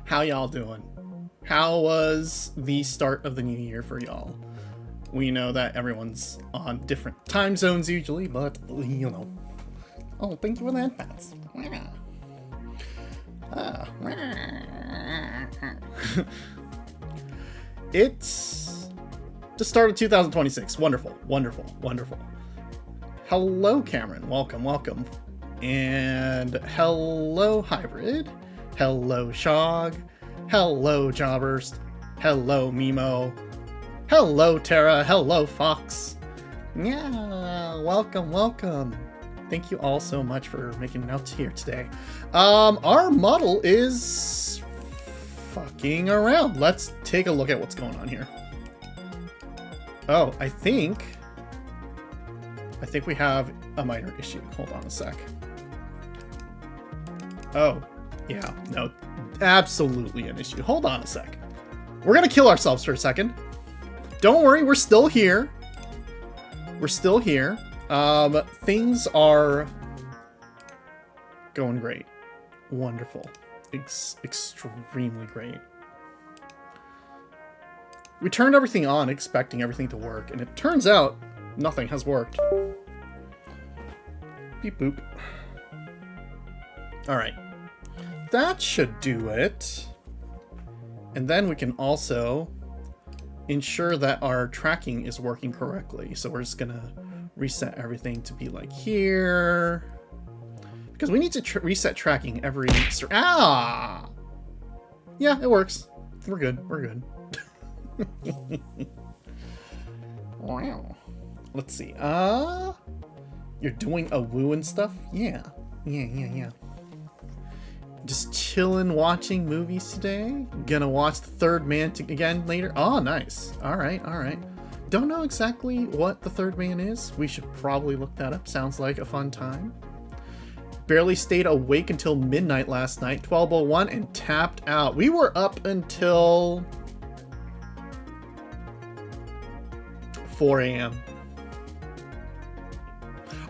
How y'all doing? How was the start of the new year for y'all? We know that everyone's on different time zones usually, but you know. Oh, thank you for that. That's... It's the start of 2026. Wonderful, wonderful, wonderful. Hello, Cameron. Welcome, welcome. And hello, Hybrid. Hello, Shog. Hello, Jobburst. Hello, Mimo. Hello, Tara. Hello, Fox. Yeah, welcome, welcome. Thank you all so much for making it out here today. Our model is fucking around. Let's take a look at what's going on here. Oh, I think we have a minor issue. Hold on a sec. Oh, yeah, no, absolutely an issue. Hold on a sec. We're gonna kill ourselves for a second. Don't worry, we're still here. We're still here. Things are going great. Wonderful. Extremely great. We turned everything on expecting everything to work, and it turns out nothing has worked. Beep boop. Alright. That should do it. And then we can also ensure that our tracking is working correctly. So we're just gonna reset everything to be like here. Because we need to reset tracking every... Ah! Yeah, it works. We're good. We're good. Wow. Let's see. You're doing a woo and stuff? Yeah. Yeah. Just chilling, watching movies today. Gonna watch The Third Man again later. Oh, nice. All right. Don't know exactly what The Third Man is. We should probably look that up. Sounds like a fun time. Barely stayed awake until midnight last night, 12:01, and tapped out. We were up until 4 a.m.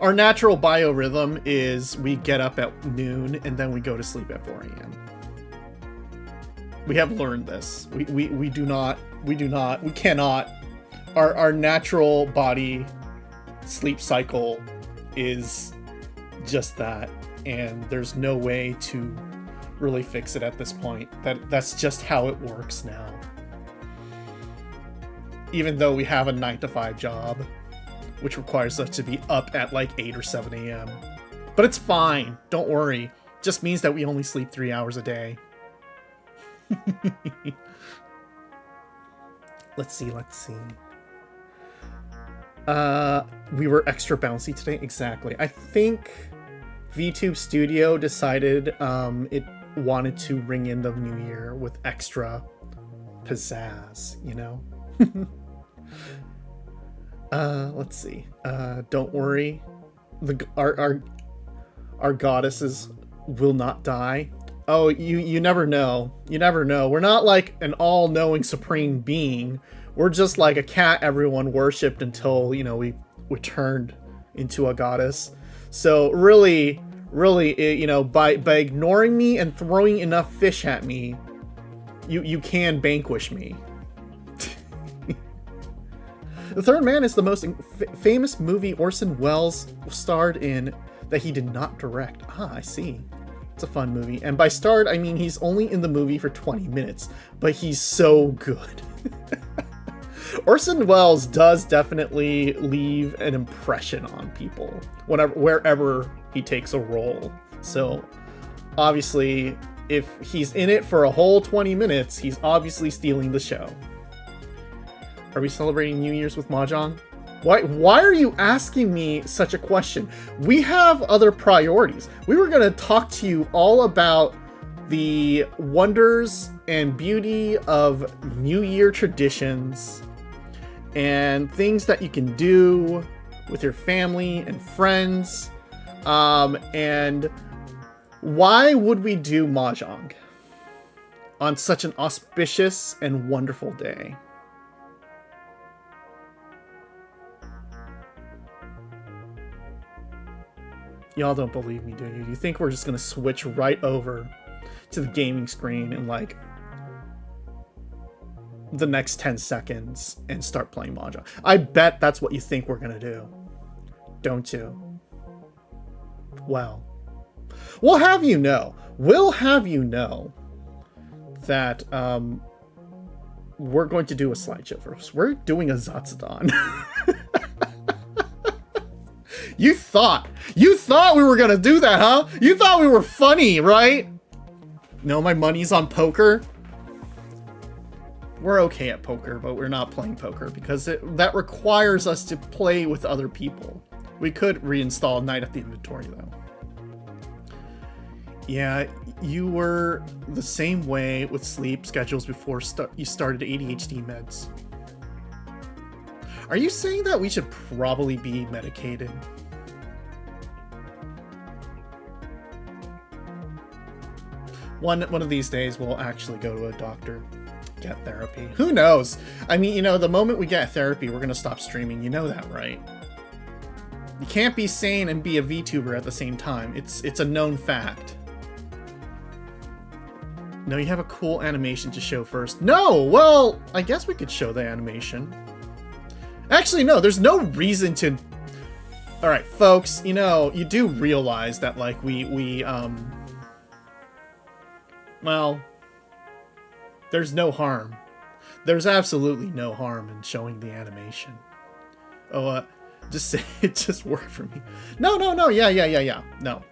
Our natural biorhythm is we get up at noon and then we go to sleep at 4 a.m. We have learned this. We cannot. Our natural body sleep cycle is just that, and there's no way to really fix it at this point. That's just how it works now. Even though we have a 9-to-5 job, which requires us to be up at like 8 or 7 a.m. But it's fine. Don't worry. Just means that we only sleep 3 hours a day. Let's see. We were extra bouncy today. Exactly. I think VTube Studio decided it wanted to ring in the new year with extra pizzazz, you know? Let's see. Don't worry. Our goddesses will not die. Oh, you never know. You never know. We're not like an all-knowing supreme being. We're just like a cat everyone worshipped until, you know, we turned into a goddess. So really, you know, by ignoring me and throwing enough fish at me, you can vanquish me. The Third Man is the most famous movie Orson Welles starred in that he did not direct. Ah, I see. It's a fun movie. And by starred, I mean he's only in the movie for 20 minutes, but he's so good. Orson Welles does definitely leave an impression on people wherever he takes a role. So, obviously, if he's in it for a whole 20 minutes, he's obviously stealing the show. Are we celebrating New Year's with mahjong? Why are you asking me such a question? We have other priorities. We were going to talk to you all about the wonders and beauty of New Year traditions and things that you can do with your family and friends. And why would we do mahjong on such an auspicious and wonderful day? Y'all don't believe me, do you? You think we're just gonna switch right over to the gaming screen in like the next 10 seconds and start playing mahjong. I bet that's what you think we're gonna do, don't you? Well, we'll have you know that we're going to do a slideshow first. We're doing a Zatsudan. You thought we were gonna do that, huh? You thought we were funny, right? No, my money's on poker. We're okay at poker, but we're not playing poker because that requires us to play with other people. We could reinstall Night at the Inventory, though. Yeah, you were the same way with sleep schedules before you started ADHD meds. Are you saying that we should probably be medicated? One of these days, we'll actually go to a doctor. Get therapy. Who knows? I mean, you know, the moment we get therapy, we're gonna stop streaming. You know that, right? You can't be sane and be a VTuber at the same time. It's a known fact. No, you have a cool animation to show first. No! Well, I guess we could show the animation. Actually, no, there's no reason to... Alright, folks, you know, you do realize that, like, well... There's no harm. There's absolutely no harm in showing the animation. Oh, just say it just worked for me. No, yeah. No.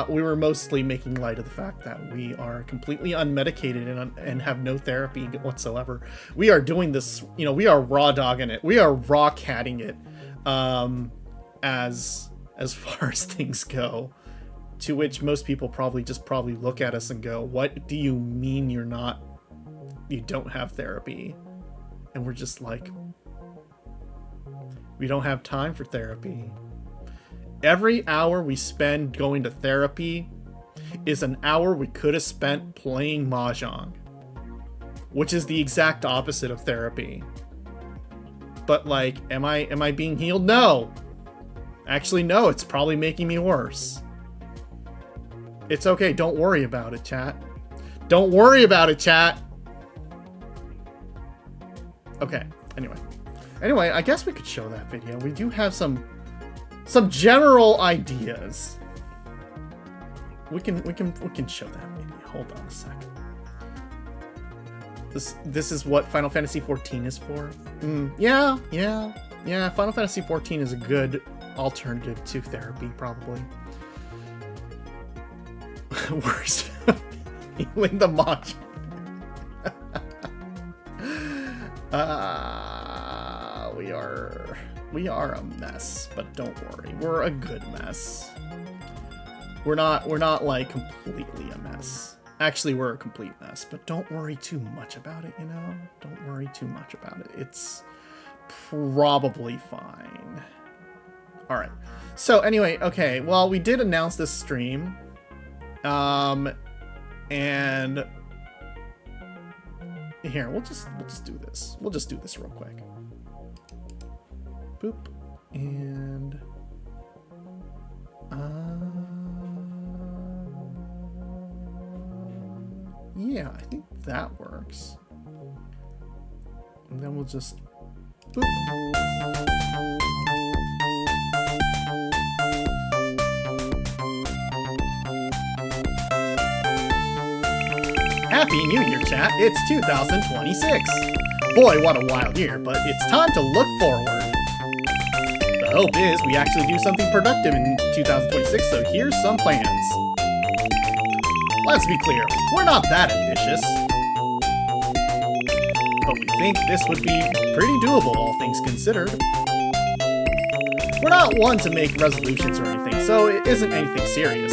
We were mostly making light of the fact that we are completely unmedicated and have no therapy whatsoever. We are doing this, you know, we are raw dogging it. We are raw catting it, as far as things go. To which most people probably look at us and go, "What do you mean you don't have therapy?" And we're just like, we don't have time for therapy. Every hour we spend going to therapy is an hour we could have spent playing mahjong, which is the exact opposite of therapy. But like, am I being healed? No. Actually, no, it's probably making me worse. It's okay, don't worry about it, chat. Don't worry about it, chat. Okay, anyway, I guess we could show that video. We do have some general ideas. We can show that video. Hold on a second. This is what Final Fantasy XIV is for. Yeah. Final Fantasy XIV is a good alternative to therapy, probably. Worst healing the mahjong. We are a mess, but don't worry, we're a good mess. We're not like completely a mess. Actually, we're a complete mess, but don't worry too much about it, you know? Don't worry too much about it. It's probably fine. All right. So anyway, okay, well, we did announce this stream. And here, we'll just do this. We'll just do this real quick. Boop. And yeah, I think that works. And then we'll just boop. Happy New Year, chat. It's 2026. Boy, what a wild year, but it's time to look forward. The hope is we actually do something productive in 2026, so here's some plans. Let's be clear, we're not that ambitious. But we think this would be pretty doable, all things considered. We're not one to make resolutions or anything, so it isn't anything serious.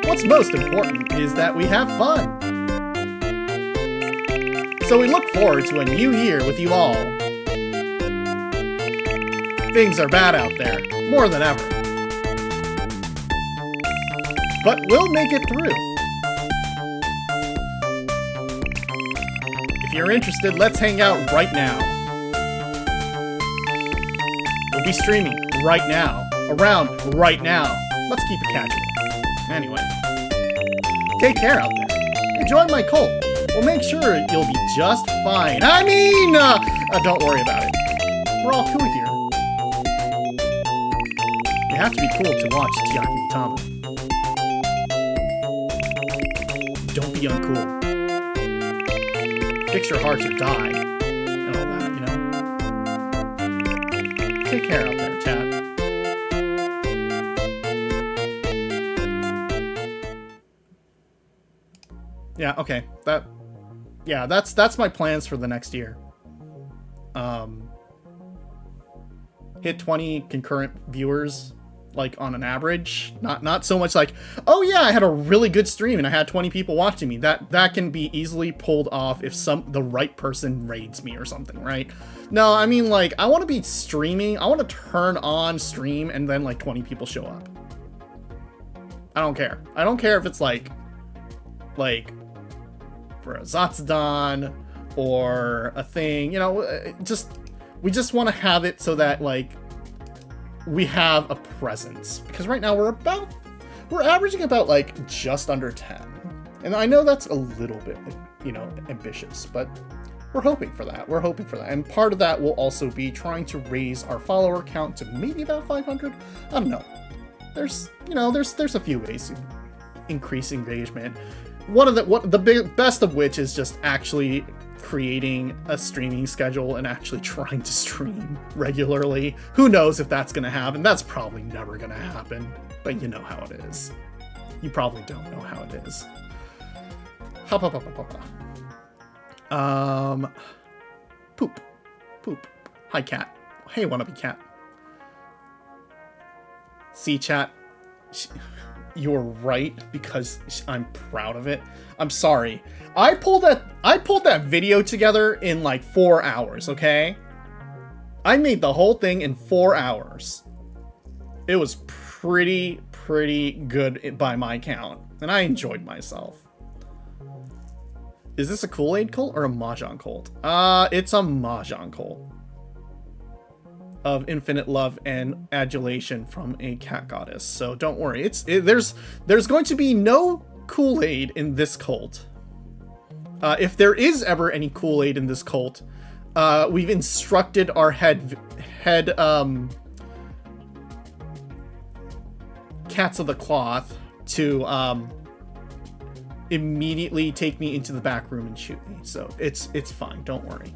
What's most important is that we have fun. So we look forward to a new year with you all. Things are bad out there, more than ever. But we'll make it through. If you're interested, let's hang out right now. We'll be streaming right now, around right now. Let's keep it casual. Anyway, Take care out there. Enjoy my cult. We'll make sure you'll be just fine. I mean, don't worry about it. We're all cool here. You have to be cool to watch Chiaki Utama. Don't be uncool. Fix your hearts or die. And all that, you know? Take care out there, chat. Yeah, okay. That's my plans for the next year. Hit 20 concurrent viewers, like, on an average. Not so much like, oh yeah, I had a really good stream and I had 20 people watching me. That can be easily pulled off if the right person raids me or something, right? No, I mean, like, I want to be streaming. I want to turn on stream and then, like, 20 people show up. I don't care. I don't care if it's like for a Zatsudan or a thing, you know, we just want to have it so that, like, we have a presence, because right now we're averaging about, like, just under 10, and I know that's a little bit, you know, ambitious, but we're hoping for that. And part of that will also be trying to raise our follower count to maybe about 500. I don't know. There's a few ways to increase engagement. The best of which is just actually creating a streaming schedule and actually trying to stream regularly. Who knows if that's gonna happen? That's probably never gonna happen, but you know how it is. You probably don't know how it is. Poop. Hi, cat. Hey, wannabe cat. See, chat. You're right, because I'm proud of it. I'm sorry. I pulled that video together in like 4 hours, okay? I made the whole thing in 4 hours. It was pretty good by my count, and I enjoyed myself. Is this a Kool-Aid cult or a mahjong cult? It's a mahjong cult of infinite love and adulation from a cat goddess. So don't worry. There's going to be no Kool-Aid in this cult. If there is ever any Kool-Aid in this cult, we've instructed our head cats of the cloth to immediately take me into the back room and shoot me. So it's fine. Don't worry.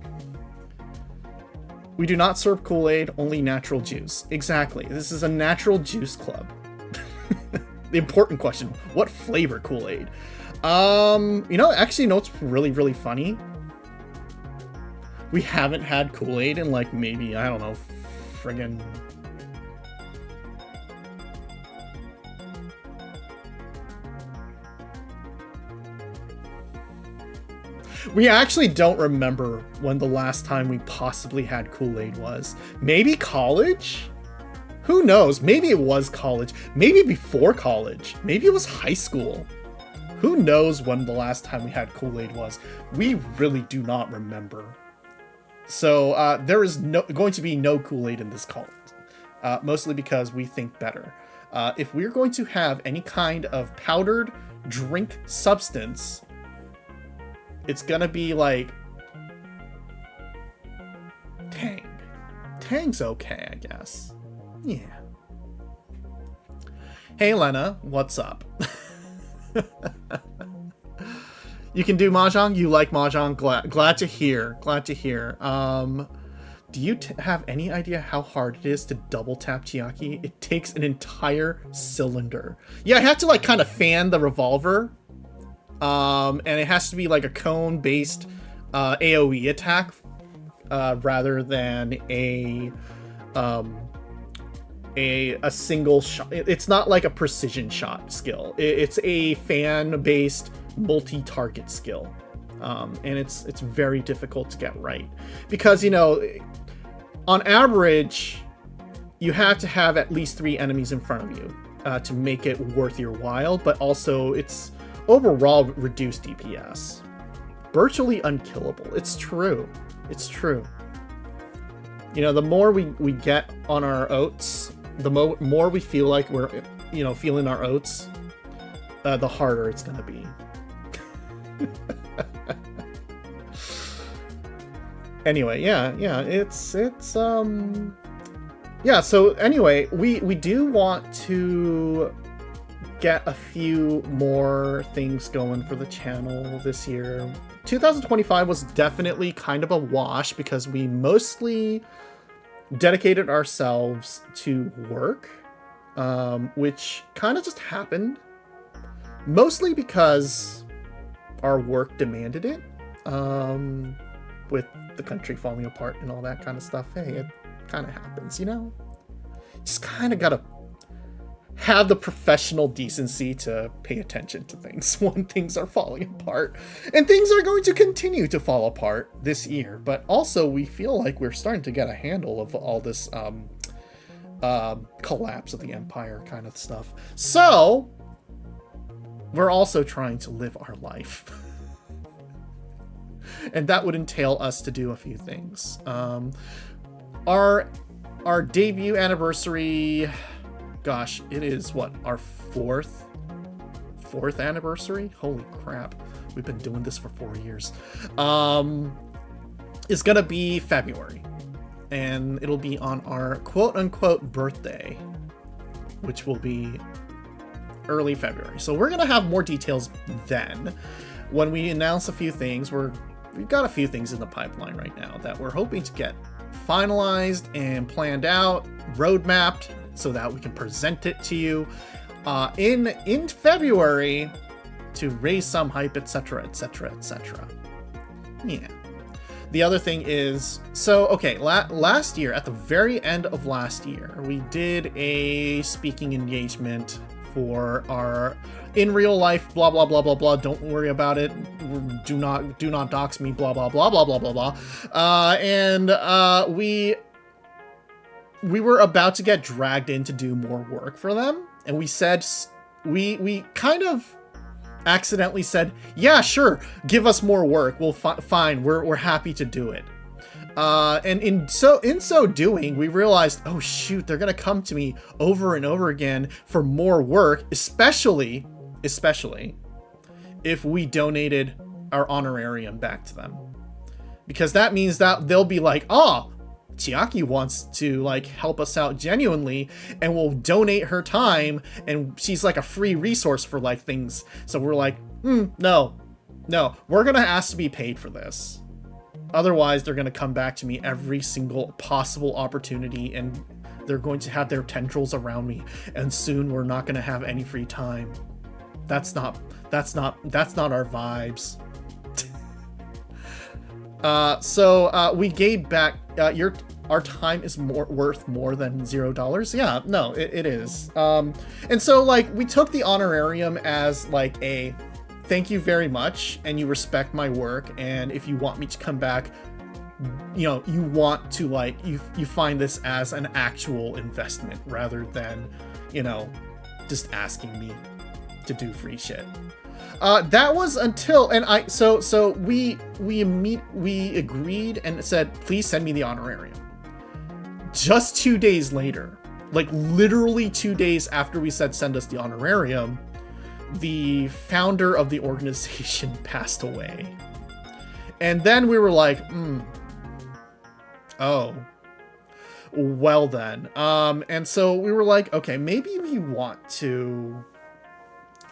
We do not serve Kool-Aid, only natural juice. Exactly. This is a natural juice club. The important question, what flavor Kool-Aid? You know what's really funny? We haven't had Kool-Aid in, like, maybe, I don't know, friggin'... We actually don't remember when the last time we possibly had Kool-Aid was. Maybe college? Who knows? Maybe it was college. Maybe before college. Maybe it was high school. Who knows when the last time we had Kool-Aid was? We really do not remember. So there is going to be no Kool-Aid in this cult. Mostly because we think better. If we're going to have any kind of powdered drink substance, it's gonna be like Tang. Tang's okay, I guess. Yeah. Hey Lena, what's up? You can do mahjong? You like mahjong? Glad to hear. Glad to hear. Do you have any idea how hard it is to double tap Chiaki? It takes an entire cylinder. Yeah, I have to like kind of fan the revolver. And it has to be like a cone-based AoE attack rather than a single shot. It's not like a precision shot skill. It's a fan-based multi-target skill, and it's very difficult to get right because, you know, on average, you have to have at least 3 enemies in front of you to make it worth your while, but also it's overall reduced DPS. Virtually unkillable. It's true. It's true. You know, the more we get on our oats, the more we feel like we're, you know, feeling our oats, the harder it's gonna be. Anyway, yeah, yeah, so anyway, we do want to get a few more things going for the channel this year. 2025 was definitely kind of a wash because we mostly dedicated ourselves to work, which kind of just happened, mostly because our work demanded it, with the country falling apart and all that kind of stuff. Hey, it kind of happens, you know? Just kind of gotta have the professional decency to pay attention to things when things are falling apart. And things are going to continue to fall apart this year, but also we feel like we're starting to get a handle of all this collapse of the empire kind of stuff. So we're also trying to live our life. And that would entail us to do a few things. Our debut anniversary, gosh, it is what, our fourth anniversary? Holy crap. We've been doing this for 4 years. Is gonna be February. And it'll be on our quote unquote birthday, which will be early February. So we're gonna have more details then. When we announce a few things, we've got a few things in the pipeline right now that we're hoping to get finalized and planned out, roadmapped, so that we can present it to you in February to raise some hype, etc., etc., etc. Yeah. The other thing is, so okay, last year, at the very end of last year, we did a speaking engagement for our in real life, blah blah blah blah blah. Don't worry about it. Do not dox me. Blah blah blah blah blah blah blah. And we were about to get dragged in to do more work for them, and we said we kind of accidentally said, yeah, sure, give us more work. We'll fine. We're happy to do it. And in so doing, we realized, oh shoot, they're gonna come to me over and over again for more work, especially if we donated our honorarium back to them, because that means that they'll be like, oh, Chiaki wants to like help us out genuinely, and we'll donate her time, and she's like a free resource for like things. So we're like, no, we're gonna ask to be paid for this. Otherwise, they're going to come back to me every single possible opportunity, and they're going to have their tendrils around me, and soon we're not going to have any free time. That's not our vibes. So we gave back our time is worth more than $0. Yeah, no, it is. And so like we took the honorarium as like a thank you very much, and you respect my work, and if you want me to come back, you know, you want to like, you find this as an actual investment rather than, you know, just asking me to do free shit. That was until, and we agreed and said, please send me the honorarium. Just 2 days later, like literally 2 days after we said send us the honorarium, the founder of the organization passed away. And then we were like, oh, well then. And so we were like, okay, maybe we want to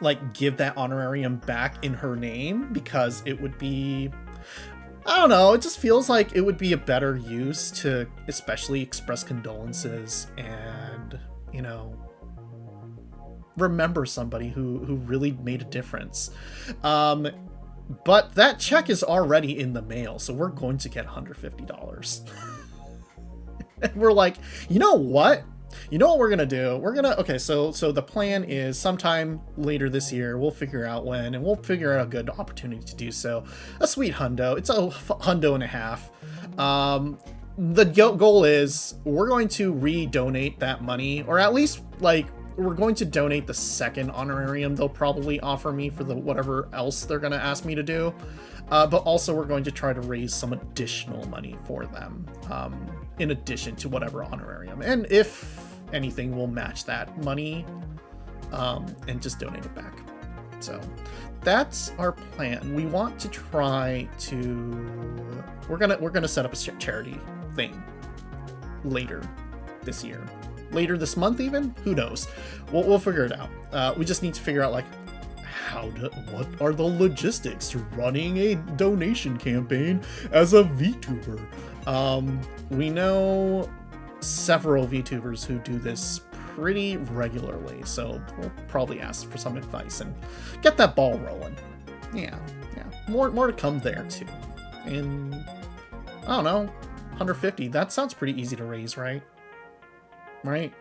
like give that honorarium back in her name, because it would be, I don't know, it just feels like it would be a better use to especially express condolences and, you know, remember somebody who really made a difference. But that check is already in the mail, so we're going to get $150. And we're like, you know what we're gonna do? Okay, so the plan is sometime later this year, we'll figure out when, and we'll figure out a good opportunity to do so. A sweet hundo. It's a hundo and a half. The goal is we're going to redonate that money, or at least like we're going to donate the second honorarium they'll probably offer me for the whatever else they're going to ask me to do. But also we're going to try to raise some additional money for them, in addition to whatever honorarium. And if anything, we'll match that money, and just donate it back. So that's our plan. We want to try to, we're gonna set up a charity thing later this year, later this month even, who knows. We'll figure it out. We just need to figure out like what are the logistics to running a donation campaign as a VTuber. We know several VTubers who do this pretty regularly, so we'll probably ask for some advice and get that ball rolling. Yeah. More to come there too. And I don't know, 150. That sounds pretty easy to raise, right? Right?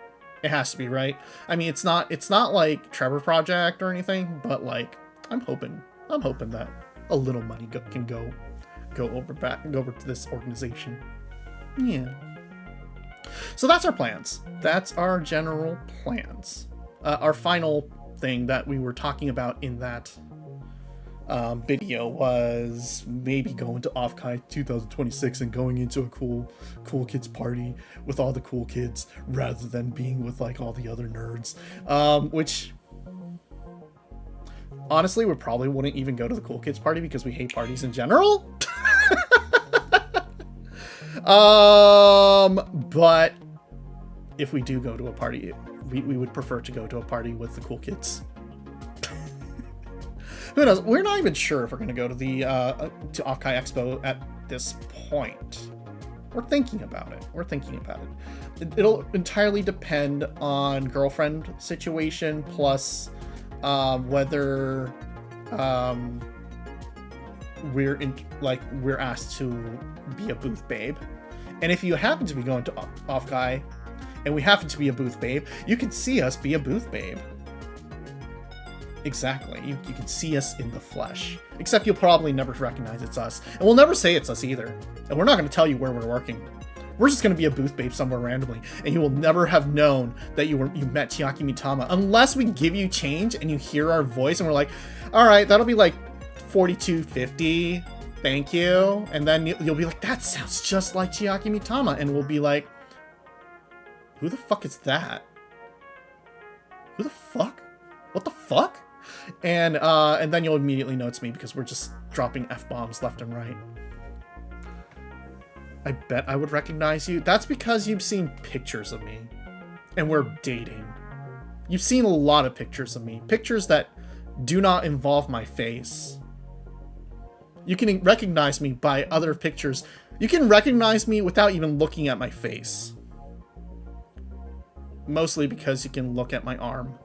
It has to be, right? I mean, it's not like Trevor Project or anything, but like I'm hoping that a little money can go over to this organization. Yeah. So that's our plans. That's our general plans. Our final thing that we were talking about in that video was maybe going to Off-Kai 2026 and going into a cool kids party with all the cool kids rather than being with like all the other nerds. Which honestly, we probably wouldn't even go to the cool kids party because we hate parties in general. But if we do go to a party, we would prefer to go to a party with the cool kids. Who knows? We're not even sure if we're going to go to the to Off-Kai Expo at this point. We're thinking about it. It'll entirely depend on girlfriend situation, plus whether we're asked to be a booth babe. And if you happen to be going to Off-Kai and we happen to be a booth babe, you can see us be a booth babe. Exactly. You can see us in the flesh. Except you'll probably never recognize it's us. And we'll never say it's us either. And we're not going to tell you where we're working. We're just going to be a booth babe somewhere randomly. And you will never have known that you met Chiaki Mitama. Unless we give you change and you hear our voice and we're like, alright, that'll be like $42.50. Thank you. And then you'll be like, that sounds just like Chiaki Mitama. And we'll be like, who the fuck is that? Who the fuck? What the fuck? And then you'll immediately know it's me because we're just dropping F-bombs left and right. I bet I would recognize you. That's because you've seen pictures of me. And we're dating. You've seen a lot of pictures of me. Pictures that do not involve my face. You can recognize me by other pictures. You can recognize me without even looking at my face. Mostly because you can look at my arm.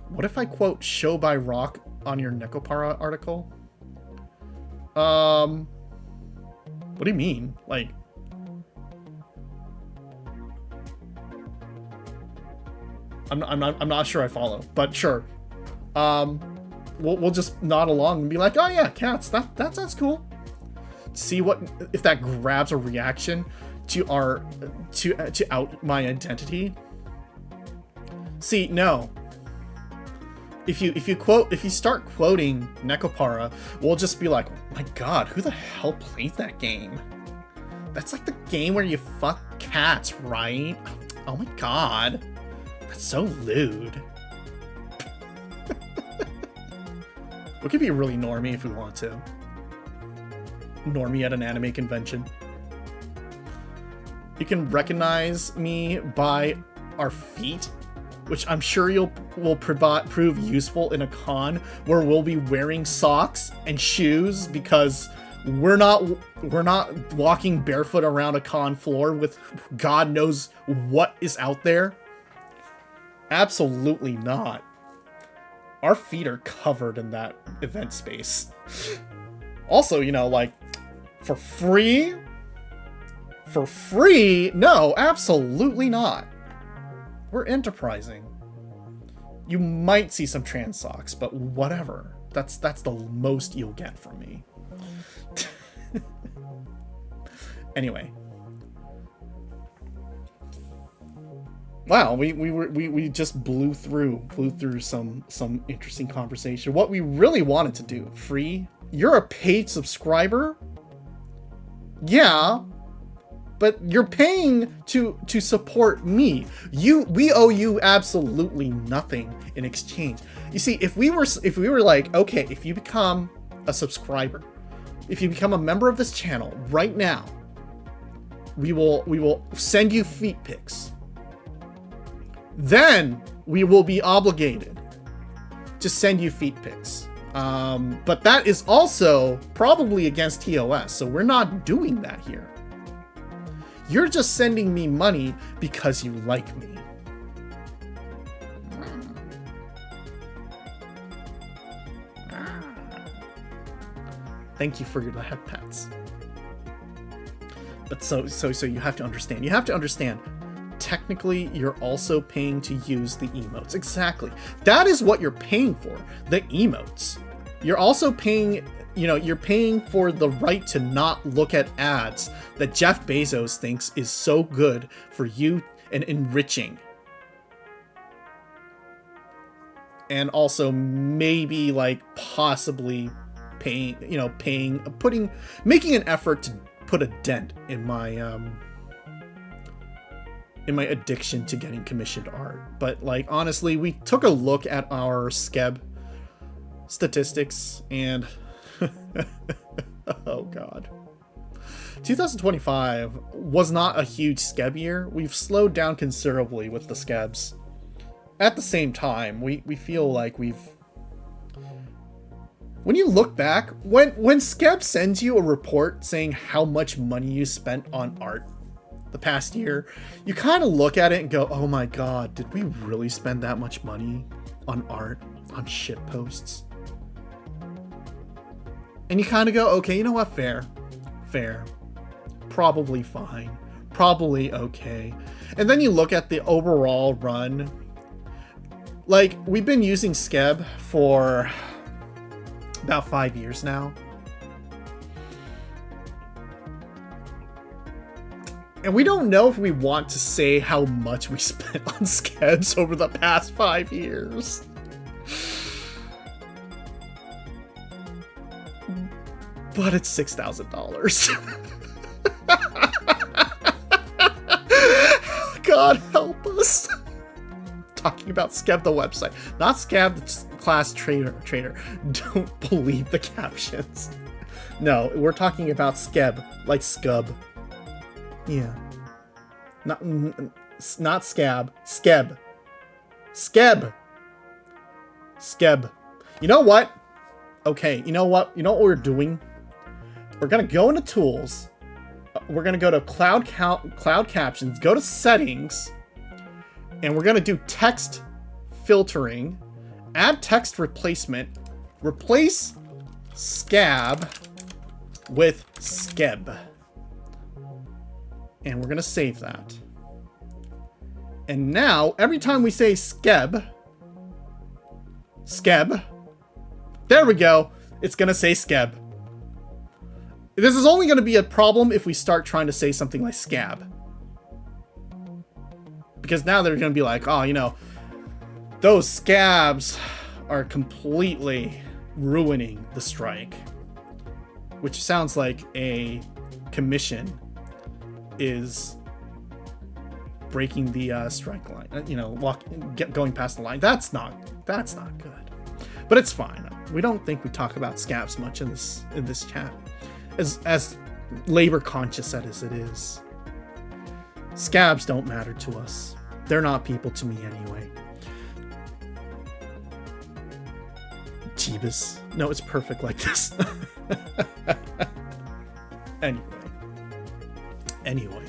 What if I quote Show by Rock on your Nekopara article? What do you mean? Like, I'm not sure I follow, but sure. We'll just nod along and be like, oh yeah, cats, that sounds cool. See if that grabs a reaction to out my identity. See, no. If you start quoting Nekopara, we'll just be like, oh my god, who the hell plays that game? That's like the game where you fuck cats, right? Oh my god. That's so lewd. We could be really normie if we want to. Normie at an anime convention. You can recognize me by our feet, which I'm sure will prove useful in a con where we'll be wearing socks and shoes because we're not walking barefoot around a con floor with God knows what is out there. Absolutely not. Our feet are covered in that event space. Also, you know, like, for free? For free? No, absolutely not. We're enterprising. You might see some trans socks, but whatever. That's the most you'll get from me. Anyway. Wow, we just blew through some interesting conversation. What we really wanted to do, free? You're a paid subscriber? Yeah. but you're paying to support me. We owe you absolutely nothing in exchange. You see, if we were like, okay, if you become a subscriber, if you become a member of this channel right now, we will send you feet pics. Then we will be obligated to send you feet pics. But that is also probably against TOS, so we're not doing that here. You're just sending me money because you like me. Thank you for your lab pets. But so you have to understand. You have to understand. Technically, you're also paying to use the emotes. Exactly. That is what you're paying for. The emotes. You're also paying, you're paying for the right to not look at ads that Jeff Bezos thinks is so good for you and enriching. And also maybe like possibly making an effort to put a dent in my addiction to getting commissioned art. But like, honestly, we took a look at our Skeb statistics and oh god, 2025 was not a huge Skeb year. We've slowed down considerably with the Skebs. At the same time, we feel like when you look back, when Skeb sends you a report saying how much money you spent on art the past year, you kind of look at it and go, oh my god, did we really spend that much money on art, on shit posts? And you kind of go, okay, you know what, fair, probably fine, probably okay. And then you look at the overall run. Like, we've been using Skeb for about 5 years now. And we don't know if we want to say how much we spent on Skebs over the past 5 years. But it's $6,000. God help us. Talking about Skeb the website, not Skeb the class trader. Don't believe the captions. No, we're talking about Skeb, like Scub. Yeah. Not Scab. Skeb. Skeb. You know what? Okay, you know what we're doing? We're gonna go into tools. We're gonna go to cloud captions, go to settings, and we're gonna do text filtering, add text replacement, replace scab with skeb. And we're gonna save that. And now, every time we say skeb, there we go, it's gonna say skeb. This is only gonna be a problem if we start trying to say something like scab. Because now they're gonna be like, oh, those scabs are completely ruining the strike. Which sounds like a commission is breaking the strike line. Going past the line. That's not good. But it's fine. We don't think we talk about scabs much in this chat. As labor conscious as it is. Scabs don't matter to us. They're not people to me anyway. Jeebus. No, it's perfect like this. Anyway.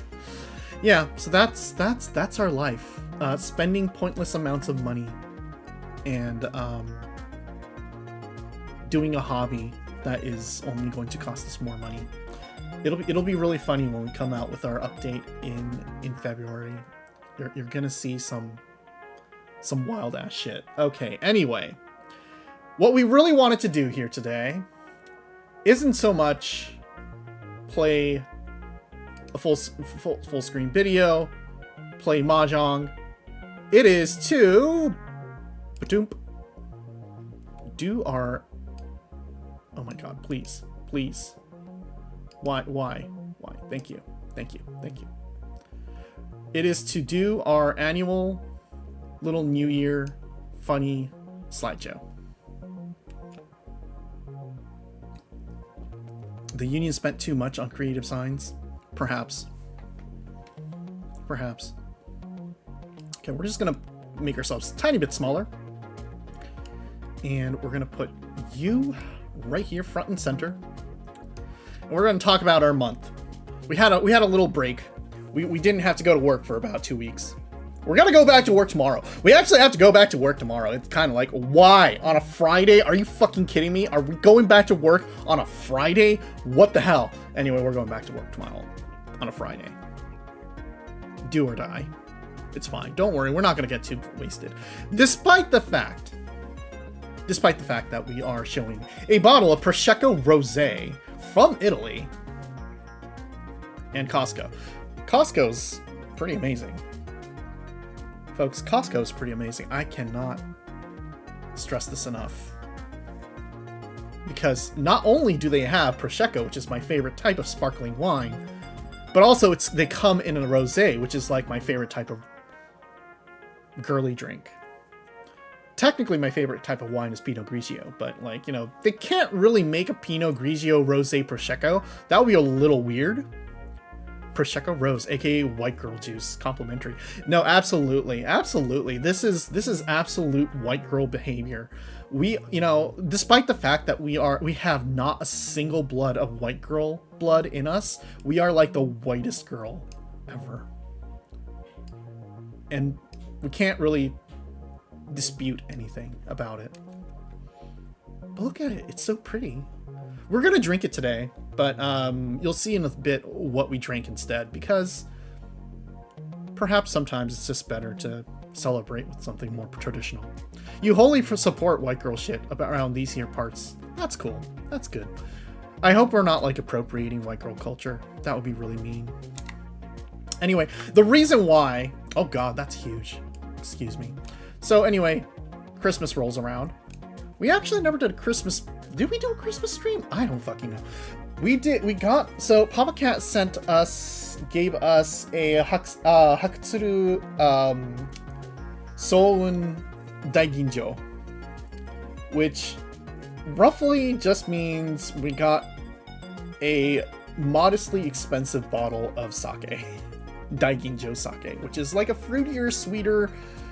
Yeah, so that's our life. Spending pointless amounts of money and doing a hobby that is only going to cost us more money. It'll be really funny when we come out with our update in February. You're gonna see some wild ass shit. Okay, anyway. What we really wanted to do here today isn't so much play a full screen video, play mahjong. It is to do our, oh my god, please. Why? Thank you. Thank you. Thank you. It is to do our annual little New Year funny slideshow. The union spent too much on creative signs? Perhaps. Perhaps. Okay, we're just gonna make ourselves a tiny bit smaller. And we're gonna put you right here, front and center. And we're gonna talk about our month. We had a little break. We didn't have to go to work for about 2 weeks. We're gonna go back to work tomorrow. We actually have to go back to work tomorrow. It's kind of like, why? On a Friday? Are you fucking kidding me? Are we going back to work on a Friday? What the hell? Anyway, we're going back to work tomorrow on a Friday. Do or die. It's fine. Don't worry. We're not gonna get too wasted. Despite the fact that we are showing a bottle of Prosecco Rosé from Italy and Costco. Costco's pretty amazing. Folks, Costco's pretty amazing. I cannot stress this enough. Because not only do they have Prosecco, which is my favorite type of sparkling wine, but also they come in a rosé, which is like my favorite type of girly drink. Technically, my favorite type of wine is Pinot Grigio, but like, you know, they can't really make a Pinot Grigio rosé Prosecco. That would be a little weird. Prosecco Rose, aka white girl juice, complimentary. No, absolutely, absolutely. This is absolute white girl behavior. We, you know, despite the fact that we have not a single blood of white girl blood in us, we are like the whitest girl ever. And we can't really dispute anything about it. But look at it, it's so pretty. We're gonna drink it today, but you'll see in a bit what we drank instead, because perhaps sometimes it's just better to celebrate with something more traditional. You wholly support white girl shit around these here parts. That's cool. That's good. I hope we're not like appropriating white girl culture. That would be really mean. Anyway, the reason why... Oh god, that's huge. Excuse me. So anyway, Christmas rolls around. We actually never did a Christmas... Did we do a Christmas stream? I don't fucking know. We did. We got... So Papa Cat gave us a Hakutsuru Soun Daiginjo, which roughly just means we got a modestly expensive bottle of sake. Daiginjo sake, which is like a fruitier, sweeter,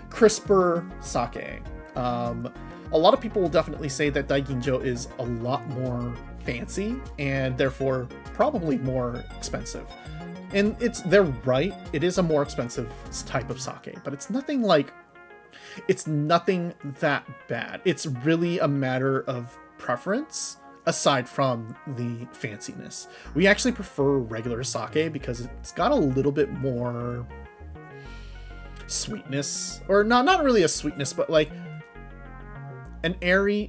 crisper sake. A lot of people will definitely say that Daiginjo is a lot more fancy and therefore probably more expensive. And they're right, it is a more expensive type of sake, but it's nothing that bad. It's really a matter of preference aside from the fanciness. We actually prefer regular sake because it's got a little bit more sweetness, or not really a sweetness, but like an airy,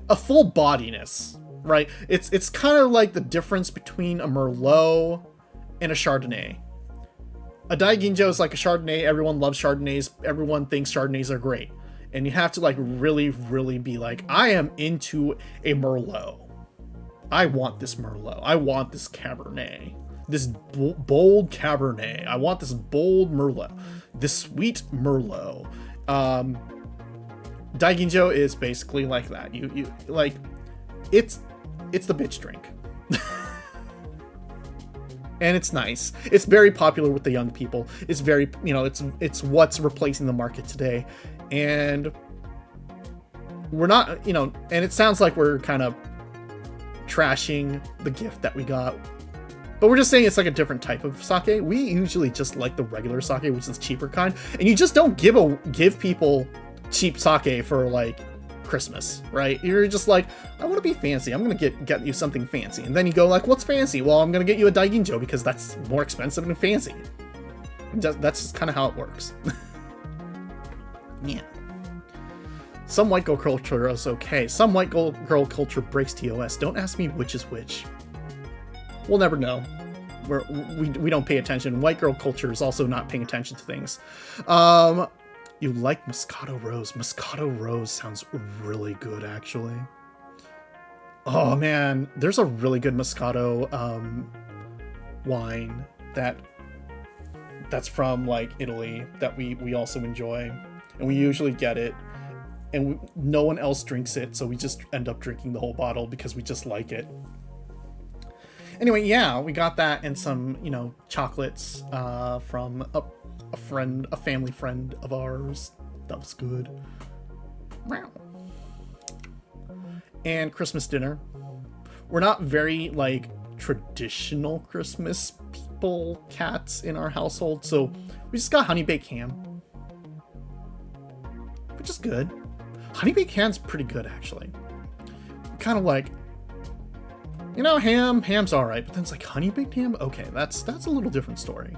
a full bodiness, right? It's kind of like the difference between a Merlot and a Chardonnay. A Daiginjo is like a Chardonnay. Everyone loves Chardonnays. Everyone thinks Chardonnays are great. And you have to like really, really be like, I am into a Merlot. I want this Merlot. I want this Cabernet. This bold Cabernet. I want this bold Merlot. This sweet Merlot. Daiginjo is basically like that. You like, it's the bitch drink. And it's nice. It's very popular with the young people. It's very, it's what's replacing the market today. And we're not, and it sounds like we're kind of trashing the gift that we got. But we're just saying it's like a different type of sake. We usually just like the regular sake, which is cheaper kind. And you just don't give people cheap sake for like Christmas, right? You're just like, I want to be fancy. I'm gonna get you something fancy. And then you go like, what's fancy? Well, I'm gonna get you a Daiginjo because that's more expensive than fancy. That's just kind of how it works. Yeah. Some white girl culture is okay. Some white girl culture breaks TOS. Don't ask me which is which. We'll never know. We don't pay attention. White girl culture is also not paying attention to things. You like Moscato Rose. Moscato Rose sounds really good, actually. Oh, man. There's a really good Moscato wine that's from like Italy that we also enjoy, and we usually get it, and no one else drinks it, so we just end up drinking the whole bottle because we just like it. Anyway, yeah, we got that and some, you know, chocolates from a family friend of ours. That was good. And Christmas dinner. We're not very like traditional Christmas people, cats in our household, so we just got honey baked ham, which is good. Honey baked ham's pretty good, actually. Kind of like, you know, ham's all right, but then it's like honey baked ham. Okay, that's a little different story.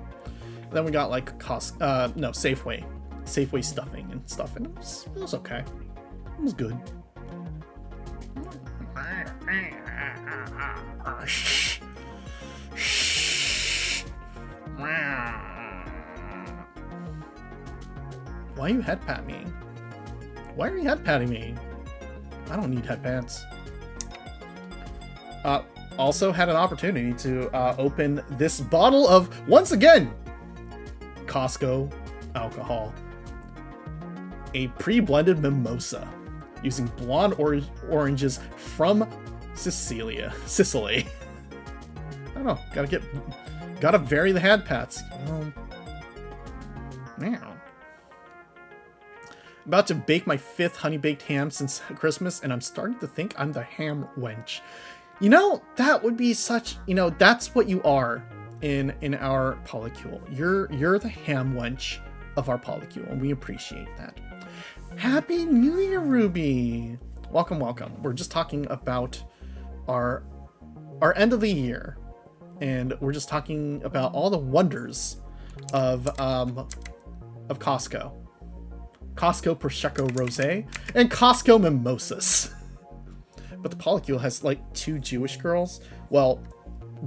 And then we got like Safeway stuffing and stuff, and it was okay. It was good. Why you head pat me? Why are you head patting me? I don't need head pats. Also had an opportunity to open this bottle of, once again, Costco alcohol. A pre-blended mimosa using blonde oranges from Sicily. I don't know, gotta vary the hand pats. About to bake my 5th honey baked ham since Christmas, and I'm starting to think I'm the ham wench. You know, that would be such, you know, that's what you are in our polycule. You're the ham wench of our polycule, and we appreciate that. Happy New Year, Ruby! Welcome. We're just talking about our end of the year, and we're just talking about all the wonders of Costco. Costco Prosecco Rosé and Costco Mimosas. But the polycule has like 2 Jewish girls. Well,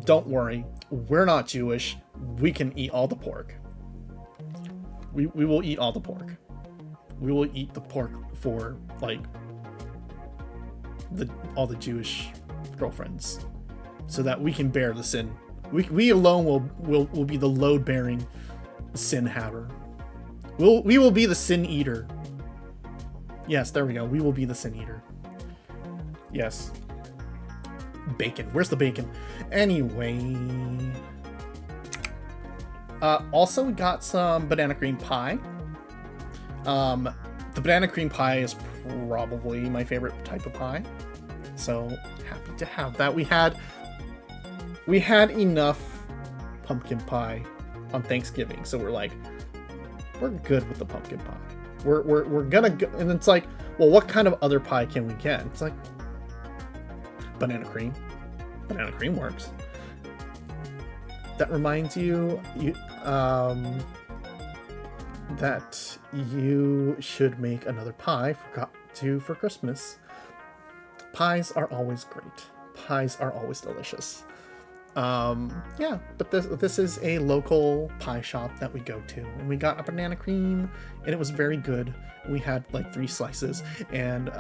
don't worry, we're not Jewish. We can eat all the pork. We will eat all the pork. We will eat the pork for like all the Jewish girlfriends, so that we can bear the sin. We alone will be the load bearing sin haver. We will be the sin eater. Yes, there we go. We will be the sin eater. Yes. Bacon. Where's the bacon? Anyway. Also, we got some banana cream pie. The banana cream pie is probably my favorite type of pie. So happy to have that. We had enough pumpkin pie on Thanksgiving, so we're like, we're good with the pumpkin pie. We're gonna go, and it's like, well, what kind of other pie can we get? It's like banana cream. Banana cream works. That reminds you that you should make another pie for Christmas. Pies are always great. Pies are always delicious. Yeah, but this is a local pie shop that we go to, and we got a banana cream, and it was very good. We had like 3 slices, and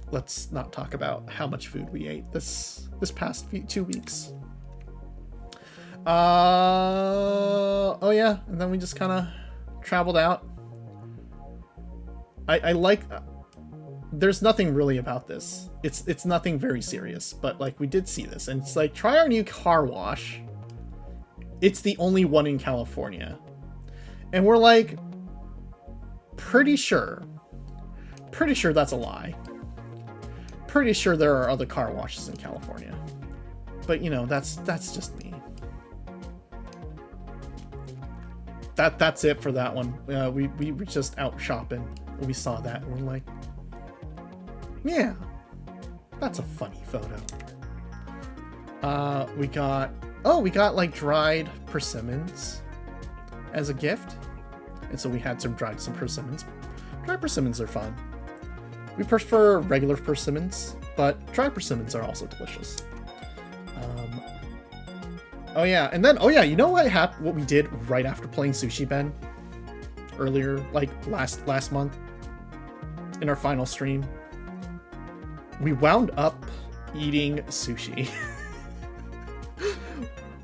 let's not talk about how much food we ate this past 2 weeks. Oh yeah, and then we just kind of traveled out. I like. There's nothing really about this. It's nothing very serious, but like we did see this, and it's like, try our new car wash. It's the only one in California, and we're like, pretty sure that's a lie. Pretty sure there are other car washes in California, but you know, that's just me. That's it for that one. We were just out shopping and we saw that, and we're like, yeah, that's a funny photo. We got like dried persimmons as a gift, and so we had some dried persimmons. Dried persimmons are fun. We prefer regular persimmons, but dried persimmons are also delicious. Oh yeah, and then you know what we did right after playing Sushi Ben earlier, like last month in our final stream? We wound up eating sushi.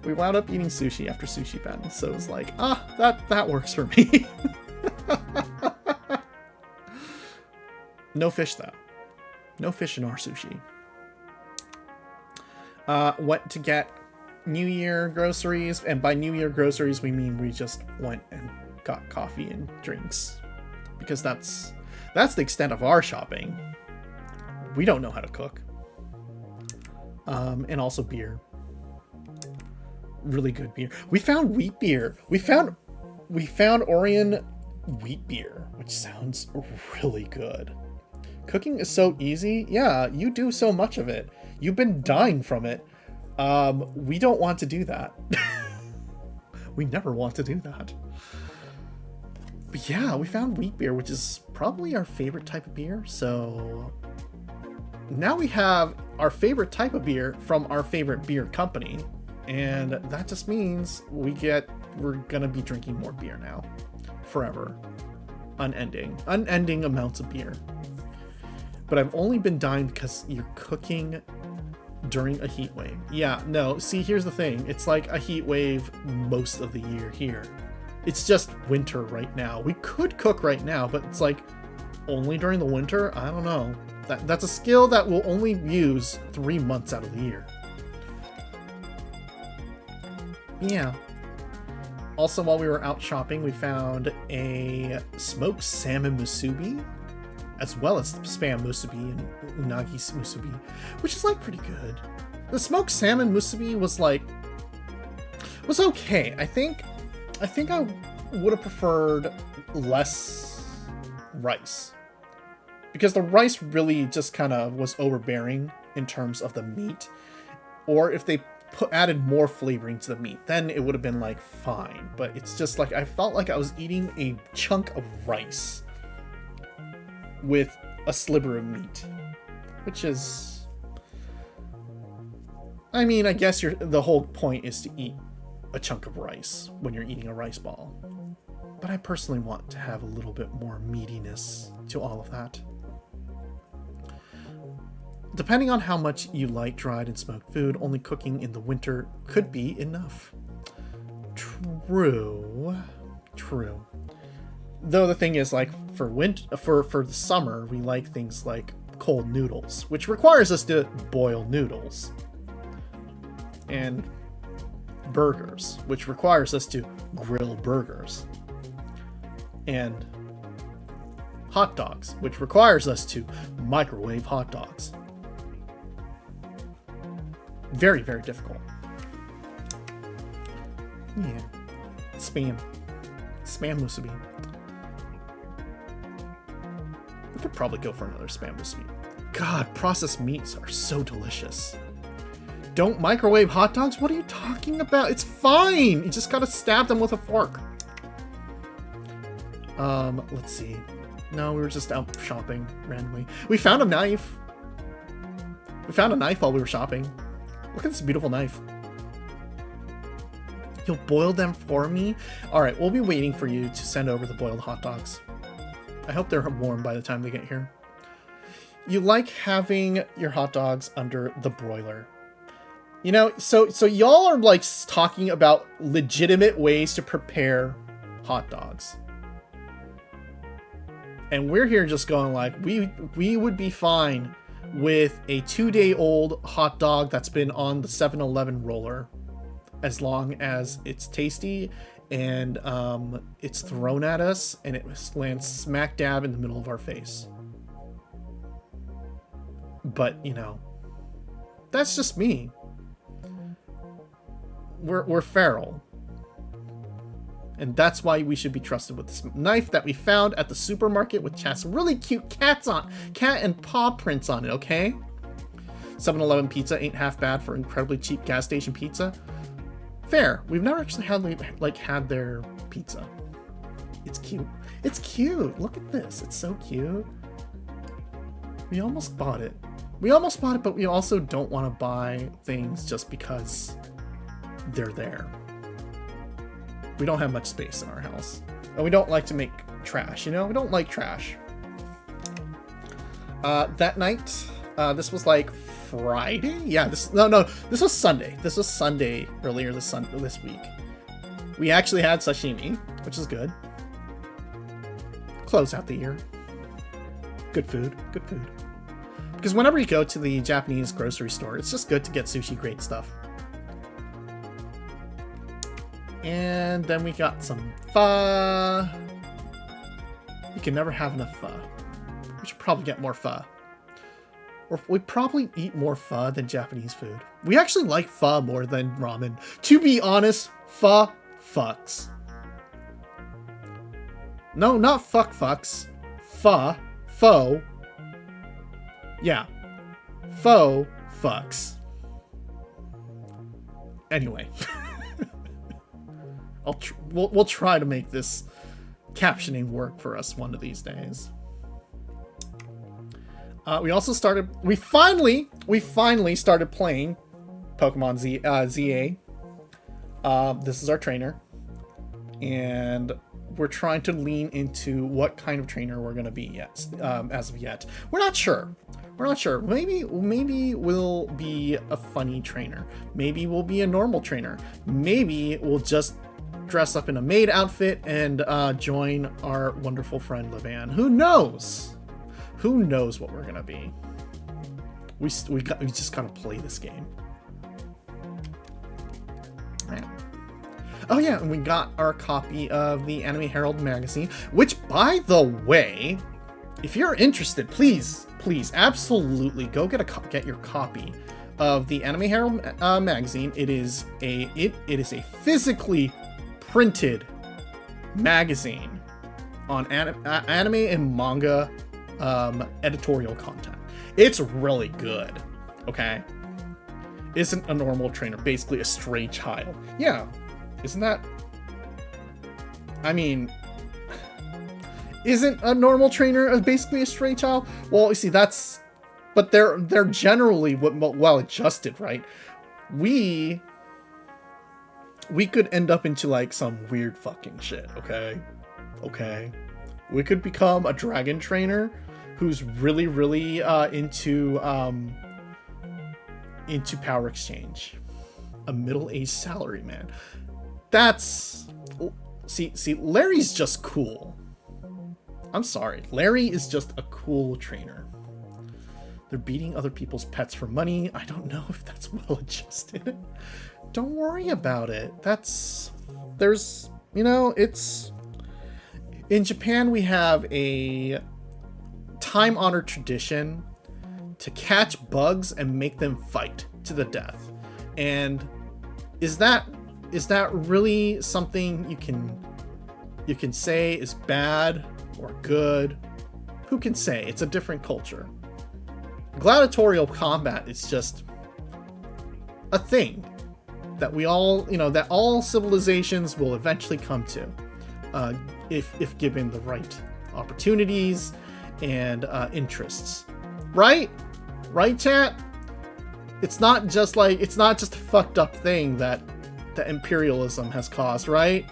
We wound up eating sushi after Sushi Ben, so it was like, that works for me. No fish, though. No fish in our sushi. Went to get New Year groceries, and by New Year groceries, we mean we just went and got coffee and drinks. Because that's the extent of our shopping. We don't know how to cook. And also beer. Really good beer. We found wheat beer. We found Orion wheat beer, which sounds really good. Cooking is so easy. Yeah, you do so much of it. You've been dying from it. We don't want to do that. We never want to do that. But yeah, we found wheat beer, which is probably our favorite type of beer. So now we have our favorite type of beer from our favorite beer company. And that just means we're gonna be drinking more beer now. Forever. Unending amounts of beer. But I've only been dying because you're cooking during a heat wave. Yeah, no, see, here's the thing. It's like a heat wave most of the year here. It's just winter right now. We could cook right now, but it's like only during the winter? I don't know. That's a skill that we'll only use 3 months out of the year. Yeah. Also, while we were out shopping, we found a smoked salmon musubi, as well as spam musubi and unagi musubi, which is like pretty good. The smoked salmon musubi was okay. I think I would have preferred less rice, because the rice really just kind of was overbearing in terms of the meat. Or if they added more flavoring to the meat, then it would have been like fine. But it's just like I felt like I was eating a chunk of rice with a sliver of meat, which is, I mean, I guess the whole point is to eat a chunk of rice when you're eating a rice ball. But I personally want to have a little bit more meatiness to all of that. Depending on how much you like dried and smoked food, only cooking in the winter could be enough. True. Though the thing is, like, for the summer, we like things like cold noodles, which requires us to boil noodles. And burgers, which requires us to grill burgers. And hot dogs, which requires us to microwave hot dogs. Very, very difficult. Yeah. Spam musubi. We could probably go for another spam musubi. God, processed meats are so delicious. Don't microwave hot dogs? What are you talking about? It's fine. You just gotta stab them with a fork. Let's see. No, we were just out shopping randomly. We found a knife. We found a knife while we were shopping. Look at this beautiful knife. You'll boil them for me? Alright, we'll be waiting for you to send over the boiled hot dogs. I hope they're warm by the time they get here. You like having your hot dogs under the broiler. You know, so y'all are like talking about legitimate ways to prepare hot dogs. And we're here just going like, we would be fine with a 2-day-old hot dog that's been on the 7-Eleven roller, as long as it's tasty and it's thrown at us and it lands smack dab in the middle of our face. But, you know, that's just me. We're feral. And that's why we should be trusted with this knife that we found at the supermarket, which has really cute cat and paw prints on it, okay? 7-Eleven pizza ain't half bad for incredibly cheap gas station pizza. Fair. We've never actually had their pizza. It's cute. It's cute. Look at this. It's so cute. We almost bought it. But we also don't want to buy things just because they're there. We don't have much space in our house. And we don't like to make trash, you know? We don't like trash. That night, This was like Friday? Yeah, this was Sunday. This was Sunday earlier this week. We actually had sashimi, which is good. Close out the year. Good food. Because whenever you go to the Japanese grocery store, it's just good to get sushi grade stuff. And then we got some pho. You can never have enough pho. We should probably get more pho. Or we probably eat more pho than Japanese food. We actually like pho more than ramen. To be honest, pho fucks. No, not fucks. Pho. Yeah. Pho fucks. Anyway. We'll try to make this captioning work for us one of these days. We finally started playing Pokemon ZA. This is our trainer, and we're trying to lean into what kind of trainer we're going to be as of yet. We're not sure. Maybe we'll be a funny trainer. Maybe we'll be a normal trainer. Maybe we'll just dress up in a maid outfit and join our wonderful friend Levan. Who knows? Who knows what we're gonna be? We just gotta play this game. Right. Oh yeah, and we got our copy of the Anime Herald magazine, which, by the way, if you're interested, please, absolutely go get your copy of the Anime Herald magazine. It is a physically printed magazine on anime and manga editorial content. It's really good. Okay, isn't a normal trainer basically a stray child? Yeah, isn't that? I mean, isn't a normal trainer basically a stray child? Well, you see, but they're generally well adjusted, right? We could end up into like some weird fucking shit. Okay, we could become a dragon trainer who's really into power exchange. A middle-aged salaryman. That's see Larry's just cool. I'm sorry, Larry is just a cool trainer. They're beating other people's pets for money. I don't know if that's well adjusted. Don't worry about it. It's in Japan, we have a time-honored tradition to catch bugs and make them fight to the death. And is that really something you can say is bad or good? Who can say? It's a different culture. Gladiatorial combat is just a thing that we all, that all civilizations will eventually come to, if given the right opportunities and interests. Right, chat? It's not just a fucked up thing that imperialism has caused, right?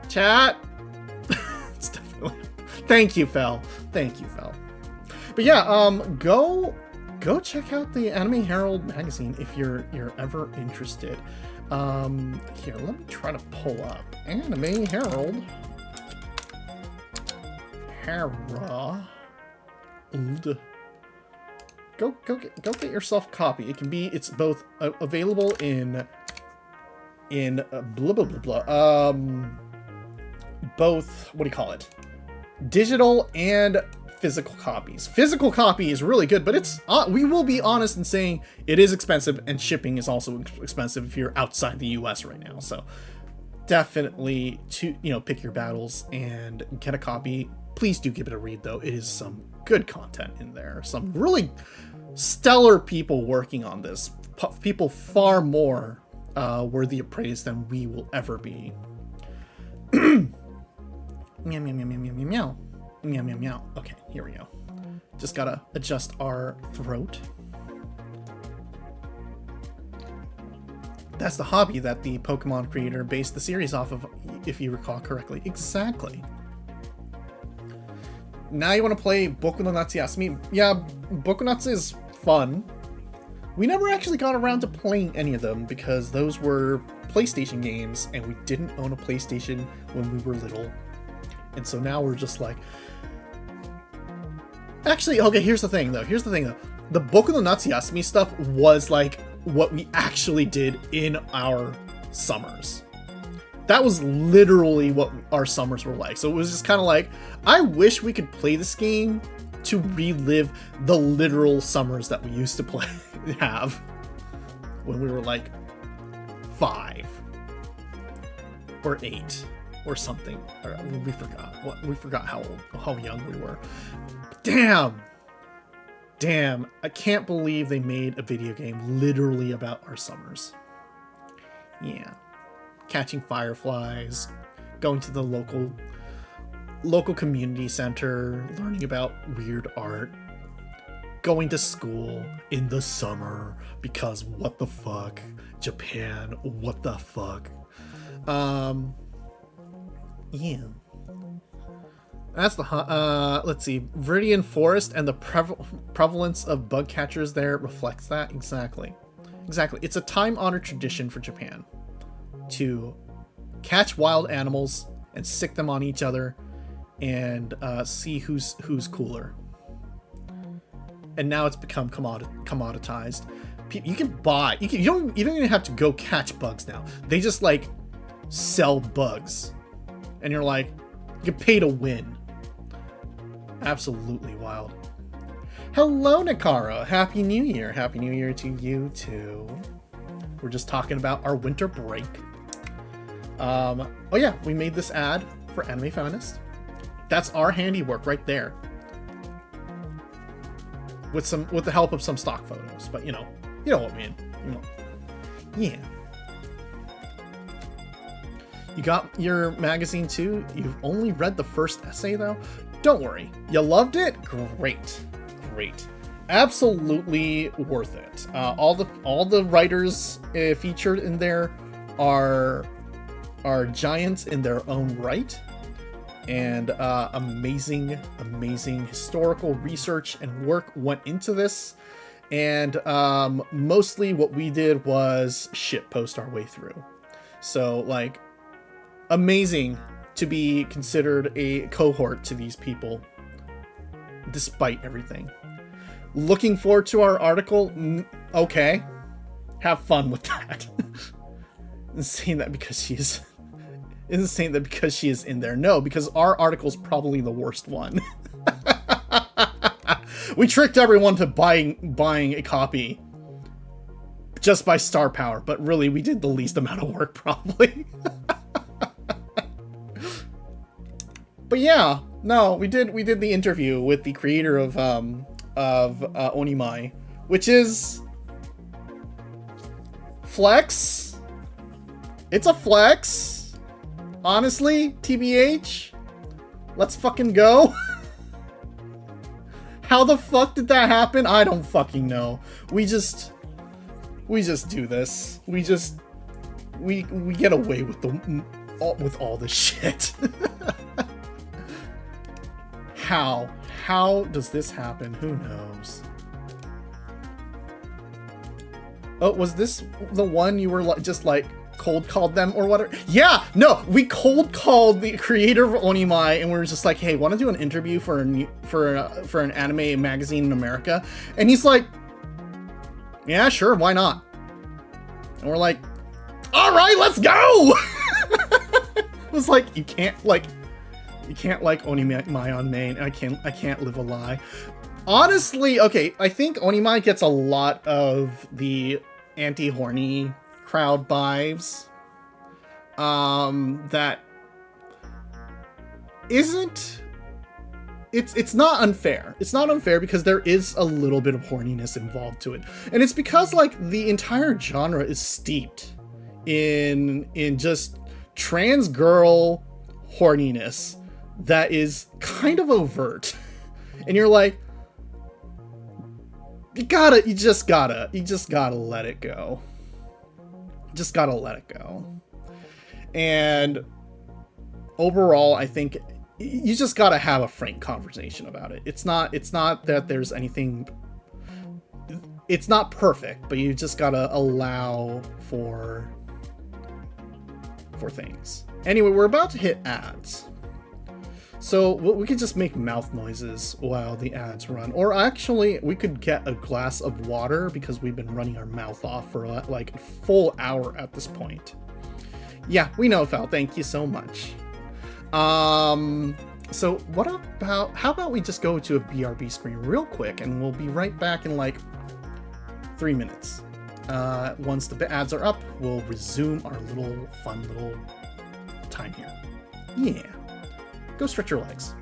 Chat? It's definitely. Thank you, Fel. But yeah, go check out the Anime Herald magazine if you're ever interested. Here, let me try to pull up Anime Herald. Go get yourself a copy. It's both available in blah blah blah blah. Both, what do you call it? Digital and physical copies. Physical copy is really good, but we will be honest in saying it is expensive, and shipping is also expensive if you're outside the US right now. So definitely pick your battles and get a copy. Please do give it a read, though. It is some good content in there. Some really stellar people working on this. People far more worthy of praise than we will ever be. Meow, meow, meow, meow, meow, meow. Meow, meow, meow. Okay, here we go. Just gotta adjust our throat. That's the hobby that the Pokemon creator based the series off of, if you recall correctly. Exactly. Now you want to play Boku no Natsuyasumi? Yeah, Boku Natsu is fun. We never actually got around to playing any of them because those were PlayStation games and we didn't own a PlayStation when we were little. And so now we're just like... Actually, okay, here's the thing though. The Boku no Natsuyasumi stuff was like what we actually did in our summers. That was literally what our summers were like. So it was just kind of like, I wish we could play this game to relive the literal summers that we used to have when we were like 5 or 8 or something. Or we forgot how young we were. Damn, I can't believe they made a video game literally about our summers. Yeah. Catching fireflies, going to the local community center, learning about weird art, going to school in the summer because what the fuck, Japan, what the fuck. Yeah. That's the let's see, Viridian Forest and the prevalence of bug catchers there reflects that. Exactly. It's a time-honored tradition for Japan to catch wild animals and sick them on each other and see who's cooler. And now it's become commoditized. You can buy, you don't even have to go catch bugs now. They just like sell bugs, and you're like, you can pay to win. Absolutely wild. Hello, Nakara. Happy New Year. Happy New Year to you too. We're just talking about our winter break. Oh yeah, we made this ad for Anime Feminist. That's our handiwork right there. With the help of some stock photos, but you know what I mean. Yeah. You got your magazine too? You've only read the first essay though? Don't worry. You loved it? Great. Absolutely worth it. All the writers featured in there are giants in their own right, and amazing historical research and work went into this, and mostly what we did was shitpost our way through. So like, amazing to be considered a cohort to these people despite everything. Looking forward to our article. Okay, have fun with that. Isn't saying that because she is in there. No, because our article's probably the worst one. We tricked everyone to buying a copy just by star power, but really we did the least amount of work probably. But yeah, no, we did the interview with the creator of Onimai, which is flex. It's a flex. Honestly, TBH, let's fucking go. How the fuck did that happen? I don't fucking know. We just do this. We get away with all this shit. How does this happen? Who knows? Oh, was this the one you were just like cold called them or whatever? Yeah, no, we cold called the creator of Onimai and we were just like, hey, want to do an interview for an anime magazine in America? And he's like, yeah, sure, why not? And we're like, all right, let's go. It was like, you can't like Onimai on main. I can't live a lie. Honestly, okay, I think Onimai gets a lot of the anti-horny crowd vibes. That isn't... It's not unfair. It's not unfair because there is a little bit of horniness involved to it. And it's because, like, the entire genre is steeped in just trans girl horniness that is kind of overt. And you're like, you just gotta let it go. Just gotta let it go. And overall, I think you just gotta have a frank conversation about it. It's not that there's anything, it's not perfect, but you just gotta allow for things. Anyway, we're about to hit ads. So we could just make mouth noises while the ads run. Or actually, we could get a glass of water because we've been running our mouth off for like a full hour at this point. Yeah, we know, Val. Thank you so much. So how about we just go to a BRB screen real quick and we'll be right back in like 3 minutes. Once the ads are up, we'll resume our fun little time here. Yeah. Go stretch your legs.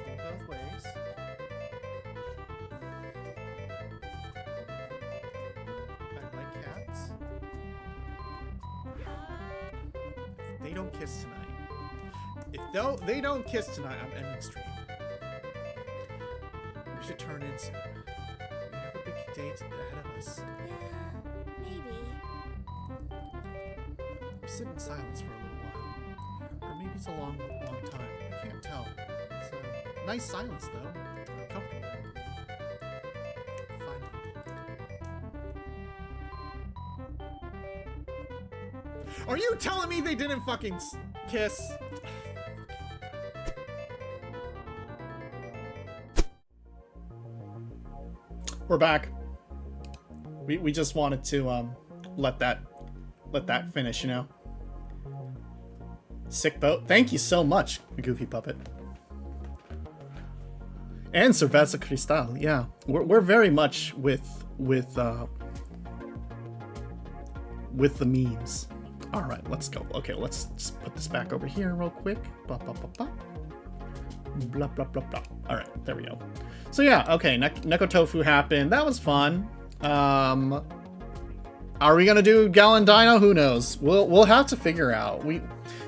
Both ways. I like cats. They don't kiss tonight. If they don't kiss tonight, I'm ending stream. We should turn in soon. We have a big date ahead of us. Yeah, maybe. We'll sit in silence for a little while. Or maybe it's a long time. I can't tell. It's a nice silence, though. Comfortable. Finally. Are you telling me they didn't fucking kiss? We're back. We just wanted to let that finish, you know. Sick boat. Thank you so much, Goofy Puppet. And Cerveza Cristal. Yeah, we're very much with the memes. All right, let's go. Okay, let's just put this back over here real quick. Blah blah blah blah. Blah blah blah blah. All right, there we go. So yeah, okay, Neko Tofu happened. That was fun. I Are we gonna do Galendino? Who knows? We'll have to figure out.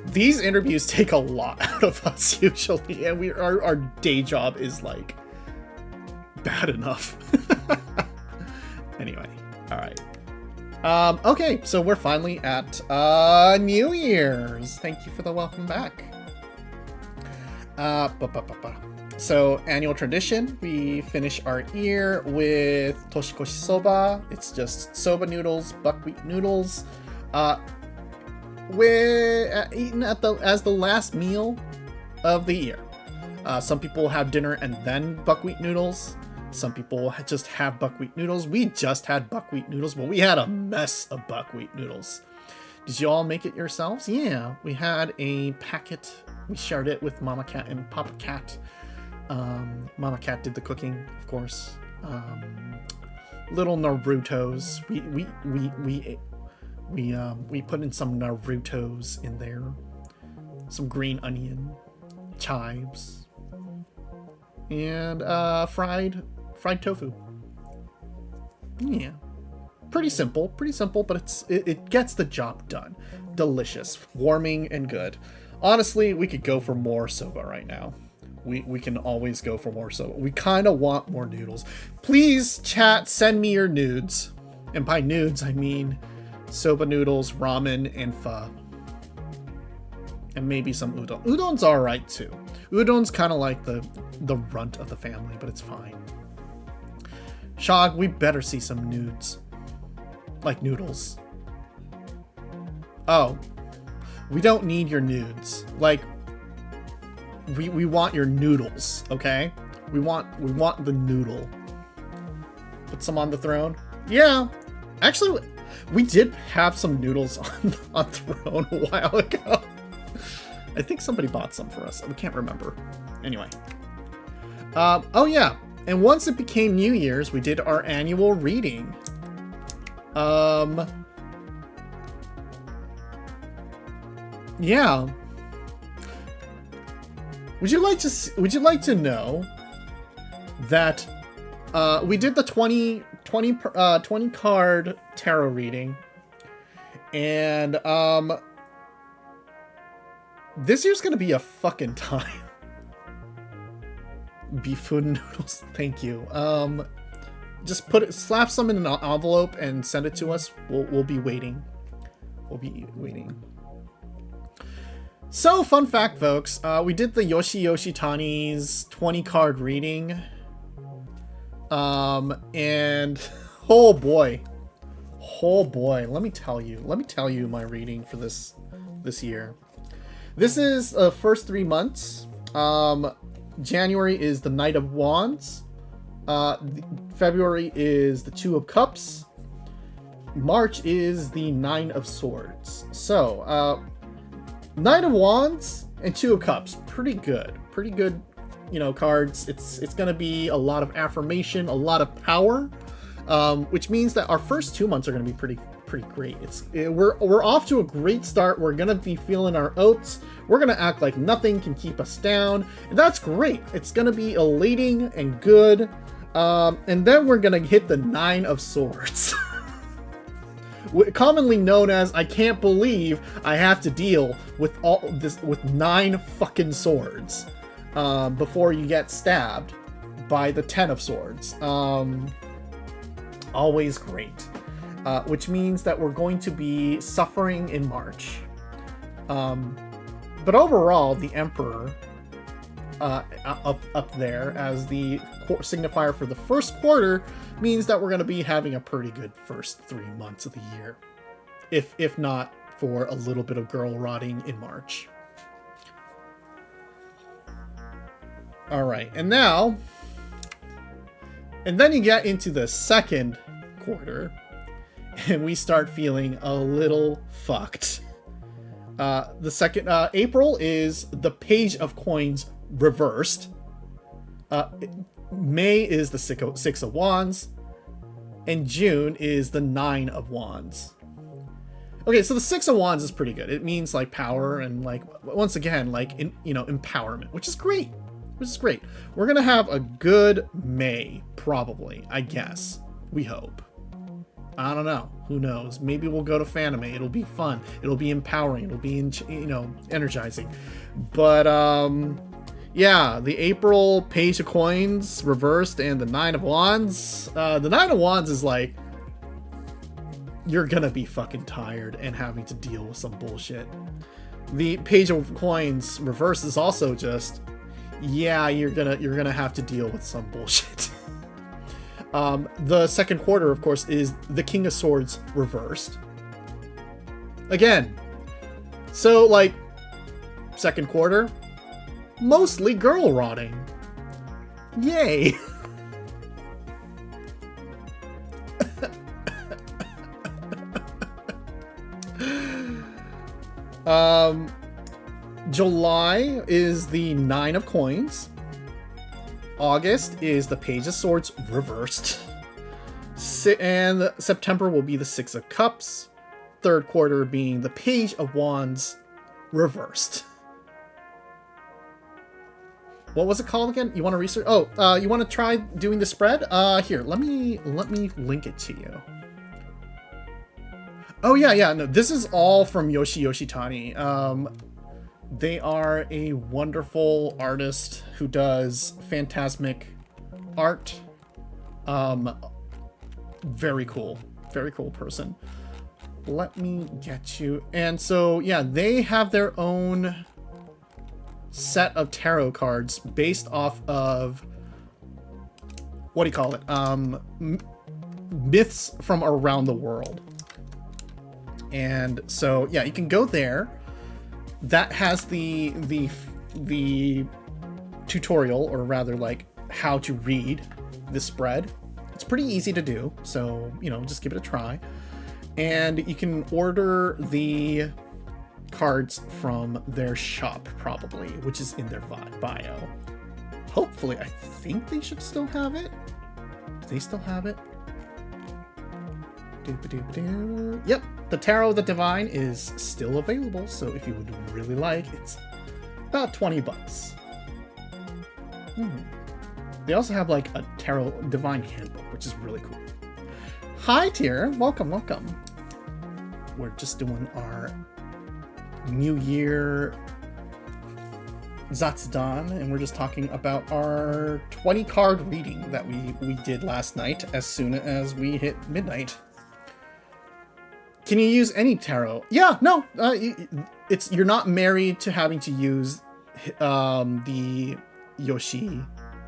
These interviews take a lot out of us usually, and our day job is like bad enough. Anyway, all right. Okay, so we're finally at New Year's. Thank you for the welcome back. So, annual tradition, we finish our year with toshikoshi soba. It's just soba noodles, buckwheat noodles, eaten as the last meal of the year. Some people have dinner and then buckwheat noodles. Some people just have buckwheat noodles. We just had buckwheat noodles, but we had a mess of buckwheat noodles. Did you all make it yourselves? Yeah, we had a packet. We shared it with Mama Cat and Papa Cat. Mama Cat did the cooking, of course. Little Narutos. We put in some Narutos in there. Some green onion, chives, and fried tofu. Yeah, pretty simple, but it gets the job done. Delicious, warming, and good. Honestly, we could go for more soba right now. We can always go for more soba. We kind of want more noodles. Please, chat, send me your nudes. And by nudes, I mean soba noodles, ramen, and pho. And maybe some udon. Udon's alright too. Udon's kind of like the runt of the family, but it's fine. Shog, we better see some nudes. Like noodles. Oh. We don't need your nudes. Like, we want your noodles, okay? We want the noodle. Put some on the throne. Yeah. Actually, we did have some noodles on throne a while ago. I think somebody bought some for us. We can't remember. Anyway. Oh yeah. And once it became New Year's, we did our annual reading. Yeah. Would you like to know that we did the 20 card tarot reading, and this year's gonna be a fucking time. Beefun noodles, thank you. Just slap some in an envelope and send it to us. We'll be waiting. We'll be waiting. So, fun fact, folks, we did the Yoshi Tani's 20 card reading, and oh boy, let me tell you my reading for this year. This is the first 3 months. January is the Knight of Wands. February is the Two of Cups. March is the Nine of Swords. So, Knight of Wands and Two of Cups, pretty good, cards. It's gonna be a lot of affirmation, a lot of power, which means that our first 2 months are gonna be pretty great. We're off to a great start. We're gonna be feeling our oats. We're gonna act like nothing can keep us down, and that's great. It's gonna be elating and good, and then we're gonna hit the Nine of Swords. Commonly known as, I can't believe I have to deal with all this with 9 fucking swords before you get stabbed by the 10 of Swords. Always great. Which means that we're going to be suffering in March. But overall, the Emperor up there as the signifier for the first quarter means that we're going to be having a pretty good first 3 months of the year, if not for a little bit of girl rotting in March. All right, and then you get into the second quarter, and we start feeling a little fucked. The second April is the Page of Coins reversed. May is the Six of Wands, and June is the Nine of Wands. Okay, so the Six of Wands is pretty good. It means like power and like, once again, like empowerment, which is great. We're gonna have a good May, probably, I guess. We hope. I don't know. Who knows? Maybe we'll go to Fanime. It'll be fun. It'll be empowering. It'll be, energizing. But, yeah, the April Page of Coins reversed and the Nine of Wands. The Nine of Wands is like, you're gonna be fucking tired and having to deal with some bullshit. The Page of Coins reverse is also just, yeah, you're gonna have to deal with some bullshit. The second quarter, of course, is the King of Swords reversed. Again, so like, second quarter, mostly girl rotting. Yay! July is the Nine of Coins. August is the Page of Swords reversed. And September will be the Six of Cups. Third quarter being the Page of Wands reversed. What was it called again? You want to research? Oh, you want to try doing the spread? Here, let me link it to you. Oh yeah, no, this is all from Yoshitani. They are a wonderful artist who does phantasmic art. Very cool person. Let me get you. And so, yeah, they have their own set of tarot cards based off of, what do you call it? Myths from around the world. And so, yeah, you can go there. That has the tutorial, or rather like how to read the spread. It's pretty easy to do, so just give it a try. And you can order the cards from their shop, probably, which is in their bio. Hopefully, I think they should still have it. Do they still have it? Yep, the Tarot of the Divine is still available, so if you would really like, it's about 20 bucks. They also have like a Tarot Divine handbook, which is really cool. Hi, Tier. Welcome. We're just doing our New Year Zatsudan, and we're just talking about our 20 card reading that we did last night as soon as we hit midnight. Can you use any tarot? Yeah, no, you're not married to having to use the Yoshi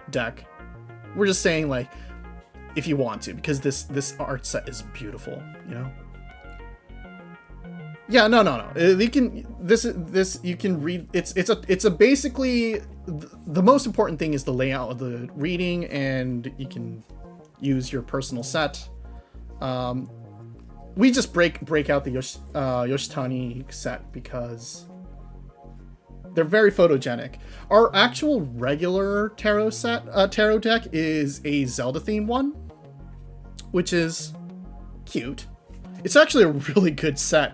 deck. We're just saying, like, if you want to, because this art set is beautiful, Yeah, no. You can you can read. It's a basically the most important thing is the layout of the reading, and you can use your personal set. We just break out the Yoshitani set because they're very photogenic. Our actual regular tarot deck is a Zelda themed one, which is cute. It's actually a really good set.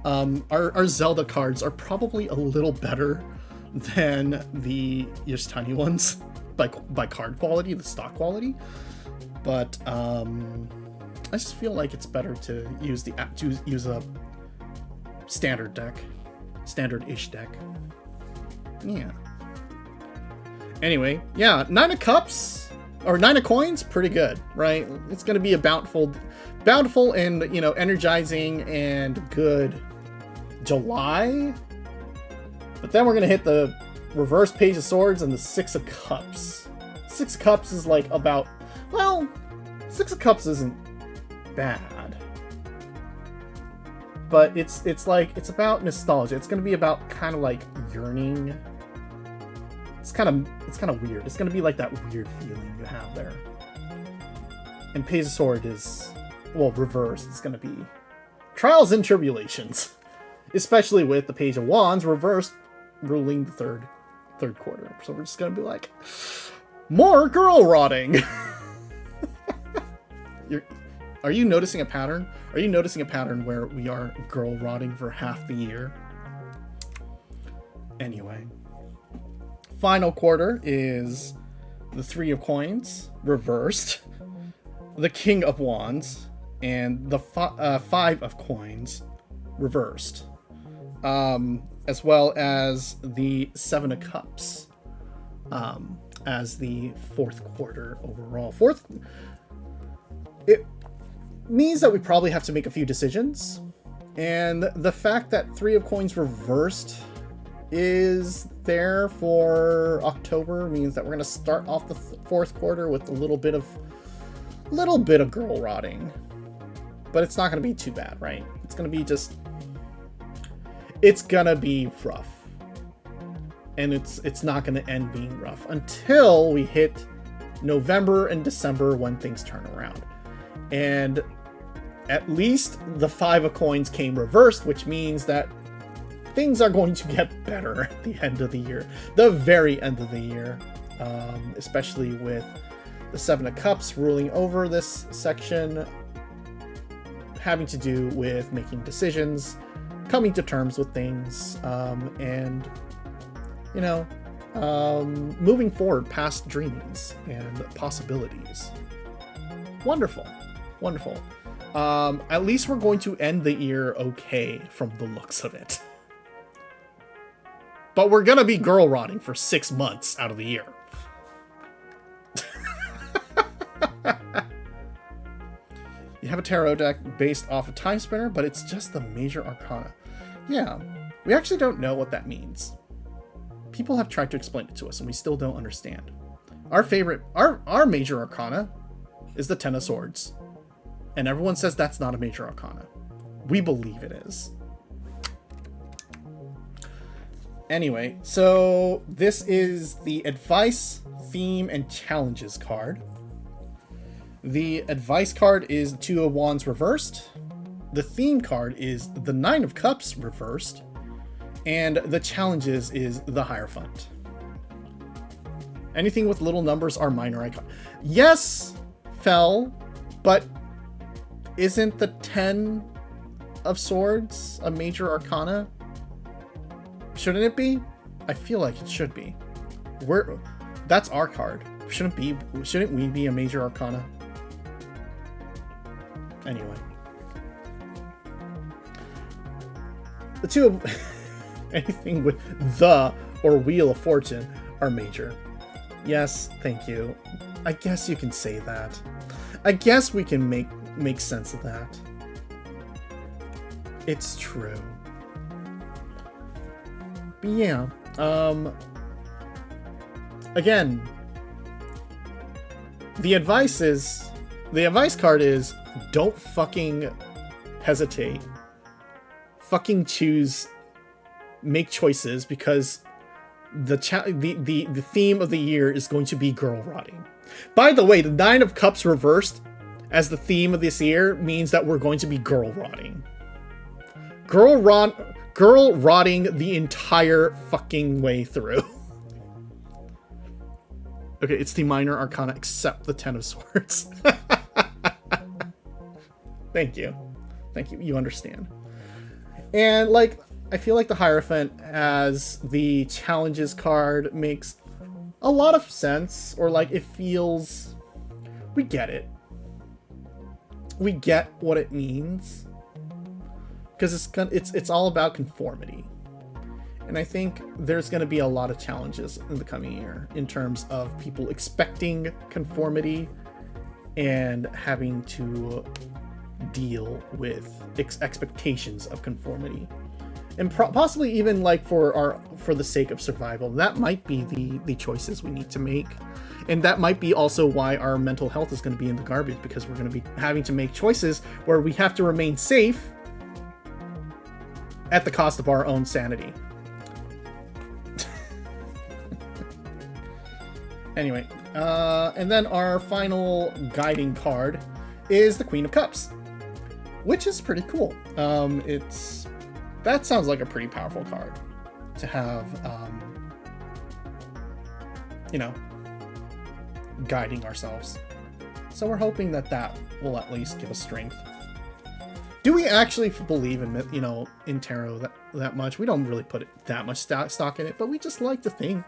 Our Zelda cards are probably a little better than the Yoshitani ones by card quality, the stock quality, but I just feel like it's better to use a standard-ish deck. Yeah. Anyway, yeah, Nine of Cups or Nine of Coins, pretty good, right? It's gonna be a bountiful and energizing and good July. But then we're gonna hit the reverse Page of Swords and the Six of Cups. Six of Cups is like about, well, Six of Cups isn't bad, but it's about nostalgia. It's gonna be about kind of like yearning. It's kind of weird. It's gonna be like that weird feeling you have there. And Page of Sword is, well, reversed. It's gonna be trials and tribulations, especially with the Page of Wands reversed, ruling the third quarter. So we're just gonna be like, more girl rotting. Are you noticing a pattern? Are you noticing a pattern where we are girl rotting for half the year? Anyway. Final quarter is the Three of Coins, reversed. The King of Wands, and the 5 of coins reversed, as well as the 7 of cups, as the 4th quarter overall. It means that we probably have to make a few decisions, and the fact that 3 of coins reversed is there for October means that we're going to start off the 4th quarter with a little bit of girl rotting, but it's not going to be too bad, right? It's going to be rough, and it's not going to end being rough until we hit November and December, when things turn around. And at least the 5 of coins came reversed, which means that things are going to get better at the end of the year, the very end of the year, especially with the 7 of cups ruling over this section, having to do with making decisions, coming to terms with things, and, you know, moving forward past dreams and possibilities. Wonderful. Wonderful. At least we're going to end the year okay from the looks of it. But we're gonna be girl rotting for 6 months out of the year. You have a tarot deck based off a time spinner, but it's just the major arcana. Yeah, we actually don't know what that means. People have tried to explain it to us, and we still don't understand. Our major arcana is the 10 of swords. And everyone says that's not a major arcana. We believe it is. Anyway, so this is the advice, theme, and challenges card. The advice card is the 2 of wands reversed. The theme card is the 9 of cups reversed. And the challenges is the Hierophant. Anything with little numbers are minor icon. Yes, Fell, but isn't the 10 of swords a major arcana? Shouldn't it be? I feel like it should be. That's our card. Shouldn't we be a major arcana? Anyway. The 2 of anything with the or Wheel of Fortune are major. Yes, thank you. I guess you can say that. I guess we can make sense of that. It's true. But yeah, again, the advice card is don't fucking hesitate. Fucking choose, make choices, because the theme of the year is going to be girl rotting. By the way, the 9 of cups reversed as the theme of this year means that we're going to be girl rotting. Girl rotting the entire fucking way through. Okay, it's the minor arcana except the 10 of swords. Thank you. Thank you. You understand. And like, I feel like the Hierophant as the challenges card makes a lot of sense, or like it feels, we get it. We get what it means, because it's all about conformity. And I think there's going to be a lot of challenges in the coming year in terms of people expecting conformity and having to deal with expectations of conformity, and possibly even like for the sake of survival. That might be the choices we need to make, and that might be also why our mental health is going to be in the garbage, because we're going to be having to make choices where we have to remain safe at the cost of our own sanity. Anyway, and then our final guiding card is the Queen of Cups, which is pretty cool. That sounds like a pretty powerful card to have, guiding ourselves. So we're hoping that will at least give us strength. Do we actually believe in tarot that much? We don't really put that much stock in it, but we just like to think.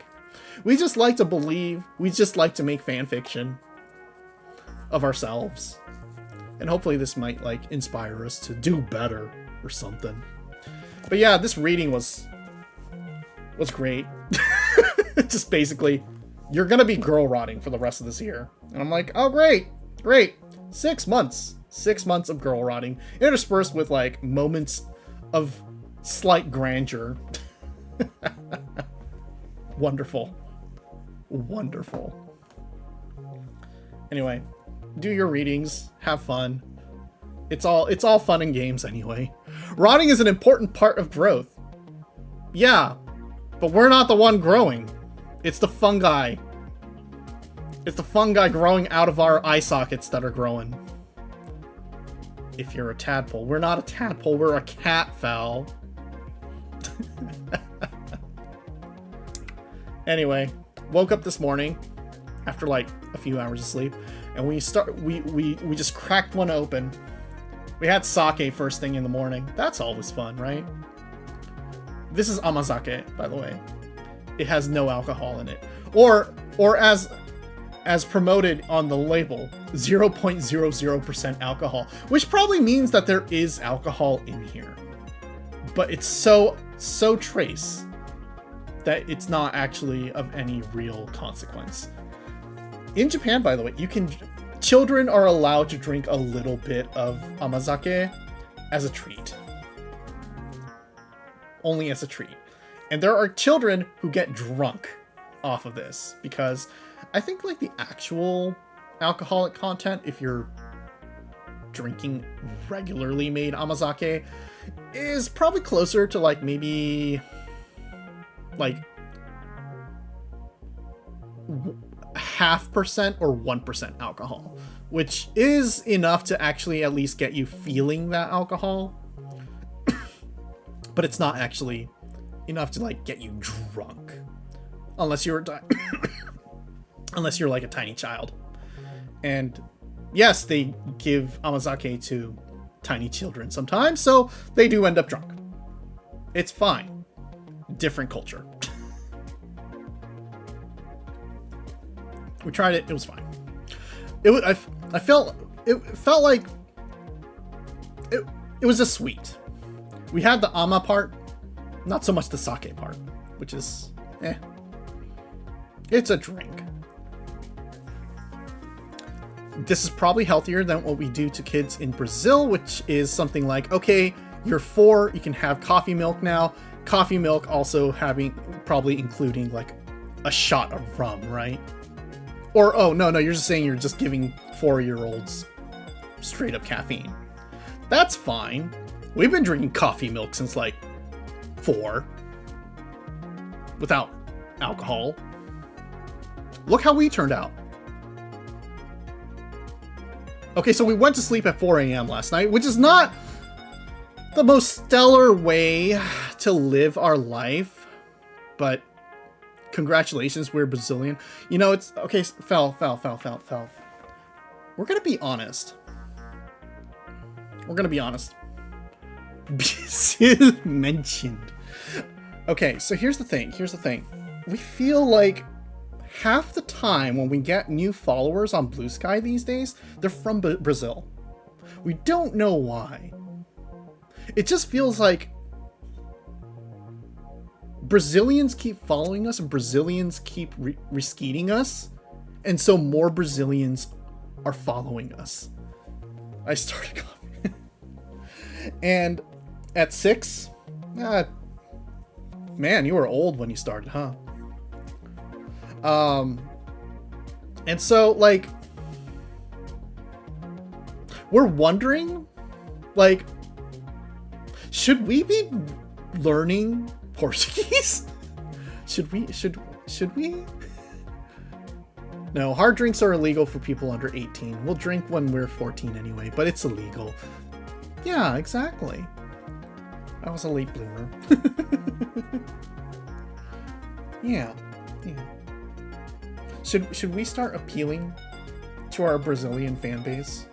We just like to believe. We just like to make fan fiction of ourselves. And hopefully this might like inspire us to do better or something. But yeah, this reading was great. Just basically, you're gonna be girl rotting for the rest of this year. And I'm like, oh great. 6 months. 6 months of girl rotting, interspersed with like moments of slight grandeur. Wonderful. Anyway, do your readings, have fun. It's all fun and games anyway. Rotting is an important part of growth. Yeah, but we're not the one growing. It's the fungi. It's the fungi growing out of our eye sockets that are growing. If you're a tadpole. We're not a tadpole, we're a catfowl. Anyway, woke up this morning after like a few hours of sleep, and we just cracked one open. We had sake first thing in the morning. That's always fun, right? This is amazake, by the way. It has no alcohol in it. Or as promoted on the label, 0.00% alcohol, which probably means that there is alcohol in here. But it's so trace that it's not actually of any real consequence. In Japan, by the way, children are allowed to drink a little bit of amazake as a treat. Only as a treat. And there are children who get drunk off of this because I think like the actual alcoholic content, if you're drinking regularly made amazake, is probably closer to like maybe like 0.5% or 1% alcohol, which is enough to actually at least get you feeling that alcohol. But it's not actually enough to like get you drunk, unless you're unless you're like a tiny child. And yes, they give amazake to tiny children sometimes, so they do end up drunk. It's fine. Different culture. We tried it. It was fine. I felt like it was just sweet. We had the ama part, not so much the sake part, which is it's a drink. This is probably healthier than what we do to kids in Brazil, which is something like, okay, you're 4, you can have coffee milk now. Coffee milk also probably including like a shot of rum, right? Or, oh, no, you're just saying you're just giving 4-year-olds straight up caffeine. That's fine. We've been drinking coffee milk since like 4 without alcohol. Look how we turned out. Okay, so we went to sleep at 4 a.m. last night, which is not the most stellar way to live our life, but congratulations, we're Brazilian. You know, it's okay. Fel. We're gonna be honest. Brazil mentioned. Okay, so here's the thing. We feel like half the time when we get new followers on Blue Sky these days, they're from Brazil. We don't know why. It just feels like Brazilians keep following us and Brazilians keep reskeeting us, and so more Brazilians are following us. I started coughing. And at 6, man, you were old when you started, huh? And so like we're wondering, like, should we be learning Portuguese? Should we? No, hard drinks are illegal for people under 18. We'll drink when we're 14 anyway, but it's illegal. Yeah, exactly. I was a late bloomer. Yeah. Should we start appealing to our Brazilian fan base?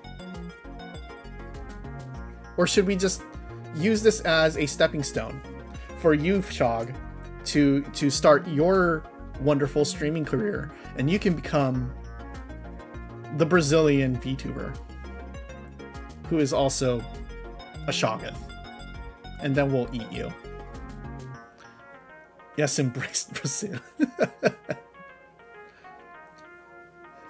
Or should we just use this as a stepping stone for you, Shog, to start your wonderful streaming career, and you can become the Brazilian VTuber? who is also a Shoggoth. And then we'll eat you. Yes, embrace Brazil.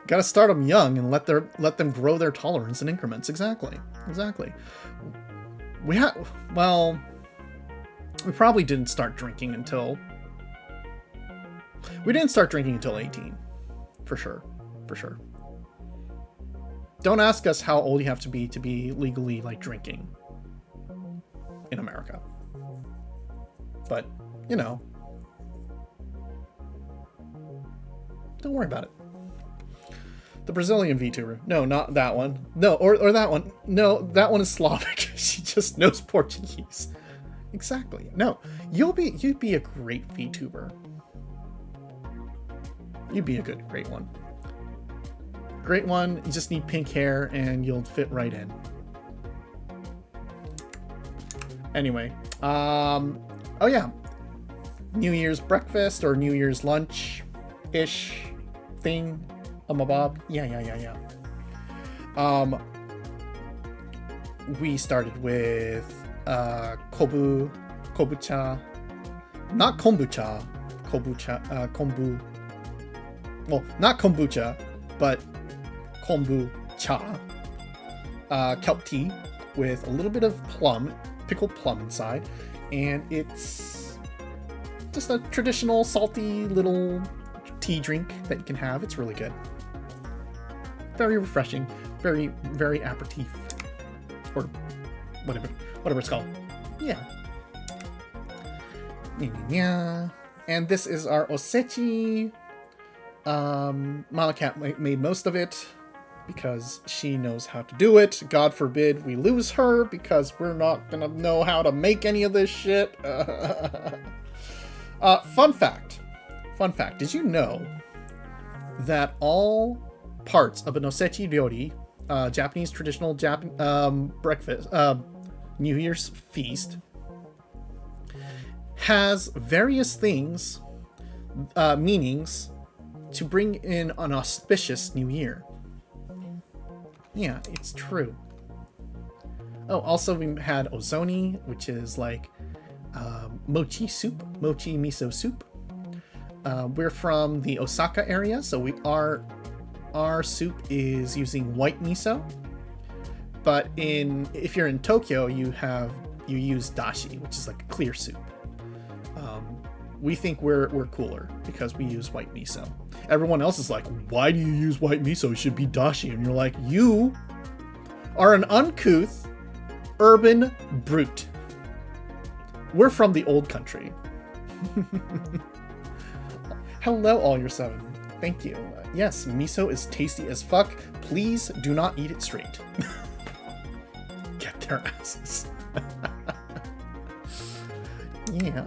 Gotta start them young and let them grow their tolerance in increments. Exactly. We probably didn't start drinking until... We didn't start drinking until 18. For sure. Don't ask us how old you have to be legally, like, drinking in America. But, you know. Don't worry about it. The Brazilian VTuber. No, not that one. No, or that one. No, that one is Slavic. She just knows Portuguese. Exactly. No, you'd be a great VTuber. You'd be a great one. Great one. You just need pink hair and you'll fit right in. Anyway, oh yeah, New Year's breakfast or New Year's lunch-ish thing. Bob. Yeah. We started with kombucha. Not kombucha. Kombu. Well, not kombucha, but kombucha. Kelp tea with a little bit of pickled plum inside, and it's just a traditional salty little tea drink that you can have. It's really good. Very refreshing. Very, very aperitif. Or whatever it's called. Yeah. And this is our osechi. Mama Cat made most of it because she knows how to do it. God forbid we lose her because we're not gonna know how to make any of this shit. Fun fact. Did you know that all parts of an osechi ryori, Japanese traditional breakfast, New Year's feast, has various things, meanings to bring in an auspicious new year? Yeah, it's true. Oh, also we had ozoni, which is like mochi miso soup. We're from the Osaka area, so our soup is using white miso. But if you're in Tokyo, you use dashi, which is like a clear soup. We think we're cooler because we use white miso. Everyone else is like, why do you use white miso? It should be dashi. And you're like, you are an uncouth urban brute. We're from the old country. Hello, all your seven. Thank you. Yes, miso is tasty as fuck. Please do not eat it straight. Get their asses. Yeah.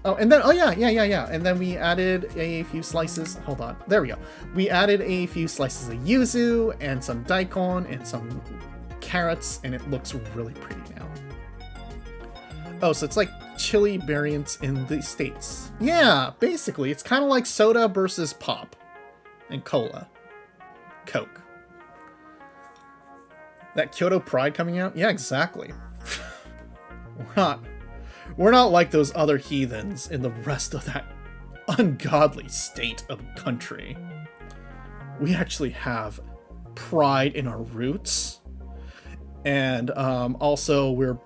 Oh, and then, yeah. And then we added a few slices. Hold on. There we go. We added a few slices of yuzu and some daikon and some carrots, and it looks really pretty now. Oh, so it's like chili variants in the States. Yeah, basically. It's kind of like soda versus pop and cola. Coke. That Kyoto Pride coming out? Yeah, exactly. We're not like those other heathens in the rest of that ungodly state of country. We actually have pride in our roots. And also we're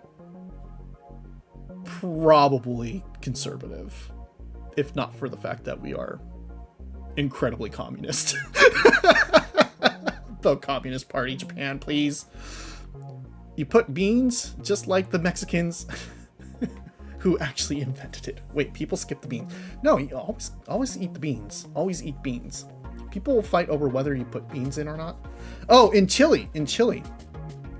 probably conservative, if not for the fact that we are incredibly communist. The Communist Party, Japan, please. You put beans just like the Mexicans who actually invented it. Wait, people skip the beans. No, you always eat the beans. Always eat beans. People will fight over whether you put beans in or not. Oh, in chili.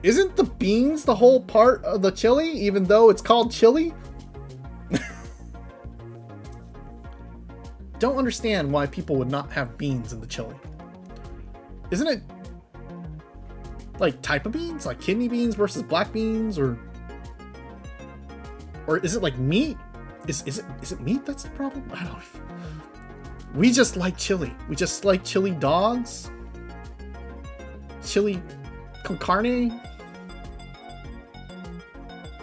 Isn't the beans the whole part of the chili, even though it's called chili? Don't understand why people would not have beans in the chili. Isn't it like type of beans? Like kidney beans versus black beans, or is it like meat? Is it meat that's the problem? I don't know. We just like chili. We just like chili dogs. Chili con carne.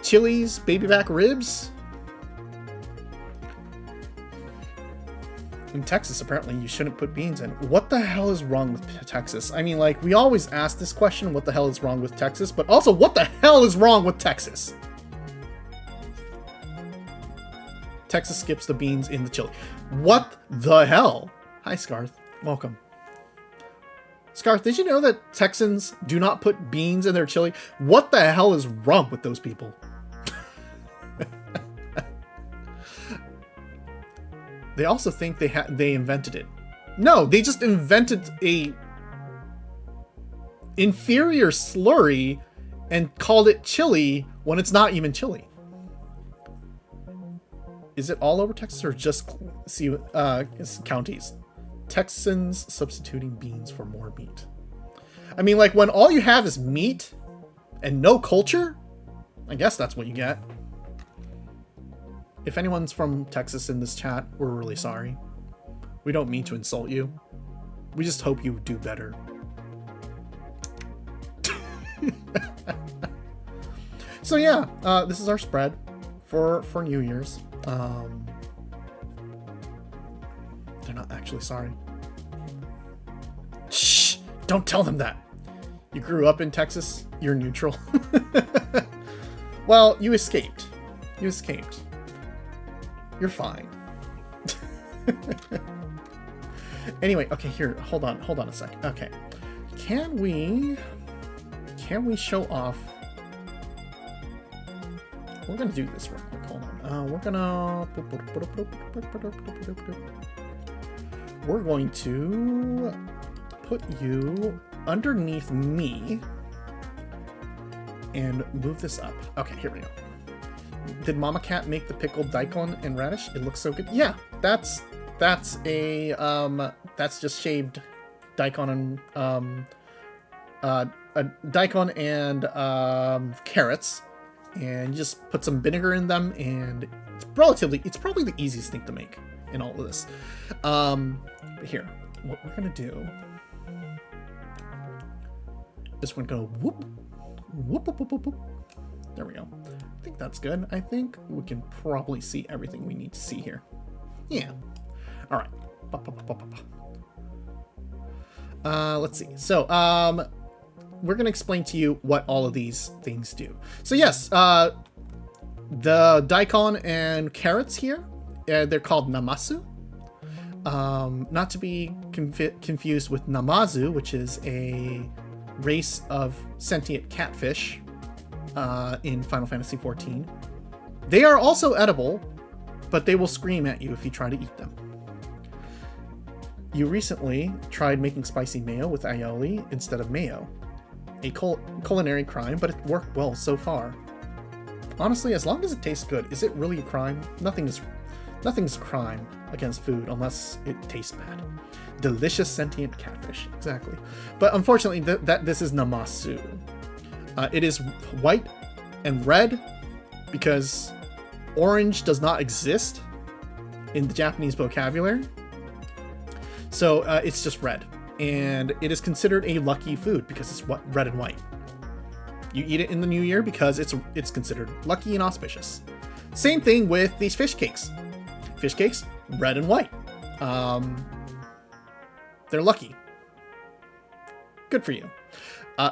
chilies, baby back ribs. In Texas, apparently, you shouldn't put beans in. What the hell is wrong with Texas? I mean, like, we always ask this question, what the hell is wrong with Texas? But also, what the hell is wrong with Texas? Texas skips the beans in the chili. What the hell? Hi, Scarth. Welcome. Scarth, did you know that Texans do not put beans in their chili? What the hell is wrong with those people? They also think they invented it. No, they just invented a inferior slurry and called it chili when it's not even chili. Is it all over Texas or just counties? Texans substituting beans for more meat. I mean, like, when all you have is meat and no culture, I guess that's what you get. If anyone's from Texas in this chat, we're really sorry. We don't mean to insult you. We just hope you do better. So yeah, this is our spread for New Year's. They're not actually sorry. Shh! Don't tell them that. You grew up in Texas. You're neutral. Well, you escaped. You escaped. You're fine. Anyway, okay, here, hold on a sec. Okay. Can we show off? We're gonna do this real quick. Hold on. We're going to put you underneath me and move this up. Okay, here we go. Did Mama Cat make the pickled daikon and radish? It looks so good. Yeah, that's just shaved daikon and daikon and carrots, and you just put some vinegar in them, and it's probably the easiest thing to make in all of this. But here, what we're gonna do is we're gonna whoop. There we go. I think that's good. I think we can probably see everything we need to see here. Yeah. All right. Let's see. So, we're going to explain to you what all of these things do. So yes, the daikon and carrots here, they're called namasu. Not to be confused with namazu, which is a race of sentient catfish in Final Fantasy XIV. They are also edible, but they will scream at you if you try to eat them. You recently tried making spicy mayo with aioli instead of mayo. A culinary crime, but it worked well so far. Honestly, as long as it tastes good, is it really a crime? Nothing's a crime against food unless it tastes bad. Delicious sentient catfish, exactly. But unfortunately, this is namasu. It is white and red because orange does not exist in the Japanese vocabulary. So it's just red. And it is considered a lucky food because it's red and white. You eat it in the new year because it's considered lucky and auspicious. Same thing with these fish cakes. Fish cakes, red and white. They're lucky. Good for you.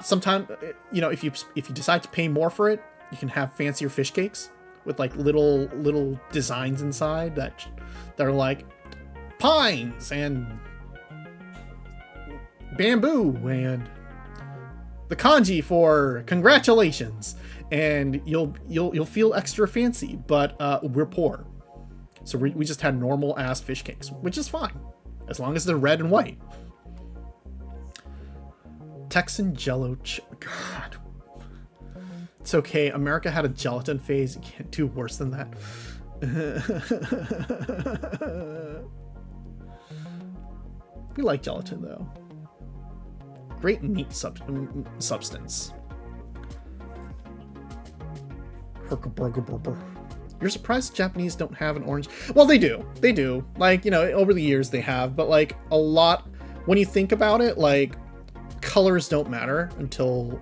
Sometimes, if you decide to pay more for it, you can have fancier fish cakes with like little designs inside that are like pines and bamboo and the kanji for congratulations, and you'll feel extra fancy. But we're poor, so we just had normal ass fish cakes, which is fine as long as they're red and white. Texan Jello. God, it's okay. America had a gelatin phase. You can't do worse than that. We like gelatin though. Great meat substance. You're surprised Japanese don't have an orange? Well, they do. They do. Like, over the years they have, but like a lot, when you think about it, like colors don't matter until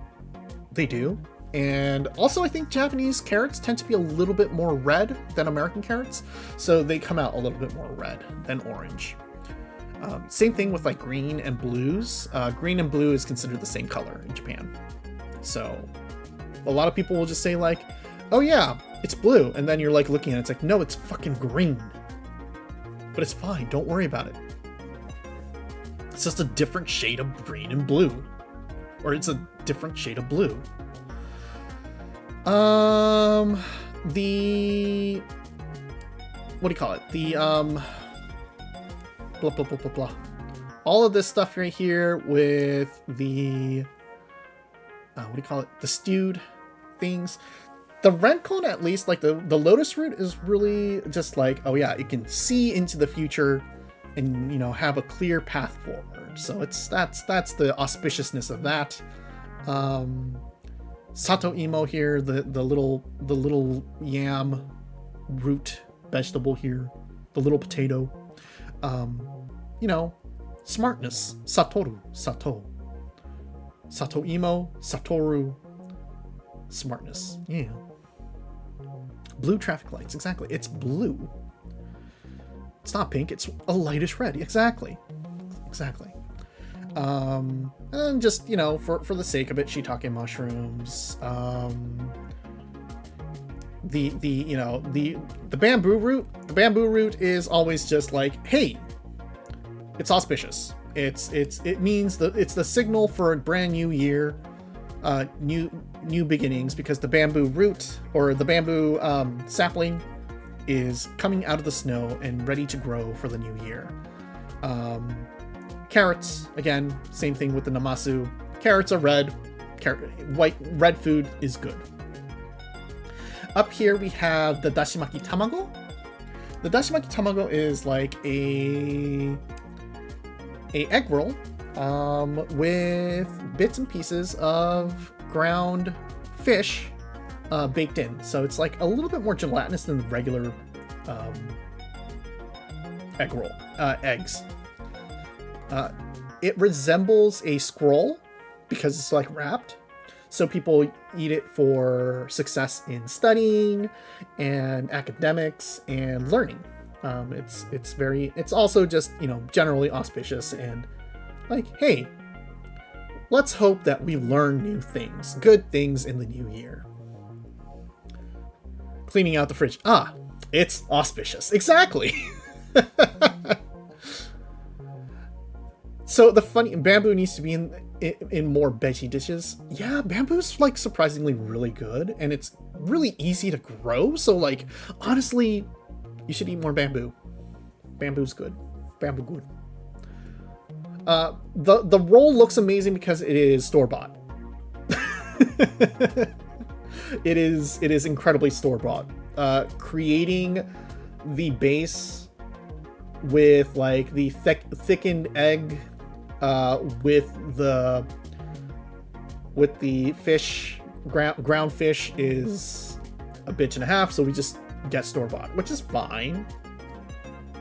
they do. And also, I think Japanese carrots tend to be a little bit more red than American carrots, so they come out a little bit more red than orange. Same thing with like green and blues. Green and blue is considered the same color in Japan. So a lot of people will just say like, oh yeah, it's blue. And then you're like looking at it, it's like, no, it's fucking green. But it's fine, don't worry about it. It's just a different shade of green and blue. Or it's a different shade of blue. What do you call it? The, blah, blah, blah, blah, blah. All of this stuff right here with the, what do you call it? The stewed things. The renkon, at least, like the lotus root is really just like, oh yeah, it can see into the future and, you know, have a clear path forward. So that's the auspiciousness of that. Sato imo here, the little yam root vegetable here, the little potato. You know, smartness, satoru, sato imo, satoru, smartness. Yeah. Blue traffic lights, exactly. It's blue. It's not pink, it's a lightish red. Exactly. And just, you know, for the sake of it, shiitake mushrooms. The bamboo root. The bamboo root is always just like, hey, it's auspicious. It means that it's the signal for a brand new year, new beginnings, because the bamboo root or the bamboo sapling is coming out of the snow and ready to grow for the new year. Carrots, again, same thing with the namasu. Carrots are red. Red food is good. Up here we have the dashimaki tamago. The dashimaki tamago is like a egg roll with bits and pieces of ground fish baked in. So it's like a little bit more gelatinous than the regular egg roll eggs. It resembles a scroll because it's like wrapped. So people eat it for success in studying and academics and learning. It's also just, you know, generally auspicious and like, hey, let's hope that we learn new things, good things in the new year. Cleaning out the fridge. It's auspicious. Exactly. So the funny, bamboo needs to be in more veggie dishes. Yeah, bamboo's like surprisingly really good, and it's really easy to grow. So like, honestly, you should eat more bamboo. Bamboo's good. Bamboo good. The roll looks amazing because it is store-bought. It is incredibly store-bought. Creating the base with like the thickened egg with the fish, ground fish is a bitch and a half, so we just get store-bought, which is fine.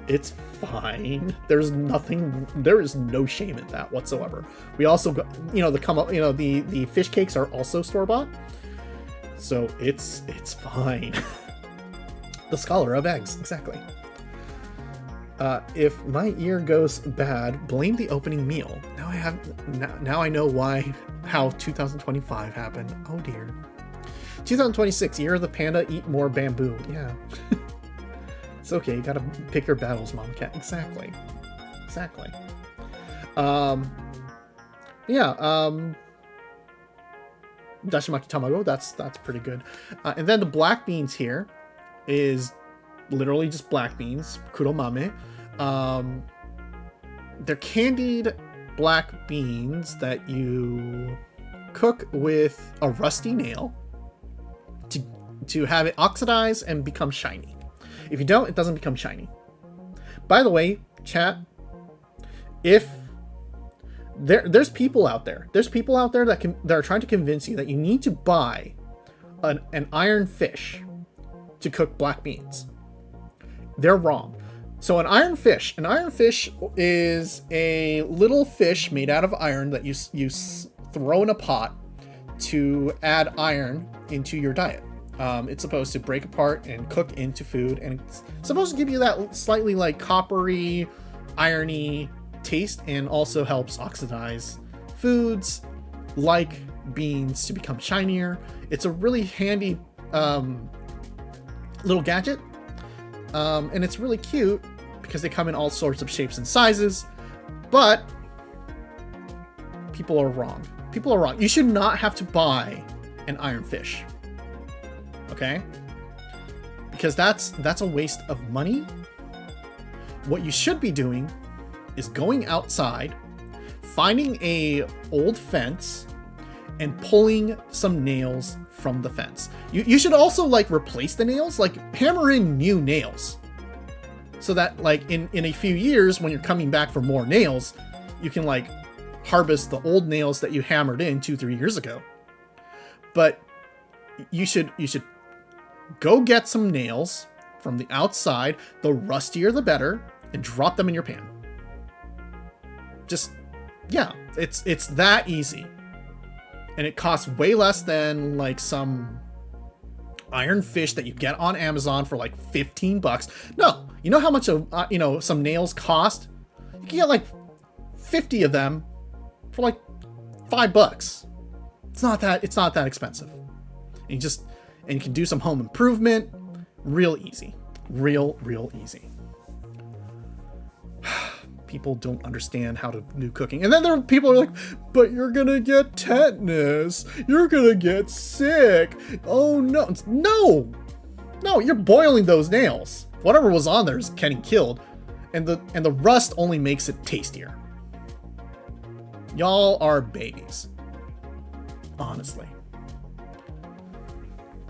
It's fine. There is no shame in that whatsoever. We also got, you know, the fish cakes are also store-bought, so it's fine. The scholar of eggs, exactly. If my year goes bad, blame the opening meal. Now I know how 2025 happened. Oh dear. 2026, year of the panda, eat more bamboo. Yeah. It's okay, you gotta pick your battles, Mom Cat. Exactly. Dashimaki tamago, that's pretty good. And then the black beans here is literally just black beans, kuromame. They're candied black beans that you cook with a rusty nail to have it oxidize and become shiny. If you don't, it doesn't become shiny. By the way, chat, if there's people out there that are trying to convince you that you need to buy an iron fish to cook black beans. They're wrong. So an iron fish is a little fish made out of iron that you throw in a pot to add iron into your diet. It's supposed to break apart and cook into food, and it's supposed to give you that slightly like coppery, irony taste, and also helps oxidize foods like beans to become shinier. It's a really handy little gadget, and it's really cute because they come in all sorts of shapes and sizes, but people are wrong. People are wrong. You should not have to buy an iron fish. Okay? Because that's a waste of money. What you should be doing is going outside, finding a old fence, and pulling some nails from the fence. You should also like replace the nails, like hammer in new nails, so that like in a few years when you're coming back for more nails, you can like harvest the old nails that you hammered in 2-3 years ago. But you should go get some nails from the outside, the rustier the better, and drop them in your pan. Just, yeah, it's that easy. And it costs way less than like some iron fish that you get on Amazon for like $15. No, you know how much some nails cost? You can get like 50 of them for like $5. It's not that expensive. And you can do some home improvement. Real easy. Real easy. People don't understand how to do cooking. And then there are people who are like, but you're gonna get tetanus. You're gonna get sick. Oh no. No, you're boiling those nails. Whatever was on there is getting killed. And the rust only makes it tastier. Y'all are babies. Honestly.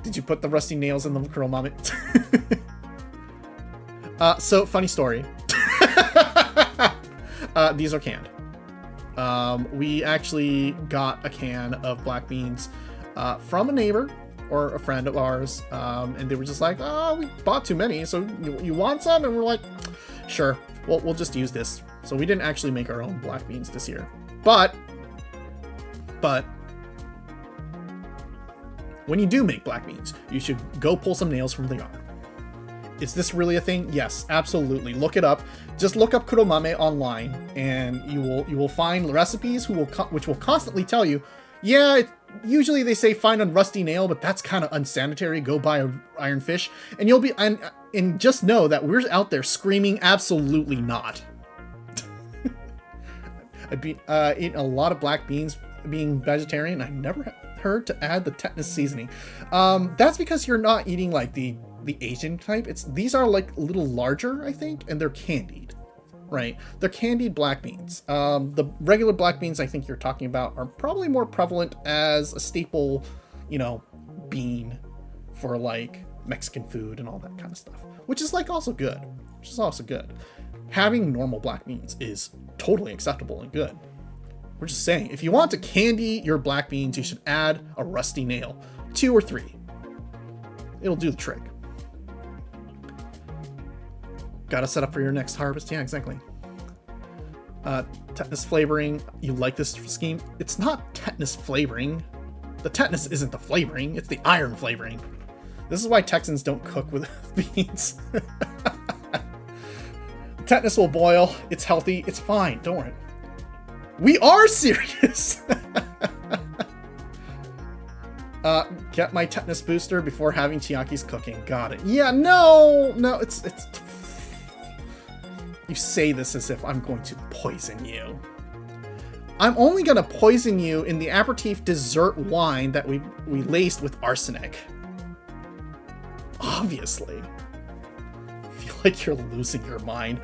Did you put the rusty nails in the kuromame? So, funny story. These are canned. We actually got a can of black beans from a neighbor or a friend of ours, and they were just like, oh, we bought too many, so you want some? And we're like, sure, we'll just use this. So we didn't actually make our own black beans this year. But when you do make black beans, you should go pull some nails from the yard. Is this really a thing? Yes, absolutely. Look it up. Just look up kuromame online, and you will find recipes which will constantly tell you, yeah, usually they say find a rusty nail, but that's kind of unsanitary. Go buy an iron fish, and you'll be and just know that we're out there screaming absolutely not. I've been eating a lot of black beans being vegetarian. I never heard to add the tetanus seasoning. That's because you're not eating like the Asian type. These are like a little larger, I think, and they're candied, right? They're candied black beans. The regular black beans I think you're talking about are probably more prevalent as a staple, bean for like Mexican food and all that kind of stuff, which is also good. Having normal black beans is totally acceptable and good. We're just saying, if you want to candy your black beans, you should add a rusty nail, 2 or 3. It'll do the trick. Gotta set up for your next harvest. Yeah, exactly. Tetanus flavoring. You like this scheme? It's not tetanus flavoring. The tetanus isn't the flavoring. It's the iron flavoring. This is why Texans don't cook with beans. Tetanus will boil. It's healthy. It's fine. Don't worry. We are serious. Get my tetanus booster before having Chiaki's cooking. Got it. Yeah, no, it's. You say this as if I'm going to poison you. I'm only gonna poison you in the aperitif dessert wine that we laced with arsenic. Obviously. I feel like you're losing your mind.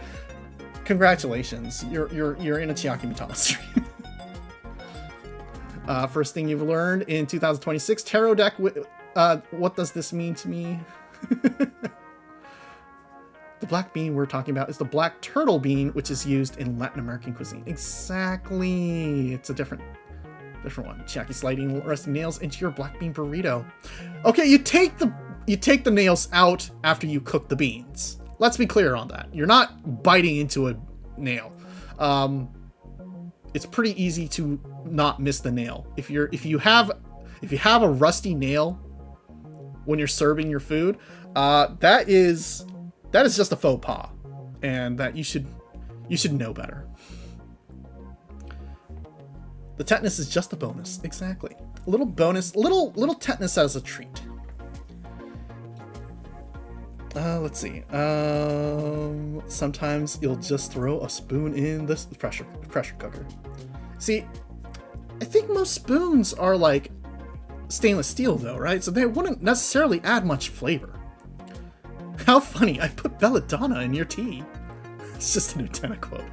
Congratulations, you're in a Chiaki Mitama stream. First thing you've learned in 2026 tarot deck. What does this mean to me? The black bean we're talking about is the black turtle bean, which is used in Latin American cuisine. Exactly, it's a different one. Chiaki sliding rusty nails into your black bean burrito. Okay, you take the nails out after you cook the beans. Let's be clear on that. You're not biting into a nail. It's pretty easy to not miss the nail. If you have if you have a rusty nail when you're serving your food, that is just a faux pas, and that you should know better. The tetanus is just a bonus. Exactly. A little bonus, little tetanus as a treat. Let's see. Sometimes you'll just throw a spoon in the pressure cooker. See, I think most spoons are like stainless steel though, right? So they wouldn't necessarily add much flavor. How funny, I put belladonna in your tea. It's just an antenna quote.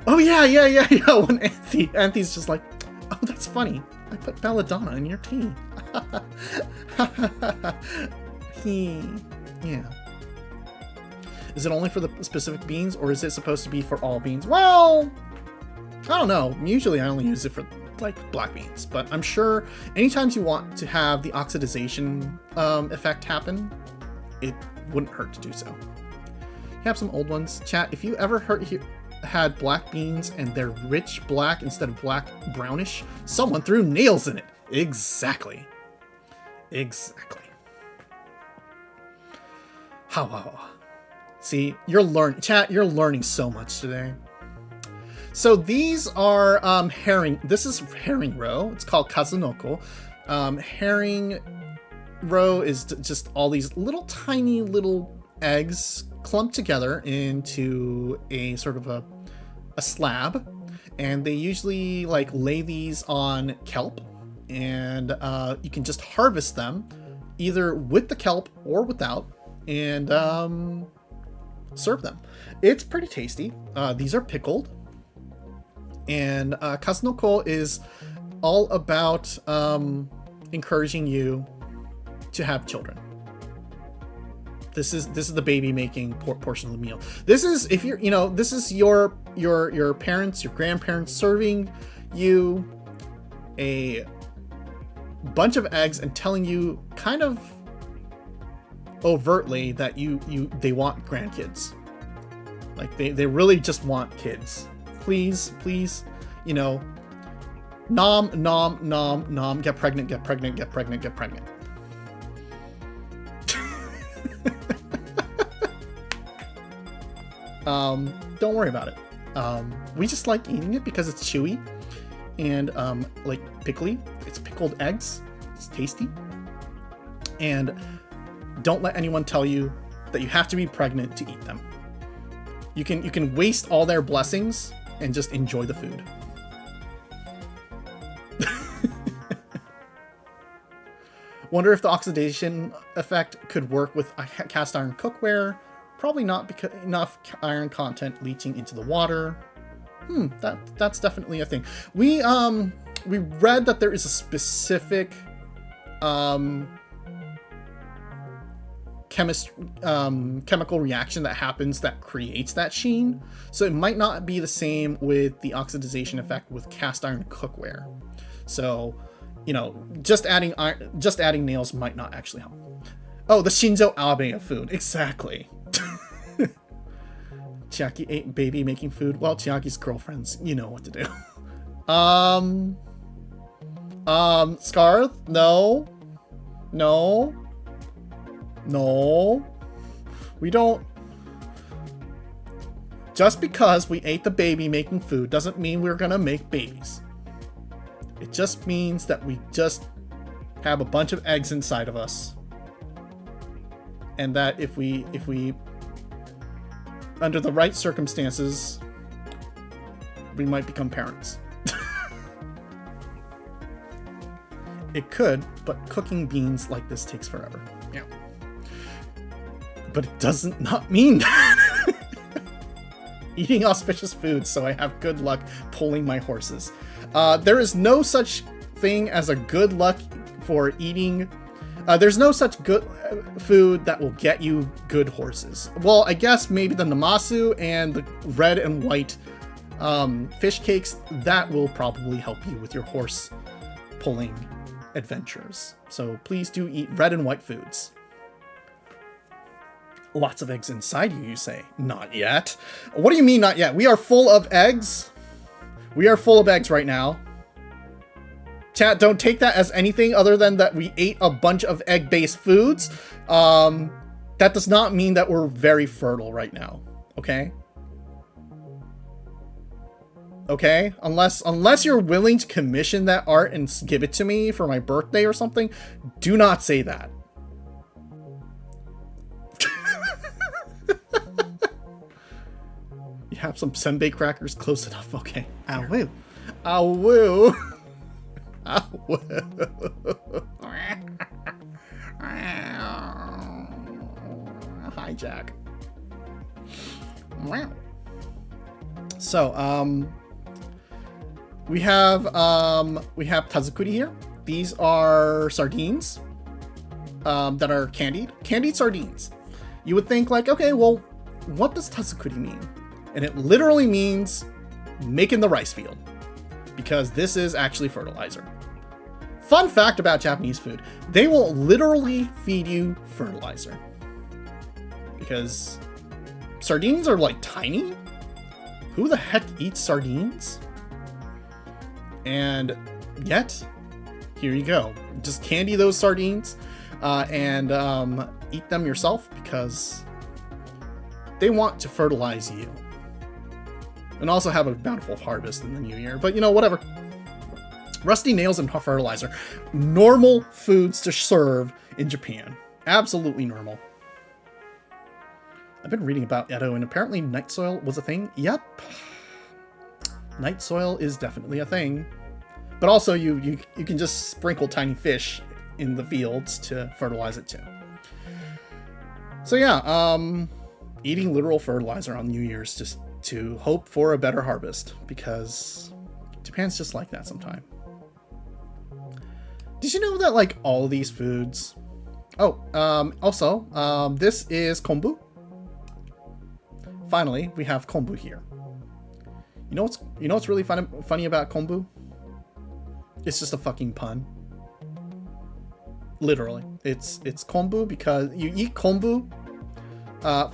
Oh yeah. When Anthony's just like, oh, that's funny. I put belladonna in your tea. Yeah. Is it only for the specific beans, or is it supposed to be for all beans? Well, I don't know. Usually I only use it for like black beans, but I'm sure anytime you want to have the oxidization effect happen, it wouldn't hurt to do so. You have some old ones. Chat, if you ever had black beans and they're rich black instead of black brownish, someone threw nails in it. Exactly. How. See, you're learning so much today. So these are herring. This is herring roe. It's called kazunoko. Herring roe is just all these tiny little eggs clumped together into a sort of a slab, and they usually like lay these on kelp, and you can just harvest them either with the kelp or without, and serve them. It's pretty tasty. These are pickled, and kazunoko is all about encouraging you to have children. This is the baby making portion of the meal. This is if you're, this is your parents, your grandparents serving you a bunch of eggs and telling you kind of overtly that they want grandkids. Like they really just want kids. Please, nom, get pregnant. Don't worry about it. We just like eating it because it's chewy and like pickly. It's pickled eggs. It's tasty. And don't let anyone tell you that you have to be pregnant to eat them. You can waste all their blessings and just enjoy the food. Wonder if the oxidation effect could work with cast iron cookware. Probably not, because enough iron content leaching into the water. That's definitely a thing. We read that there is a specific chemical reaction that happens that creates that sheen. So it might not be the same with the oxidization effect with cast iron cookware. So, just adding nails might not actually help. Oh, the Shinzo Abe of food. Exactly. Chiaki ate baby making food. Well, Chiaki's girlfriends, you know what to do. Scarth? No. We don't. Just because we ate the baby making food doesn't mean we're gonna make babies. It just means that we just have a bunch of eggs inside of us. And that if we under the right circumstances, we might become parents. It could, but cooking beans like this takes forever. Yeah. But it doesn't not mean that. Eating auspicious foods so I have good luck pulling my horses. There is no such thing as a good luck for eating. There's no such good food that will get you good horses. Well, I guess maybe the namasu and the red and white fish cakes, that will probably help you with your horse pulling adventures. So please do eat red and white foods. Lots of eggs inside you say. Not yet. What do you mean not yet? We are full of eggs. We are full of eggs right now. Chat, don't take that as anything other than that we ate a bunch of egg-based foods. That does not mean that we're very fertile right now, okay? Okay? Unless you're willing to commission that art and give it to me for my birthday or something, do not say that. You have some senbei crackers close enough, okay. I will. I will. I will. Hijack. So, we have tazukuri here. These are sardines that are candied sardines. You would think like, okay, well, what does tazukuri mean? And it literally means making the rice field, because this is actually fertilizer. Fun fact about Japanese food, they will literally feed you fertilizer. Because sardines are like tiny. Who the heck eats sardines? And yet, here you go. Just candy those sardines and eat them yourself, because they want to fertilize you. And also have a bountiful harvest in the new year. But, you know, whatever. Rusty nails and fertilizer. Normal foods to serve in Japan. Absolutely normal. I've been reading about Edo, and apparently night soil was a thing. Yep. Night soil is definitely a thing. But also, you can just sprinkle tiny fish in the fields to fertilize it too. So yeah, eating literal fertilizer on New Year's just to hope for a better harvest, because Japan's just like that sometime. Did you know that like all of these foods... Oh, also, this is kombu. Finally, we have kombu here. You know what's really funny about kombu? It's just a fucking pun. Literally, it's kombu because you eat kombu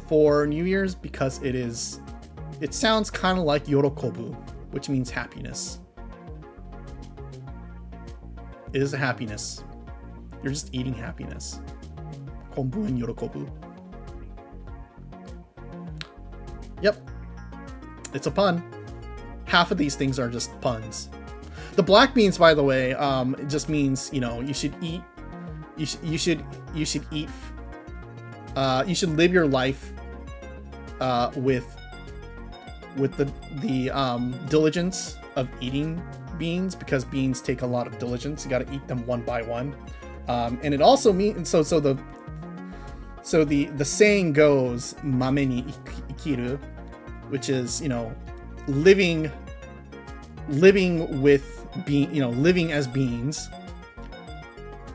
for New Year's because it sounds kind of like yorokobu, which means happiness. It is a happiness. You're just eating happiness. Kombu and yorokobu. Yep. It's a pun. Half of these things are just puns. The black beans, by the way, it just means, you know, you should eat. You should eat. You should live your life with the diligence of eating beans, because beans take a lot of diligence. You got to eat them one by one, and it also means so the saying goes mame ni ikiru, which is, you know, living with living as beans,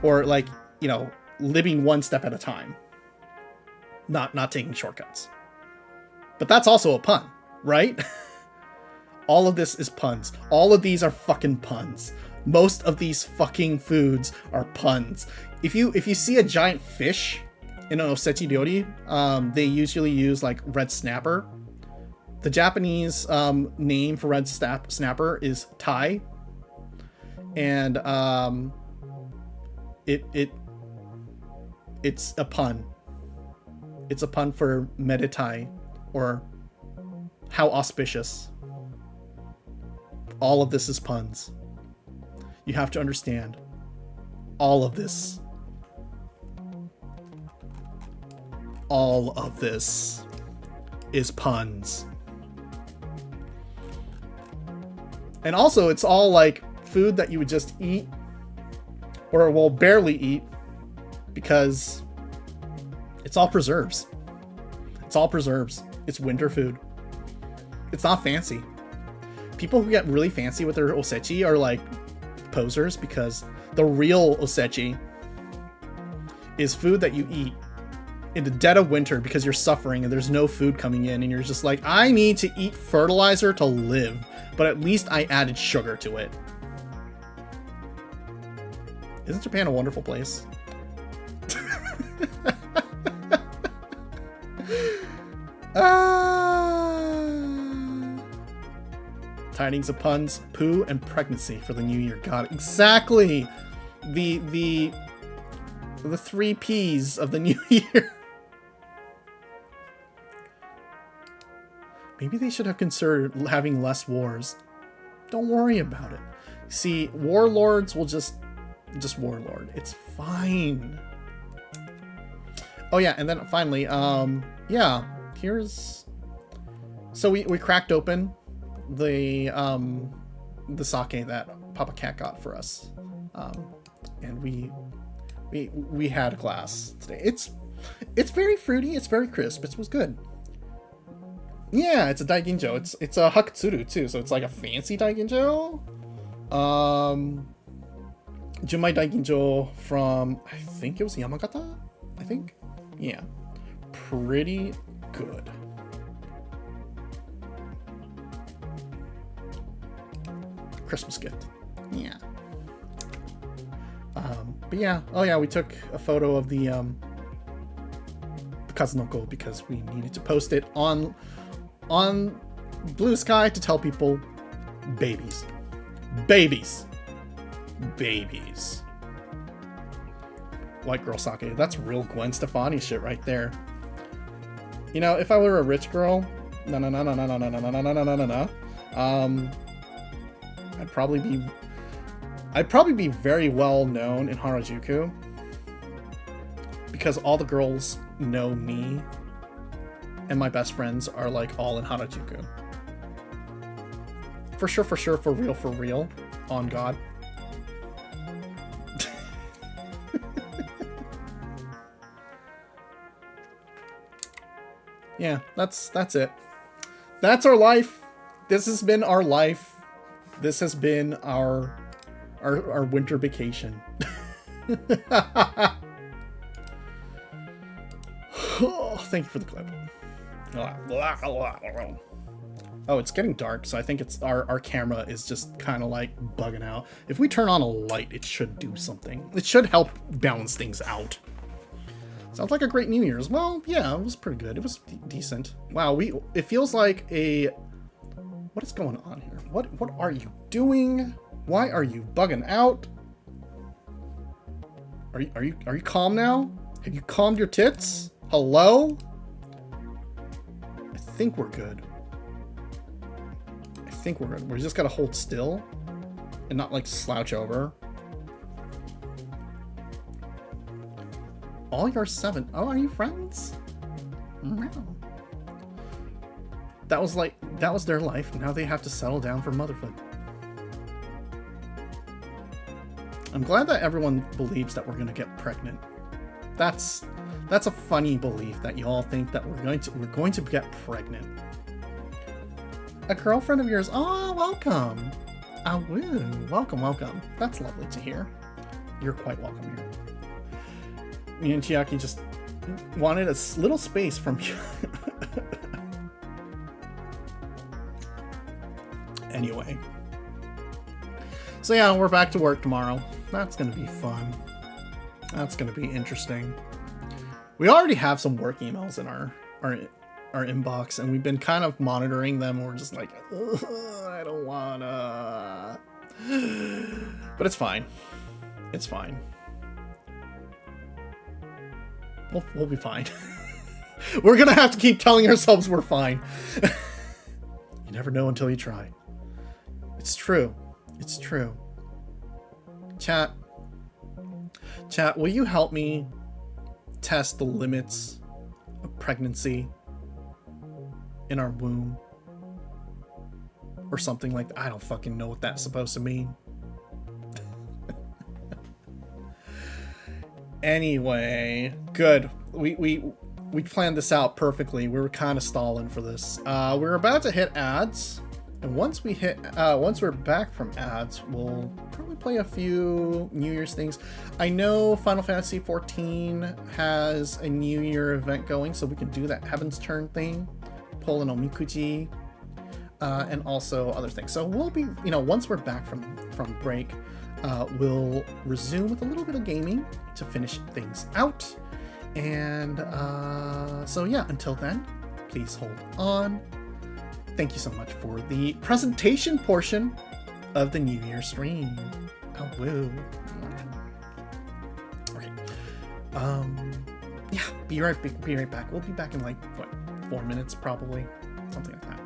or like, you know, living one step at a time, not taking shortcuts. But that's also a pun, right? All of this is puns. All of these are fucking puns. Most of these fucking foods are puns. If you see a giant fish in an osechi ryori, they usually use like red snapper. The Japanese name for red snapper is tai, and it's a pun. It's a pun for meditai, or how auspicious. All of this is puns. You have to understand. All of this is puns. And also, it's all like food that you would just eat, or well, barely eat, because it's all preserves. It's all preserves. It's winter food. It's not fancy. People who get really fancy with their osechi are like posers, because the real osechi is food that you eat in the dead of winter because you're suffering and there's no food coming in, and you're just like, I need to eat fertilizer to live, but at least I added sugar to it. Isn't Japan a wonderful place? Tidings of puns, poo, and pregnancy for the new year. Got it. Exactly. The 3 P's of the new year. Maybe they should have considered having less wars. Don't worry about it. See, warlords will just warlord. It's fine. Oh yeah, and then finally, yeah, here's... So we cracked open the sake that Papa Cat got for us. And we had a glass today. It's very fruity, it's very crisp, it was good. Yeah, it's a daiginjo. It's a hakutsuru too, so it's like a fancy daiginjo. Junmai daiginjo from, I think it was Yamagata? I think? Yeah. Pretty good. Christmas gift. Yeah. But yeah. Oh yeah, we took a photo of the Kazunoko because we needed to post it on Blue Sky to tell people babies. Babies. Babies. White girl sake. That's real Gwen Stefani shit right there. You know, if I were a rich girl, I'd probably be very well known in Harajuku because all the girls know me and my best friends are like all in Harajuku. For sure, for real, on God. Yeah, that's it. That's our life. This has been our life. This has been our winter vacation. Oh, thank you for the clip. Oh, it's getting dark, so I think it's our camera is just kind of like bugging out. If we turn on a light, it should do something. It should help balance things out. Sounds like a great New Year's. Well, yeah, it was pretty good. It was decent. Wow, it feels like a... What is going on here? What are you doing? Why are you bugging out? Are you calm now? Have you calmed your tits? Hello? I think we're good. I think we're good. We just gotta hold still and not like slouch over. All your 7. Oh, are you friends? No. That was their life. Now they have to settle down for motherhood. I'm glad that everyone believes that we're gonna get pregnant. That's a funny belief that you all think that we're going to get pregnant. A girlfriend of yours? Oh, welcome. Oh, woo. Welcome. That's lovely to hear. You're quite welcome here. Me and Chiaki just wanted a little space from you. Anyway. So yeah, we're back to work tomorrow. That's gonna be fun. That's gonna be interesting. We already have some work emails in our inbox, and we've been kind of monitoring them. And we're just like, I don't wanna. But it's fine. It's fine. We'll be fine. We're gonna have to keep telling ourselves we're fine. You never know until you try. It's true. It's true. Chat, will you help me test the limits of pregnancy in our womb? Or something like that. I don't fucking know what that's supposed to mean. Anyway, good. We planned this out perfectly. We were kind of stalling for this. We're about to hit ads, and once we're back from ads, we'll probably play a few New Year's things. I know Final Fantasy XIV has a New Year event going, so we can do that Heaven's Turn thing, pull an Omikuji, and also other things. So we'll be, once we're back from break, we'll resume with a little bit of gaming to finish things out. And so yeah, until then, please hold on. thank you so much for the presentation portion of the New Year stream. Oh, woo. Okay. Yeah, be right back. We'll be back in like, what, 4 minutes probably? Something like that.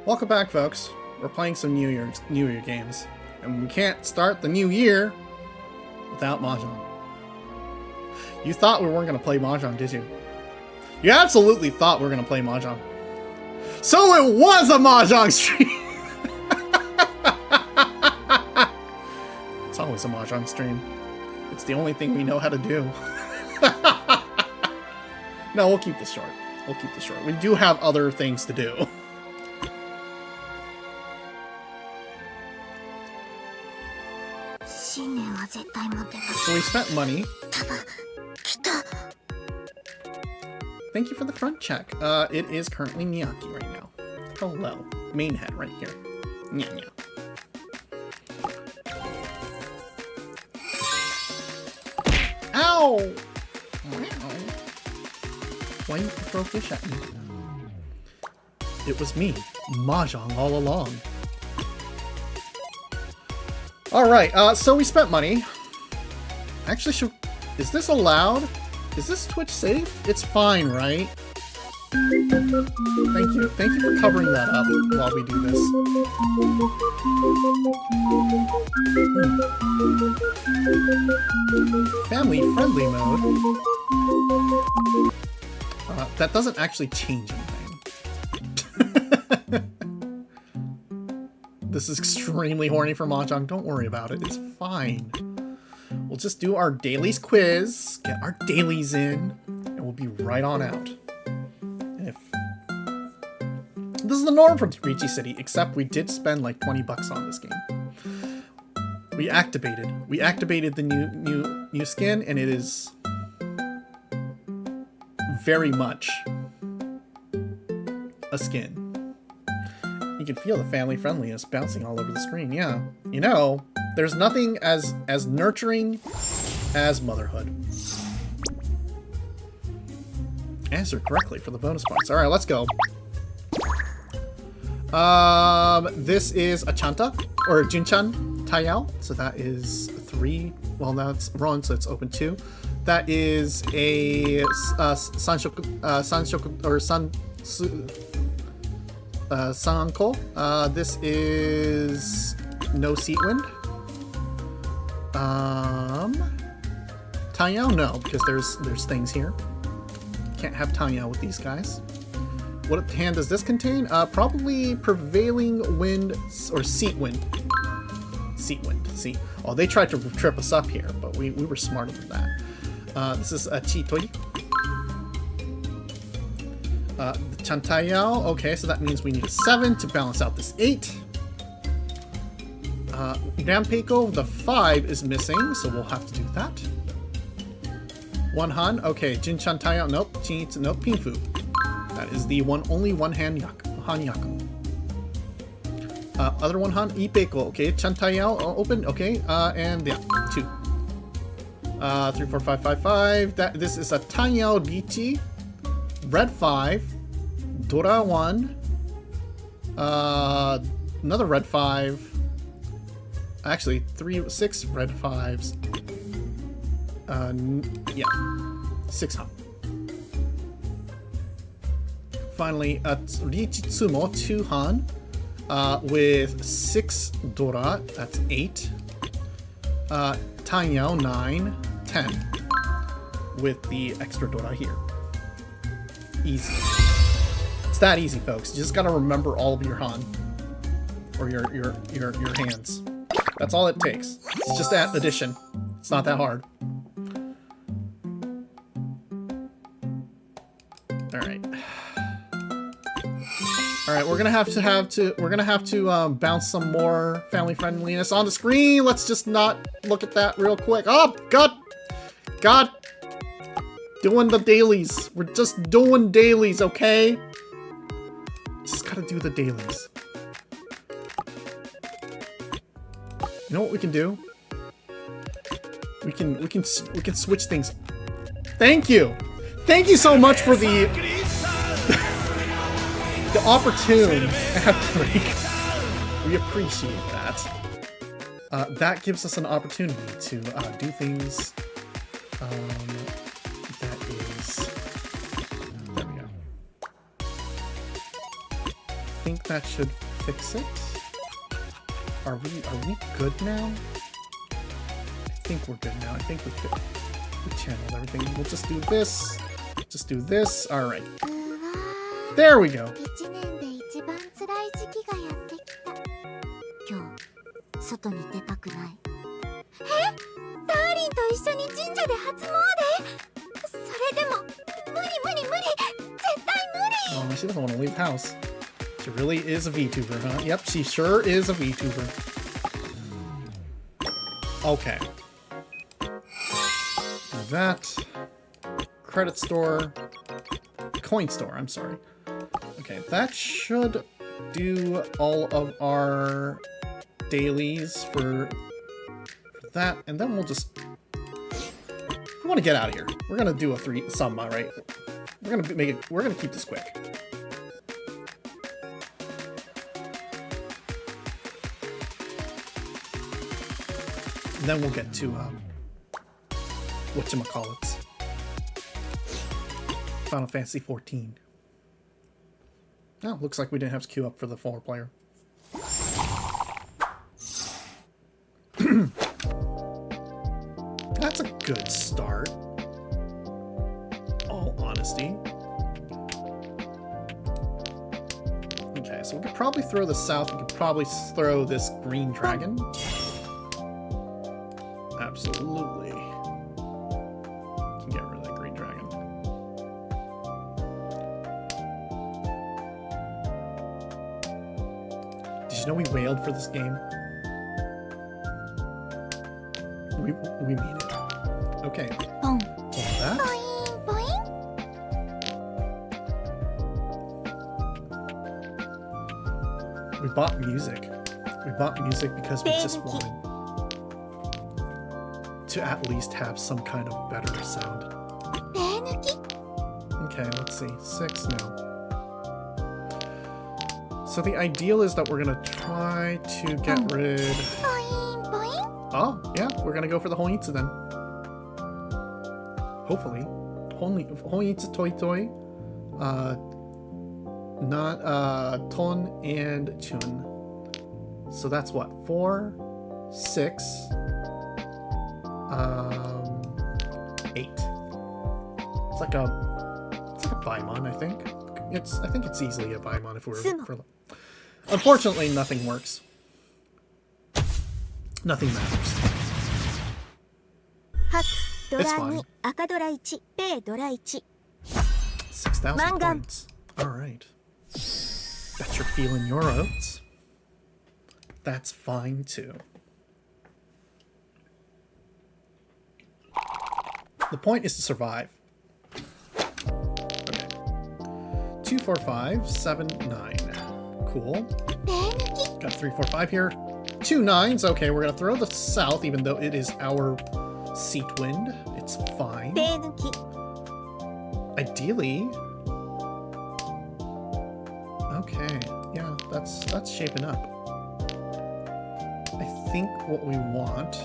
Welcome back, folks. We're playing some New Year games, and we can't start the new year without mahjong. You thought we weren't going to play mahjong, did you? You absolutely thought we were going to play mahjong. So it was a mahjong stream! It's always a mahjong stream. It's the only thing we know how to do. No, we'll keep this short. We'll keep this short. We do have other things to do. So we spent money. Thank you for the front check. It is currently Miyaki right now. Hello. Main head right here. Nya nya. Ow! Why you throw fish at me? It was me, mahjong all along. Alright, so we spent money. Actually, is this allowed? Is this Twitch safe? It's fine, right? Thank you. Thank you for covering that up while we do this. Family-friendly mode. That doesn't actually change anything. This is extremely horny for mahjong. Don't worry about it. It's fine. We'll just do our dailies quiz, get our dailies in, and we'll be right on out. This is the norm for Ricci City, except we did spend like 20 bucks on this game. We activated the new skin, and it is very much a skin. You can feel the family friendliness bouncing all over the screen. Yeah, you know, there's nothing as nurturing as motherhood. Answered correctly for the bonus points. All right, let's go. This is a Chanta, or Junchan Taiyao, so that is 3. Well, that's wrong, so it's open 2. That is a Sanshoku, or Sanko. This is no seat wind. Taiyao, no, because there's things here. Can't have Taiyao with these guys. What hand does this contain? Probably prevailing wind or seat wind. Seat wind. See? Oh, they tried to trip us up here, but we were smarter than that. This is a Chitoi. The Chantayao. Okay, so that means we need a 7 to balance out this 8. Rampeiko, the 5 is missing, so we'll have to do that. One Han. Okay, Jin Chantayao. Nope. Nope. Pinfu. That is the only one Han Yaku. Other one Han Ipeiko. Okay, Chantayao open. Okay, and yeah, 2. 3, 4, 5, 5, 5. This is a Taiyao Bichi. Red 5. Dora 1. Another red 5. Actually, 6 red 5s. Yeah, 6 Han. Finally, Richitsumo 2 Han with 6 Dora, that's 8. Taiyao 9, 10 with the extra Dora here. Easy. It's that easy, folks. You just gotta remember all of your Han or your hands. That's all it takes. It's just that addition. It's not that hard. All right. All right, we're gonna have to bounce some more family friendliness on the screen. Let's just not look at that real quick. Oh God, doing the dailies. We're just doing dailies, okay? Just gotta do the dailies. You know what we can do? We can switch things. Thank you so much for the opportune ad break. We appreciate that. That gives us an opportunity to do things. That is. There we go. I think that should fix it. Are we good now? I think we're good now. I think we channeled everything. We'll just do this. Just do this. All right. There we go. Oh, she doesn't want to leave the house. She really is a VTuber, huh? Yep, she sure is a VTuber. Okay. that. Credit store. Coin store, I'm sorry. Okay, that should do all of our dailies for that, and then we'll just... We want to get out of here. We're gonna do a some, right? We're gonna make it. We're gonna keep this quick. And then we'll get to whatchamacallits. Final Fantasy 14. Oh, looks like we didn't have to queue up for the 4-player. That's a good start. All honesty. Okay, so we could probably throw the south. We could probably throw this green dragon. Absolutely. Can get rid of that green dragon. Did you know we wailed for this game? We mean it. Okay. Boom. That. Boing, boing. We bought music. We bought music because we just wanted to at least have some kind of better sound. Okay, let's see. 6 now. So the ideal is that we're gonna try to get rid... Boing, boing. Oh, yeah, we're gonna go for the Hoitsu then. Hopefully. Hoitsu Toi Toi. Not Ton and Chun. So that's what? 4, 6, 8. It's like a Baimon, I think. I think it's easily a Baimon if we're for... Unfortunately, nothing works. Nothing matters. It's fine. 6,000 points. Alright. Bet you're feeling your oats. That's fine too. The point is to survive. Okay. 2, 4, 5, 7, 9. Cool. Got 3, 4, 5 here. 2 9s. Okay, we're gonna throw the south, even though it is our seat wind. It's fine. Ideally. Okay, yeah, that's shaping up. I think what we want...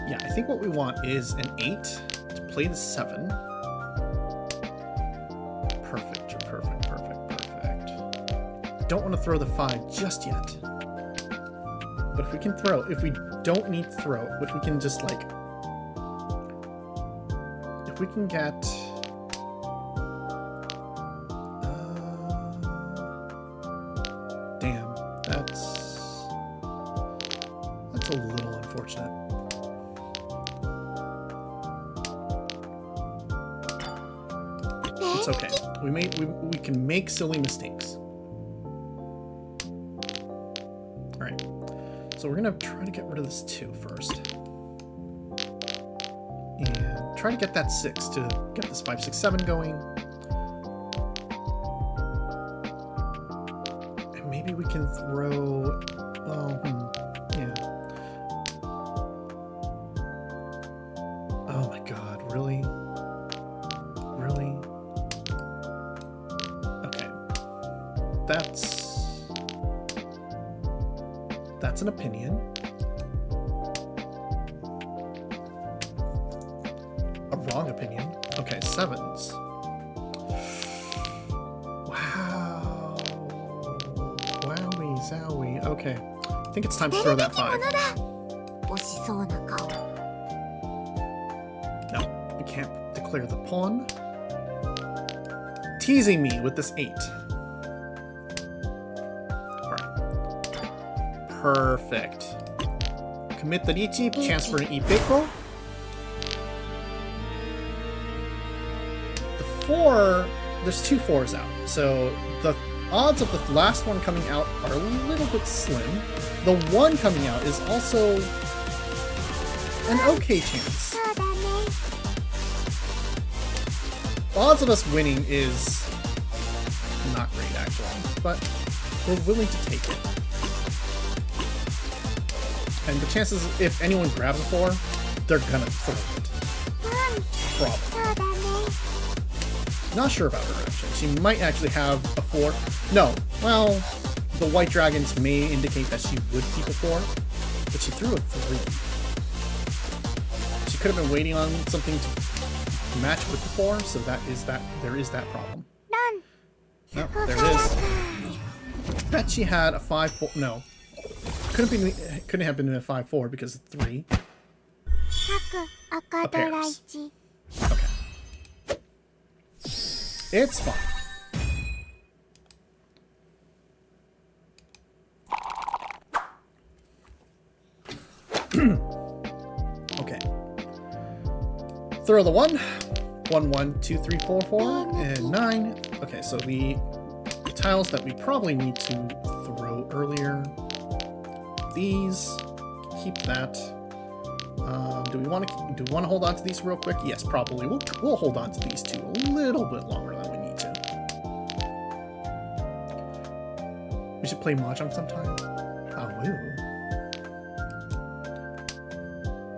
Yeah, I think what we want is an 8 to play the 7. Perfect, perfect, perfect, perfect. Don't want to throw the 5 just yet. But if we can throw, if we don't need to throw, if we can just like... If we can get... Damn, that's a little unfortunate. It's okay. We can make silly mistakes. Alright. So we're gonna try to get rid of this 2 first. And try to get that 6 to get this 5, 6, 7 going. And maybe we can throw... yeah. Oh my god, really? Really? Okay. That's an opinion. A wrong opinion. Okay, 7s. Wow. Wowie zowie. Okay. I think it's time to throw that 5. No, we can't declare the pawn. Teasing me with this 8. Perfect. Commit the Richi, chance for an Ipeko. The 4, there's 2 4s out, so the odds of the last one coming out are a little bit slim. The 1 coming out is also an okay chance. そうだね。 Odds of us winning is not great, actually, but we're willing to take it. And the chances, if anyone grabs a 4, they're gonna throw it. うん、 Probably. そうだね。 Not sure about her, actually. She might actually have a 4. No, well, the white dragons may indicate that she would keep a 4, but she threw a 3. She could have been waiting on something to match with the 4, so there is that problem. ラン、 No, ここ there か it ら is. か。 Bet she had a 5-4. No, couldn't have been a 5-4 because of 3. 白、赤ドラ1。 Okay, it's fine. Okay. Throw the 1. 1, 1, 2, 3, 4, 4, and 9. Okay, so the tiles that we probably need to throw earlier. These. Keep that. Do we want to hold on to these real quick? Yes, probably. We'll hold on to these two a little bit longer than we need to. We should play mahjong sometime. I will.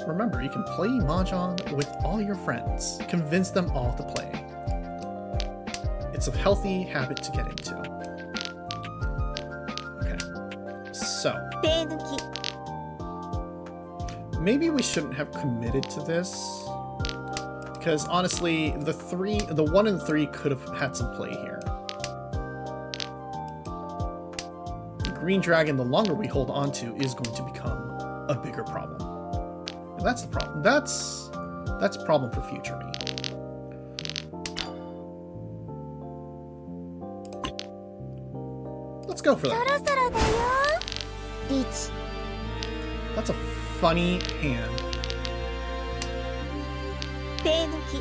Remember, you can play mahjong with all your friends. Convince them all to play. It's a healthy habit to get into. Okay. So, 手抜き。 maybe we shouldn't have committed to this. Because honestly, the 1 and 3 could have had some play here. The green dragon, the longer we hold on to, is going to become a bigger problem. And that's the problem. That's a problem for future me. Let's go for そ that. ろそろだよ。1、 That's a funny hand. 手抜き。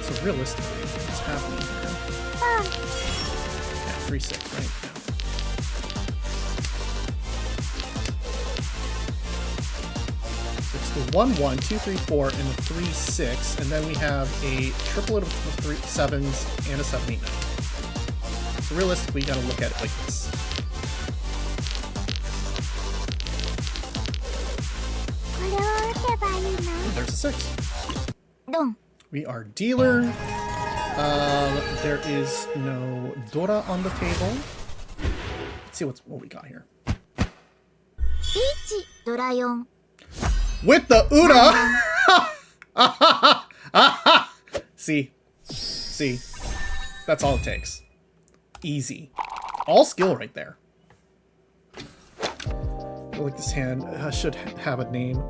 So realistically, what's happening here? パン、 Yeah, 3-6, right? Yeah. So it's the 1-1, 2-3-4, and the 3-6, and then we have a triplet of 3-7s and a 7-8-9. So realistically, you gotta look at it like this. これを打てばいいの。 There's a 6. ドン、 We are dealer. There is no Dora on the table. Let's see what we got here. 1、ドラ4。 With the Uda! See? That's all it takes. Easy. All skill right there. I feel like this hand should have a name.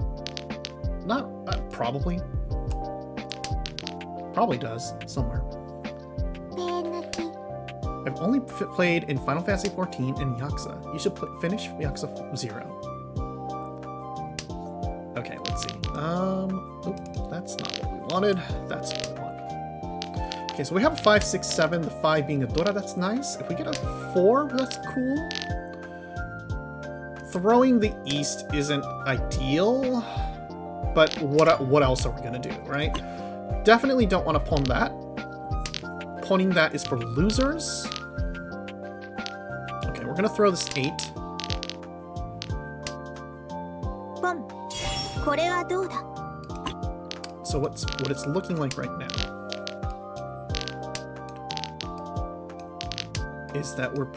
Not, probably. Probably does, somewhere. 手抜き。 I've only played in Final Fantasy XIV and Yakuza. You should finish Yakuza 0. Okay, let's see. Oh, that's not what we wanted. That's what we want. Okay, so we have a 5, 6, 7. The 5 being a Dora, that's nice. If we get a 4, that's cool. Throwing the east isn't ideal, but what else are we gonna do, right? Definitely don't want to pawn that. Pawning that is for losers. Okay, we're gonna throw this 8. ポン、これはどうだ。 So what it's looking like right now is that we're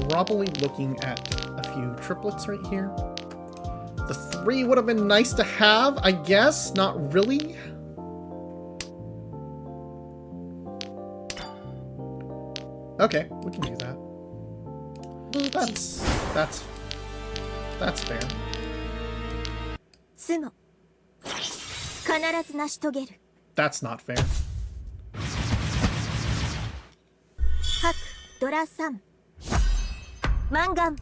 probably looking at a few triplets right here. The 3 would have been nice to have, I guess. Not really. Okay, we can do that. リーチ、 That's fair. スモ。必ず成し遂げる。 That's not fair. 白、ドラ3。マンガン。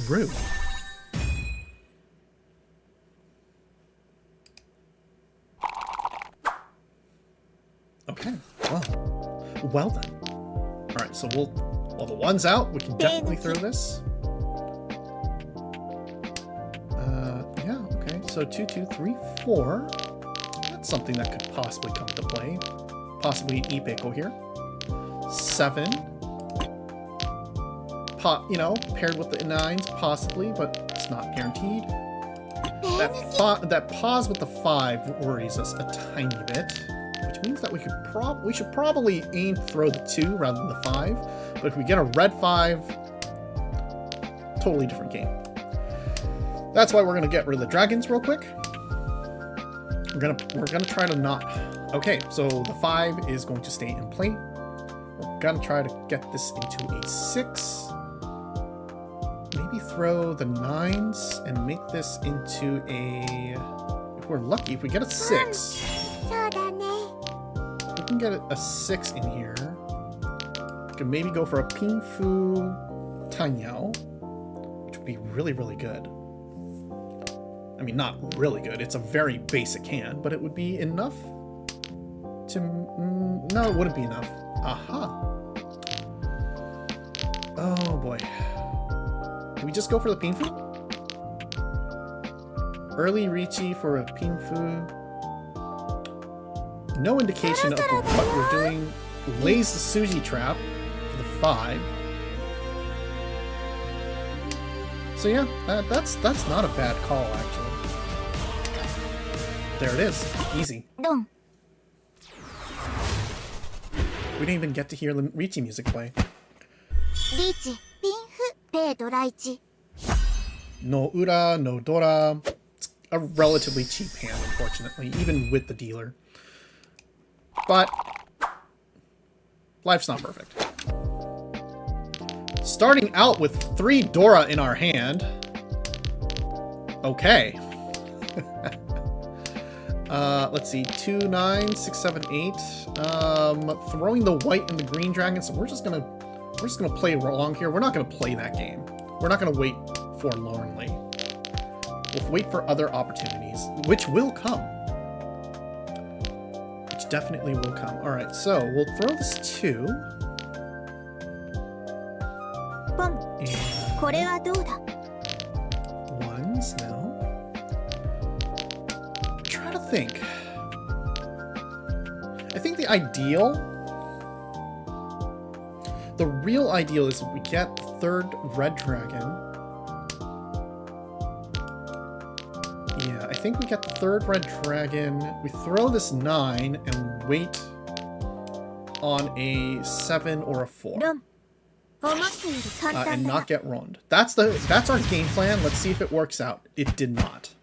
Rude. Okay, well then. Alright, so while the 1's out, we can definitely throw this. So 2, 2, 3, 4. That's something that could possibly come into play. Possibly Ipeko here. 7. You know, paired with the 9s, possibly, but it's not guaranteed. That pause with the 5 worries us a tiny bit, which means that we should probably aim to throw the 2 rather than the 5. But if we get a red 5, totally different game. That's why we're gonna get rid of the dragons real quick. We're gonna try to not. Okay, so the 5 is going to stay in play. We're gonna try to get this into a 6. Maybe throw the 9s and make this into a... If we're lucky, if we get a 6. If we can get a 6 in here, we can maybe go for a Pingfu Tanyao, which would be really, really good. I mean, not really good. It's a very basic hand, but it would be enough to... No, it wouldn't be enough. Aha. Oh, boy. Do we just go for the Pinfu? Early Richi for a Pinfu. No indication of what we're doing. Lays the Suji trap for the 5. So yeah, that's not a bad call, actually. There it is. Easy. We didn't even get to hear the Richi music play. Richi, Pinfu, Pe Doraichi. No Ura, no Dora. It's a relatively cheap hand, unfortunately, even with the dealer. But life's not perfect. Starting out with 3 Dora in our hand. Okay. Let's see, 2, 9, 6, 7, 8. Throwing the white and the green dragon, so we're just gonna play along here. We're not gonna play that game. We're not gonna wait forlornly. We'll wait for other opportunities, which will come. Which definitely will come. Alright, so we'll throw this 2. And 1s now. Try to think. I think the real ideal is we get the 3rd red dragon. Yeah, I think we get the 3rd red dragon. We throw this 9 and wait on a 7 or a 4. And not get ruined. That's our game plan. Let's see if it works out. It did not.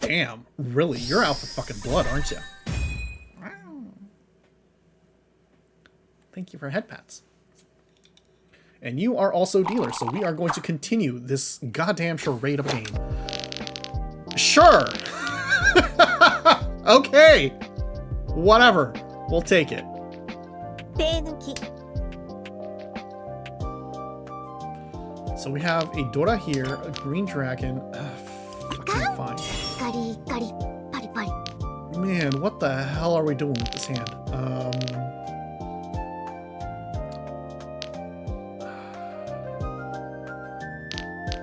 Damn, really? You're out for fucking blood, aren't you? Thank you for head pats. And you are also dealer, so we are going to continue this goddamn charade of a game. Sure! Okay! Whatever. We'll take it. So we have a Dora here, a green dragon. Fucking fine. Man, what the hell are we doing with this hand?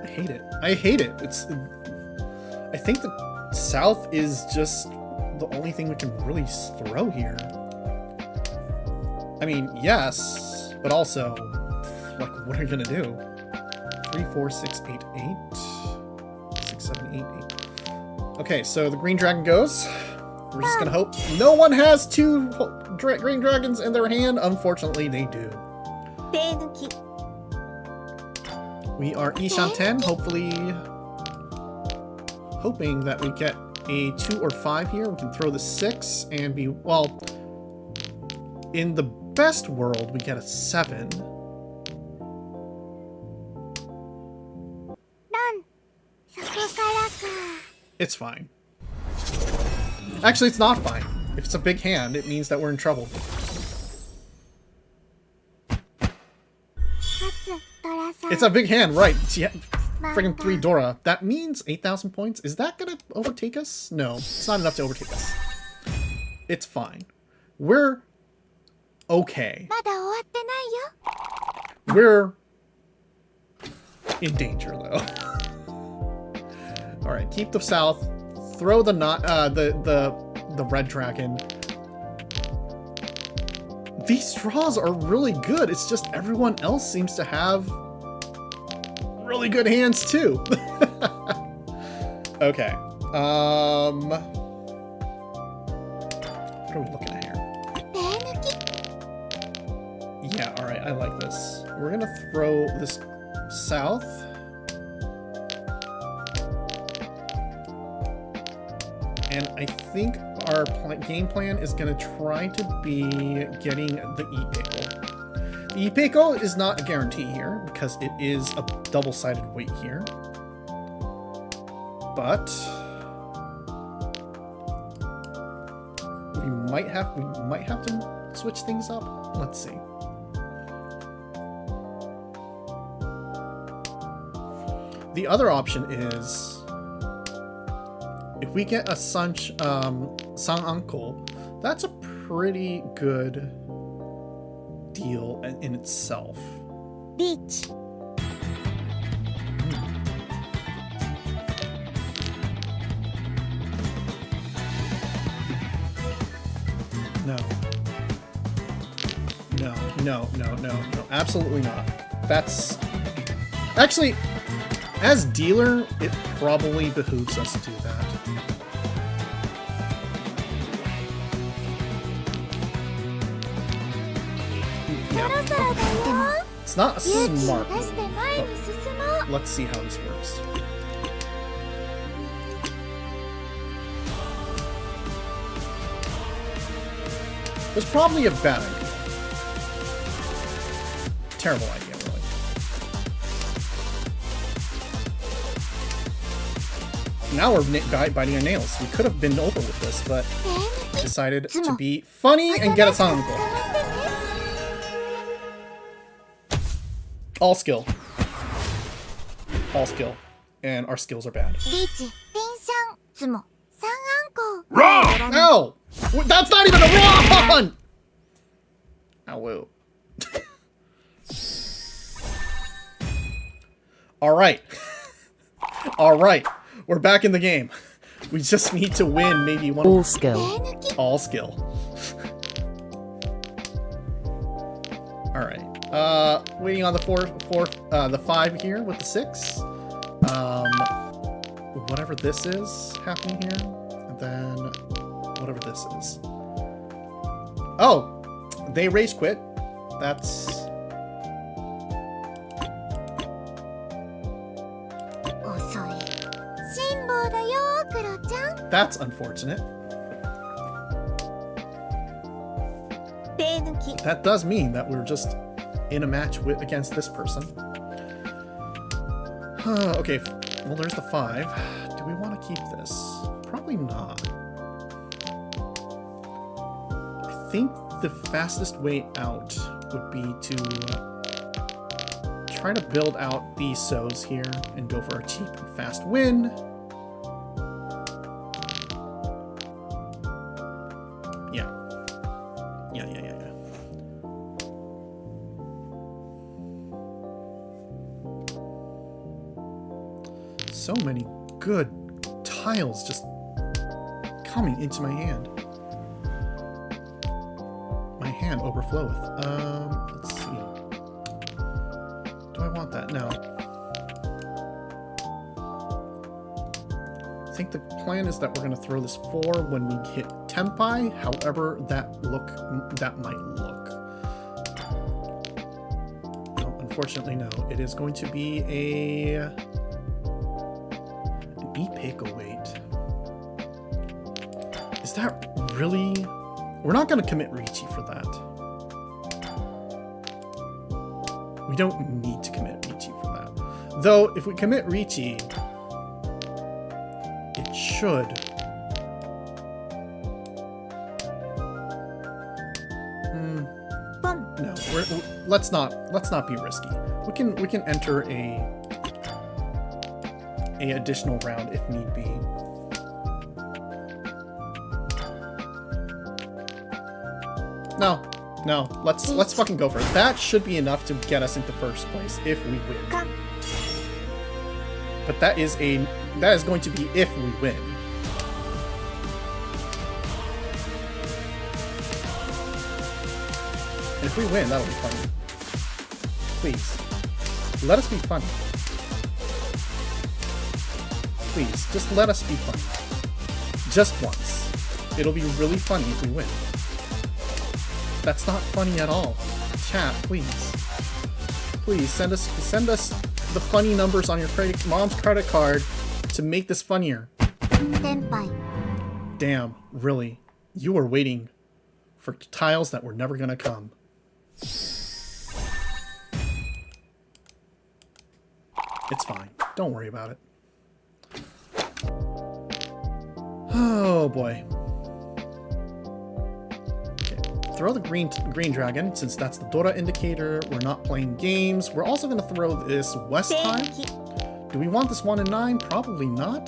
I hate it. I hate it. I think the south is just the only thing we can really throw here. I mean, yes, but also, like, what are you gonna do? 3, 4, 6, 8, 8. 6, 7, 8, 8. Okay, so the green dragon goes. We're just gonna hope no one has 2 green dragons in their hand. Unfortunately, they do. We are Ishan 10, hoping that we get a 2 or 5 here. We can throw the 6 and be, well, in the best world, we get a 7. It's fine. Actually, it's not fine. If it's a big hand, it means that we're in trouble. It's a big hand, right? Yeah, friggin' 3 Dora. That means 8,000 points. Is that gonna overtake us? No, it's not enough to overtake us. It's fine. We're okay. We're in danger though. All right, keep the south. Throw the the red dragon. These straws are really good. It's just everyone else seems to have really good hands too. Okay. What are we looking at here? Yeah, all right. I like this. We're gonna throw this south. And I think our game plan is going to try to be getting the Ipeko. The Ipeko is not a guarantee here because it is a double-sided weight here. But we might have to switch things up. Let's see. The other option is if we get a San Uncle, that's a pretty good deal in itself. Beach. No. No. Absolutely not. That's... Actually, as dealer, it probably behooves us to do that. Yeah. It's not smart, but let's see how this works. It was probably a bad idea. Terrible idea, really. Now we're biting our nails. We could have been over with this, but decided to be funny and get a Sanko. All skill. All skill. And our skills are bad. Wrong! No! That's not even a run! Ow, whoa. Alright. Alright. We're back in the game. We just need to win maybe one. All skill. All skill. Alright. Waiting on the 5 here with the 6. Whatever this is happening here. And then whatever this is. Oh! They rage quit. That's... That's unfortunate. That does mean that we're just in a match against this person. Okay, well there's the 5. Do we want to keep this? Probably not. I think the fastest way out would be to try to build out these sows here and go for a cheap and fast win. Yeah. So many good tiles just coming into my hand. My hand overfloweth. Let's see. Do I want that? No. I think the plan is that we're going to throw this 4 when we hit Tempai, however that might look. No, unfortunately, no. It is going to be an Ipeko weight. Is that really... We're not going to commit Ricci for that. We don't need to commit Ricci for that. Though, if we commit Ricci... It should. No, let's not be risky. We can enter a additional round if need be. No, let's fucking go for it. That should be enough to get us into first place if we win. But that is going to be if we win. And if we win, that'll be funny. Please. Let us be funny. Please, just let us be funny. Just once. It'll be really funny if we win. That's not funny at all. Chat, please. Please, send us the funny numbers on your mom's credit card to make this funnier. Damn, really? You were waiting for tiles that were never gonna come. It's fine. Don't worry about it. Oh boy. Okay. Throw the green dragon, since that's the Dora indicator. We're not playing games. We're also going to throw this west time. Do we want this 1 and 9? Probably not.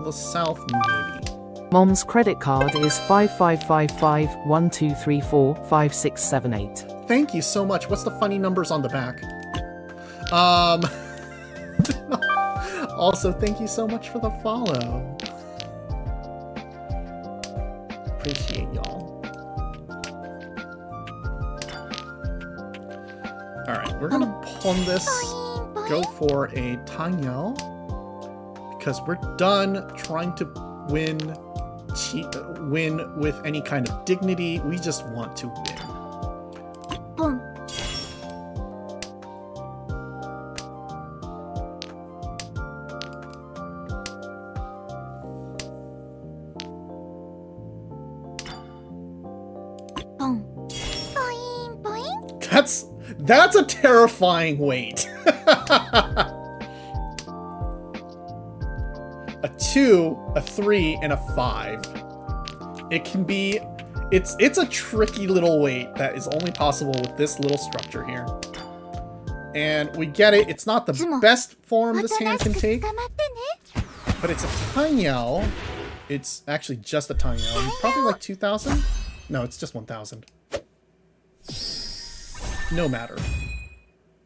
The south, maybe. Mom's credit card is 555512345678. Thank you so much. What's the funny numbers on the back? Also, thank you so much for the follow. Appreciate y'all. Alright, we're gonna pawn this, go for a Tanyao, because we're done trying to win with any kind of dignity. We just want to win. That's a terrifying weight. A 2, a 3, and a 5. It can be... It's a tricky little weight that is only possible with this little structure here. And we get it. It's not the best form this hand can take. But it's a Tanyao. It's actually just a Tanyao. Probably like 2,000? No, it's just 1,000. No matter.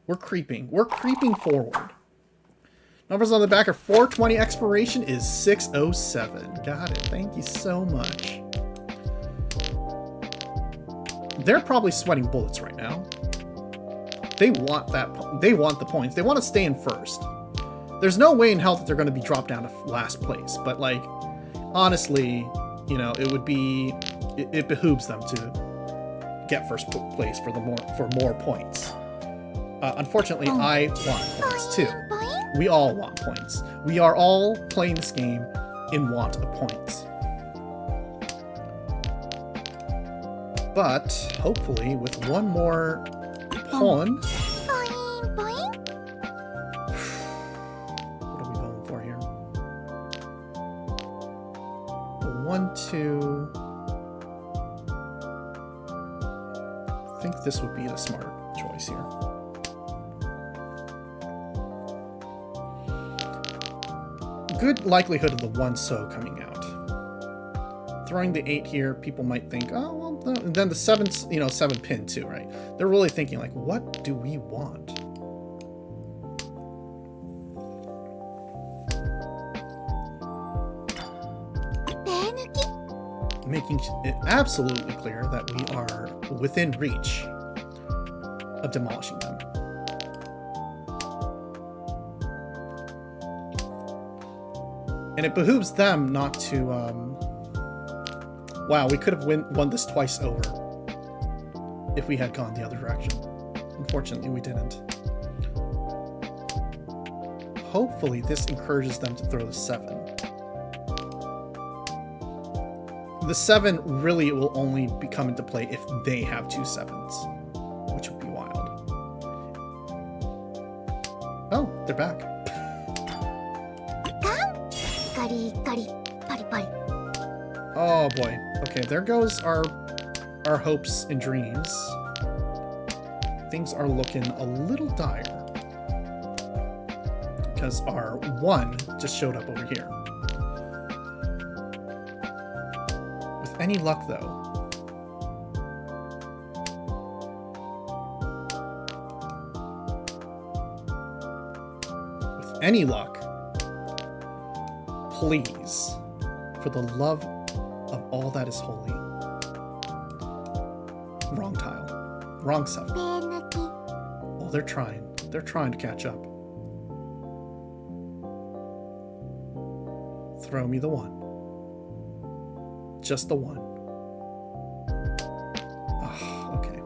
We're creeping. We're creeping forward. Numbers on the back are 420. Expiration is 607. Got it. Thank you so much. They're probably sweating bullets right now. They want that. They want the points. They want to stay in first. There's no way in hell that they're going to be dropped down to last place. But like, honestly, you know, it would be. It behooves them to get first place for more points. Unfortunately, I want points too. We all want points. We are all playing this game in want of points. But hopefully, with one more pawn. What are we going for here? 1, 2. I think this would be the smart choice here. Good likelihood of the 1 so coming out. Throwing the 8 here, people might think, oh, well, no. And then the 7's, 7 pin too, right? They're really thinking, like, what do we want? Making it absolutely clear that we are within reach of demolishing them. And it behooves them not to, wow, we could have won this twice over if we had gone the other direction. Unfortunately, we didn't. Hopefully, this encourages them to throw the 7. The 7 really will only come into play if they have 2 7s, which would be wild. Oh, they're back. Oh boy. Okay, there goes our hopes and dreams. Things are looking a little dire. Because our 1 just showed up over here. With any luck, though. Any luck? Please. For the love of all that is holy. Wrong tile. Wrong 7. 手抜き Oh, they're trying. They're trying to catch up. Throw me the 1. Just the 1. Ah, okay.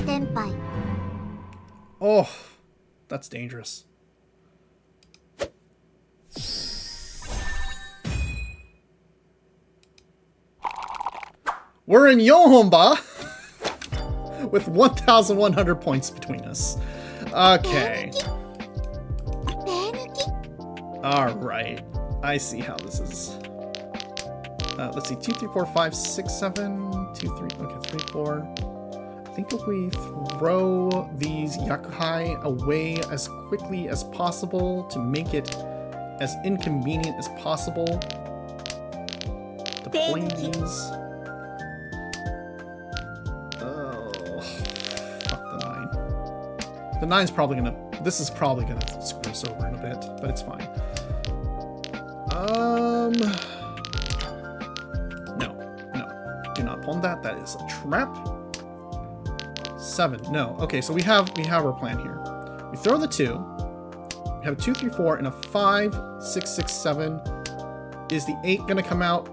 天杯 Oh, that's dangerous. We're in Yohomba with 1,100 points between us. Okay. 手抜き All right. I see how this is. Let's see. 2, 3, 4, 5, 6, 7. 2, 3. Okay, 3, 4. I think if we throw these yakuhai away as quickly as possible to make it as inconvenient as possible to play these. Oh, fuck the 9. The 9's probably gonna. This is probably gonna screw us over in a bit, but it's fine. No. Do not pawn that. That is a trap. 7. No. Okay, so we have our plan here. We throw the 2. We have a 2, 3, 4, and a 5, 6, 6, 7. Is the 8 gonna come out? A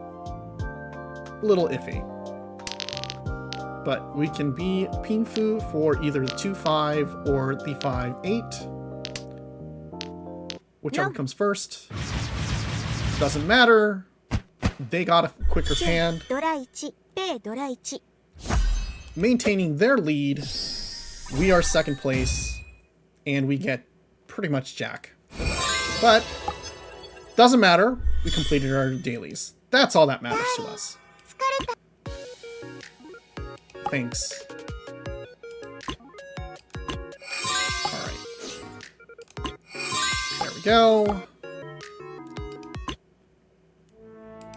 little iffy. But we can be Pinfu for either the 2, 5 or the 5, 8. Whichever comes first. Doesn't matter. They got a quicker hand. ドラ1、米ドラ1。 Maintaining their lead, we are second place, and we get pretty much Jack. But doesn't matter. We completed our dailies. That's all that matters to us. 疲れた Thanks. All right. There we go.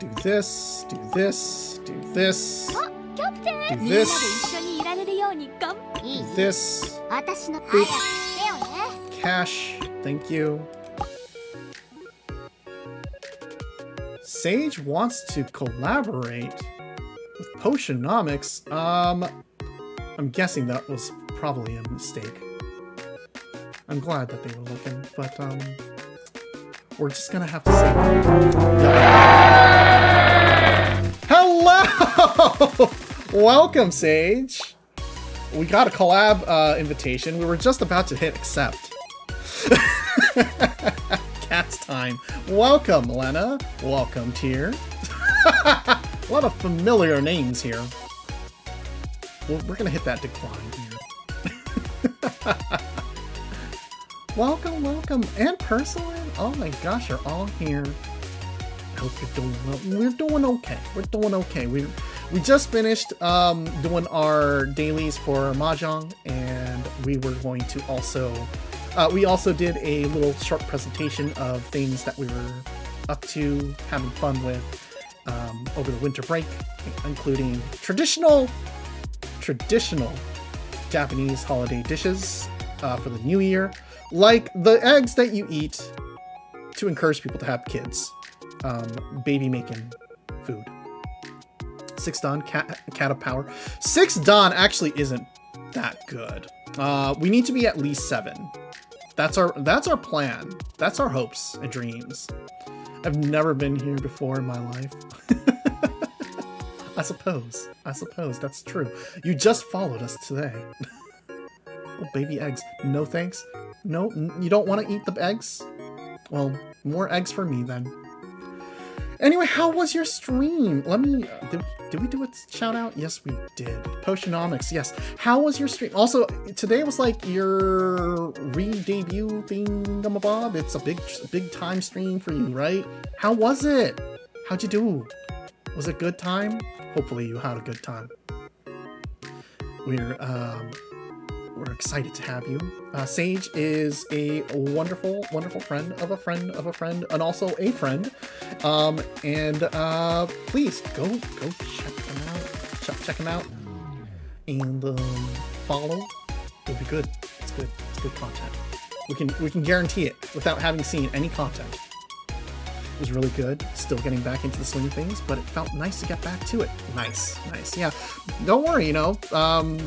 Do this. Do this. Do this. キャプテン Do みんなで this. 一緒にいられるように頑張いい Do this. 私の早くしてよね Cash. Thank you. Sage wants to collaborate with Potionomics. I'm guessing that was probably a mistake. I'm glad that they were looking, but we're just gonna have to say hello. Welcome, Sage. We got a collab invitation. We were just about to hit accept. Cat's time. Welcome, Lena. Welcome, Tyr. A lot of familiar names here. Well, we're gonna hit that decline here. Welcome, welcome. And Purslane. Oh my gosh, you're all here. I hope you're doing well. We're doing okay. We're doing okay. We just finished doing our dailies for mahjong, and we were going to also we also did a little short presentation of things that we were up to, having fun with over the winter break, including traditional Japanese holiday dishes for the new year, like the eggs that you eat to encourage people to have kids. Baby making food. 6 Dan, cat of power. 6 Dan actually isn't that good. We need to be at least 7. That's our plan. That's our hopes and dreams. I've never been here before in my life. I suppose that's true. You just followed us today. Oh, baby eggs. No thanks. No, you don't want to eat the eggs? Well, more eggs for me then. Anyway, how was your stream? Let me... Did we do a shout out? Yes, we did. Potionomics, yes. How was your stream? Also, today was like your re-debut thingamabob. It's a big time stream for you, right? How was it? How'd you do? Was it good time? Hopefully you had a good time. We're excited to have you. Sage is a wonderful, wonderful friend of a friend of a friend, and also a friend. Please go check him out. Check him out, and follow. It'll be good. It's good. It's good content. We can guarantee it without having seen any content. It was really good. Still getting back into the swing of things, but it felt nice to get back to it. Nice. Yeah. Don't worry, you know,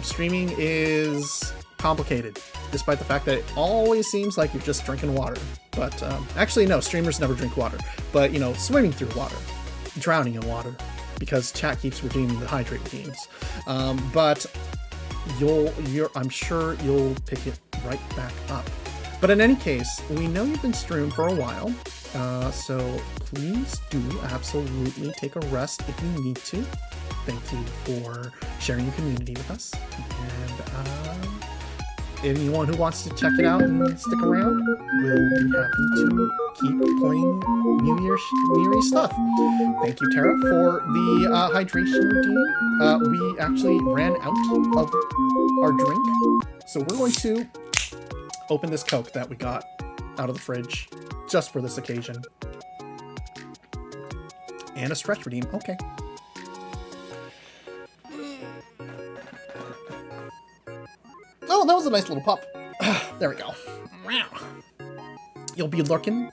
streaming is complicated, despite the fact that it always seems like you're just drinking water. But actually, no, streamers never drink water. But, you know, swimming through water, drowning in water, because chat keeps redeeming the hydrate redeems. But I'm sure you'll pick it right back up. But in any case, we know you've been streaming for a while, so please do absolutely take a rest if you need to. Thank you for sharing your community with us. And anyone who wants to check it out and stick around, we'll be happy to keep playing New Year's stuff. Thank you, Tara, for the hydration redeem. We actually ran out of our drink, so we're going to open this Coke that we got out of the fridge just for this occasion. And a stretch redeem. Okay. Oh, that was a nice little pop. There we go. You'll be lurking?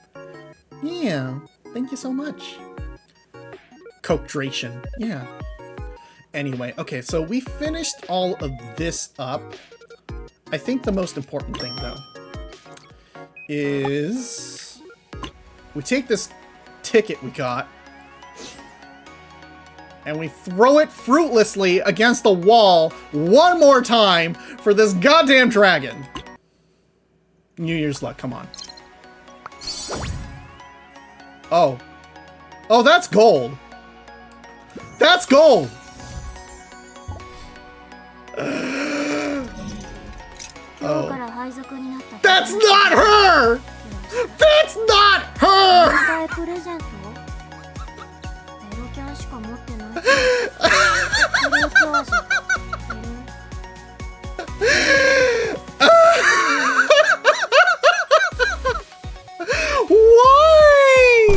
Yeah. Thank you so much. Coke-dration. Yeah. Anyway, okay, so we finished all of this up. I think the most important thing, though, is we take this ticket we got and we throw it fruitlessly against the wall one more time for this goddamn dragon. New Year's luck, come on. Oh. Oh, that's gold. That's gold. Oh. That's not her! That's not her! Why?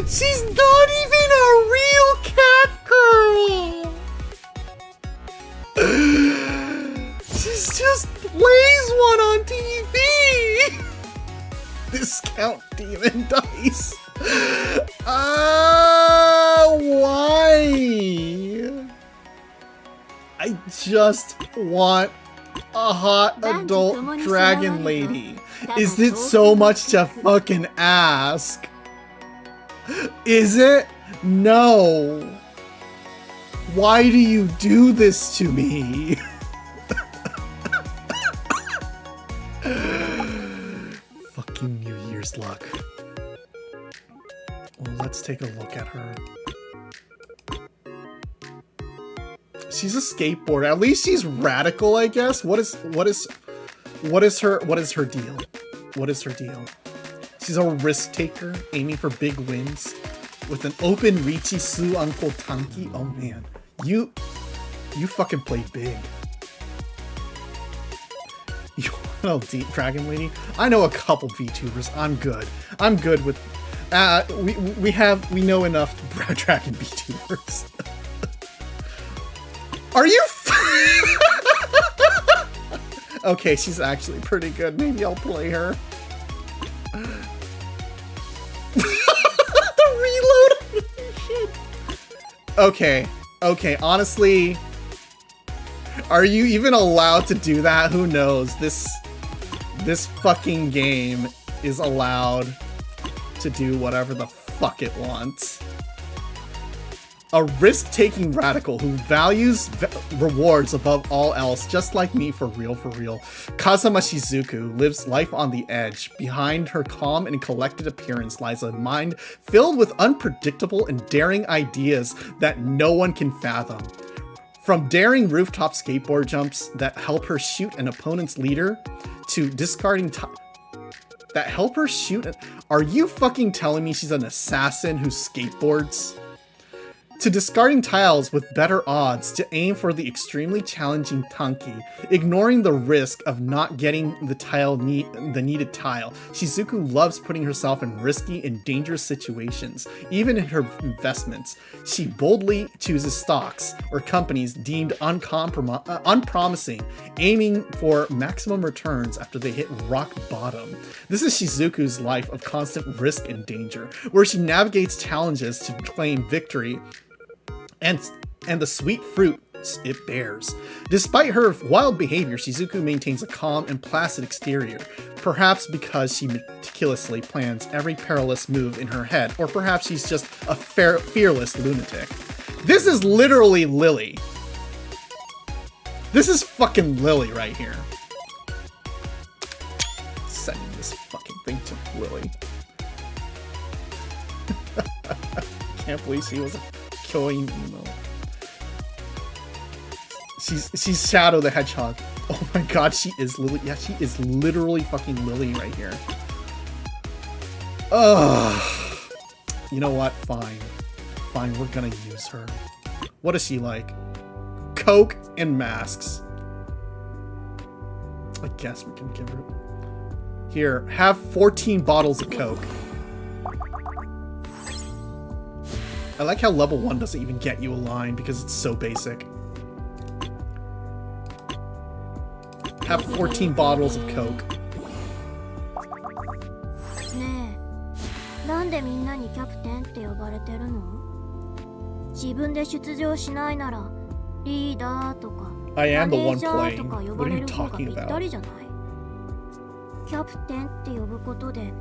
She's not even a real cat girl! She's just plays one on TV! Discount demon dice. Why? I just want a hot adult dragon lady. Is it so much to fucking ask? Is it? No. Why do you do this to me? Fucking New Year's luck. Well, let's take a look at her. She's a skateboarder. At least she's radical, I guess. What is her deal? What is her deal? She's a risk taker, aiming for big wins, with an open Riichi Su Uncle Tanki. Oh man, you fucking play big. You know, deep dragon lady. I know a couple VTubers. I'm good with. We know enough dragon VTubers. Are you? Okay, she's actually pretty good. Maybe I'll play her. The reload. Shit. Okay. Honestly, are you even allowed to do that? Who knows? This fucking game is allowed to do whatever the fuck it wants. A risk-taking radical who values rewards above all else, just like me, for real. Kazama Shizuku lives life on the edge. Behind her calm and collected appearance lies a mind filled with unpredictable and daring ideas that no one can fathom. From daring rooftop skateboard jumps that help her shoot an opponent's leader, to discarding that help her shoot. Are you fucking telling me she's an assassin who skateboards? to discarding tiles with better odds to aim for the extremely challenging tanki, ignoring the risk of not getting the needed tile. Shizuku loves putting herself in risky and dangerous situations, even in her investments. She boldly chooses stocks or companies deemed unpromising, aiming for maximum returns after they hit rock bottom. This is Shizuku's life of constant risk and danger, where she navigates challenges to claim victory and the sweet fruits it bears. Despite her wild behavior, Shizuku maintains a calm and placid exterior, perhaps because she meticulously plans every perilous move in her head, or perhaps she's just a fearless lunatic. This is literally Lily. This is fucking Lily right here. Sending this fucking thing to Lily. Can't believe she was killing emo. She's Shadow the Hedgehog. Oh my god, she is Lily. Yeah, she is literally fucking Lily right here. Ugh. You know what? Fine. Fine, we're gonna use her. What is she like? Coke and masks. I guess we can give her... Here, have 14 bottles of Coke. I like how level 1 doesn't even get you a line because it's so basic. Have 14 bottles of Coke. ねえ、なんでみんなにキャプテンって呼ばれてるの？自分で出場しないならリーダーとか I am the マネ one ージャーと playing. か呼 What ば are れ you る方が talking ぴった about? りじゃない？キャプテンって呼ぶことで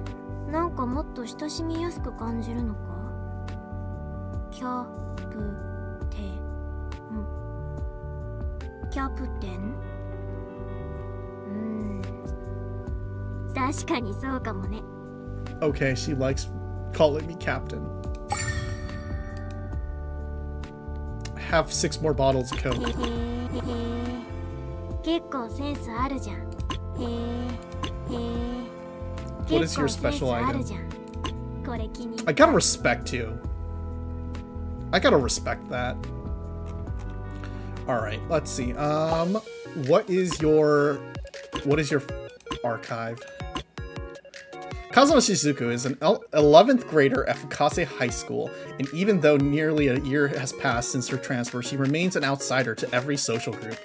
なんかもっと親しみやすく感じるのか？キャプテン、キャプテン？確かにそうかもね。Okay, she likes calling me captain. Have 6 more bottles of Coke. 結構センスあるじゃん。へえ。 What is your special item? これ気に I gotta respect you. I gotta respect that. Alright, let's see. What is your archive? Kazuma Shizuku is an 11th grader at Fukase High School, and even though nearly a year has passed since her transfer, she remains an outsider to every social group.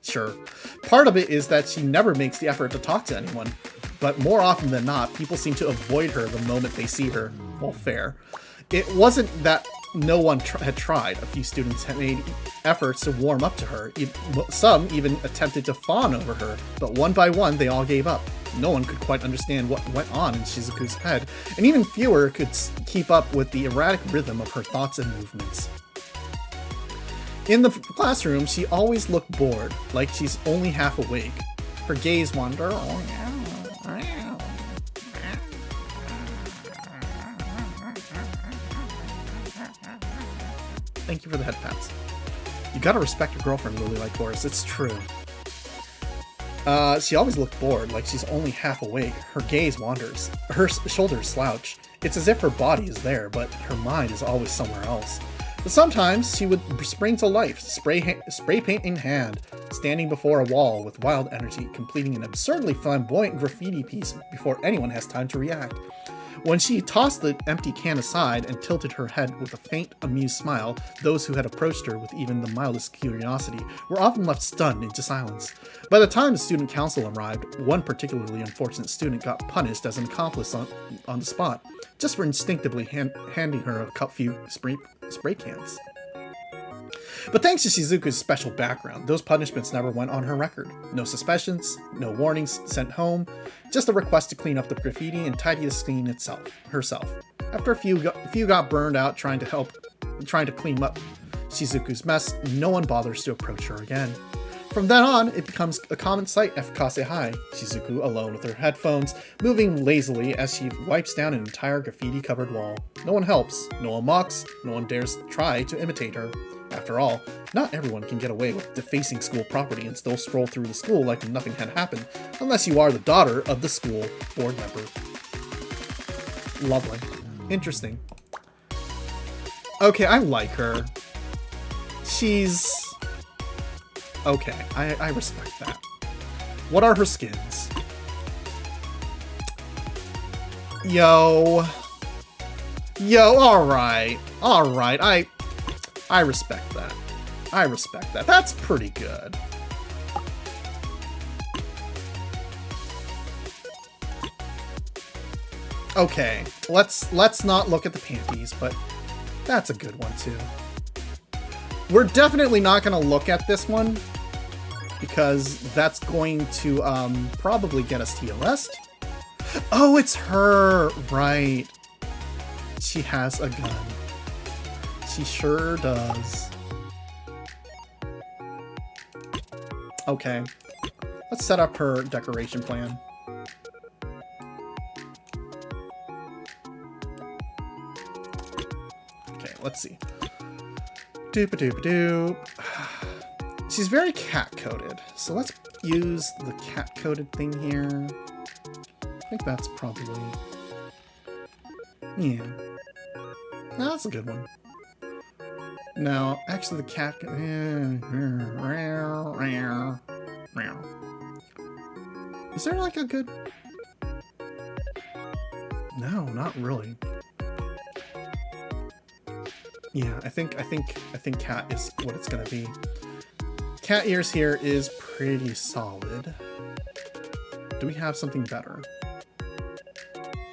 Sure. Part of it is that she never makes the effort to talk to anyone, but more often than not, people seem to avoid her the moment they see her. Well, fair. It wasn't that no one had tried. A few students had made efforts to warm up to her. Some even attempted to fawn over her, but one by one, they all gave up. No one could quite understand what went on in Shizuku's head, and even fewer could keep up with the erratic rhythm of her thoughts and movements. In the classroom, she always looked bored, like she's only half awake. Her gaze wandered. Thank you for the head pats. You gotta respect your girlfriend, Lily Lycoris. It's true. She always looked bored, like she's only half awake. Her gaze wanders. Her shoulders slouch. It's as if her body is there, but her mind is always somewhere else. But sometimes she would spring to life, spray paint in hand, standing before a wall with wild energy, completing an absurdly flamboyant graffiti piece before anyone has time to react. When she tossed the empty can aside and tilted her head with a faint, amused smile, those who had approached her with even the mildest curiosity were often left stunned into silence. By the time the student council arrived, one particularly unfortunate student got punished as an accomplice on the spot, just for instinctively handing her a few spray cans. But thanks to Shizuku's special background, those punishments never went on her record. No suspicions, no warnings sent home, just a request to clean up the graffiti and tidy the scene herself. After a few got burned out trying to clean up Shizuku's mess, no one bothers to approach her again. From then on, it becomes a common sight at Fukase High, Shizuku alone with her headphones, moving lazily as she wipes down an entire graffiti-covered wall. No one helps, no one mocks, no one dares try to imitate her. After all, not everyone can get away with defacing school property and still stroll through the school like nothing had happened, unless you are the daughter of the school board member. Lovely. Interesting. Okay, I like her. She's... Okay, I respect that. What are her skins? Yo. Yo, alright. Alright, I respect that. I respect that. That's pretty good. Okay, let's not look at the panties, but that's a good one too. We're definitely not gonna look at this one because that's going to probably get us TOS'd. Oh, it's her, right? She has a gun. She sure does. Okay, let's set up her decoration plan. Okay, let's see. Doop-a-doop-a-doop. She's very cat-coded, so let's use the cat-coded thing here. I think that's probably... Yeah. No, that's a good one. No, actually the cat... Is there like a good... No, not really. Yeah, I think cat is what it's gonna be. Cat ears here is pretty solid. Do we have something better?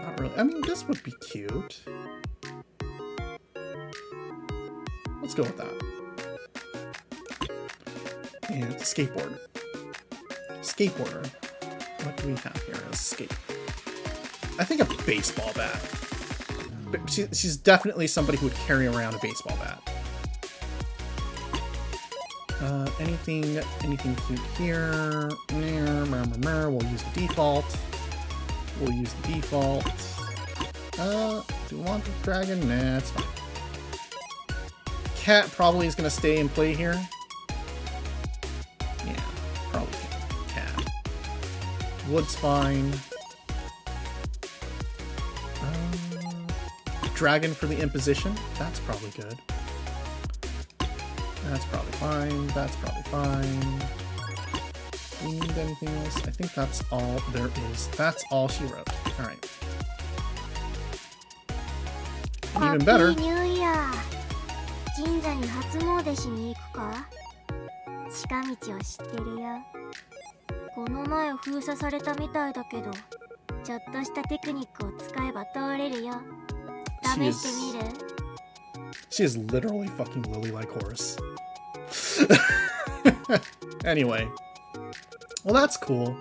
Not really. I mean, this would be cute. Let's go with that. And skateboard. Skateboarder. What do we have here as skate? I think a baseball bat. But she's definitely somebody who would carry around a baseball bat. Anything cute here? We'll use the default. We'll use the default. Do we want the dragon? Nah, it's fine. Cat probably is gonna stay and play here. Yeah, probably cat. Wood's fine. Dragon for the imposition. That's probably good. That's probably fine. That's probably fine. Do we need anything else? I think that's all there is. That's all she wrote. Alright. Even better. Happy New Year! 神社に初詣しに行くか？近道を知ってるよ。この前封鎖されたみたいだけど、ちょっとしたテクニックを使えば通れるよ。試してみる？ She is literally fucking Lily like Horus. Anyway. Well, that's cool.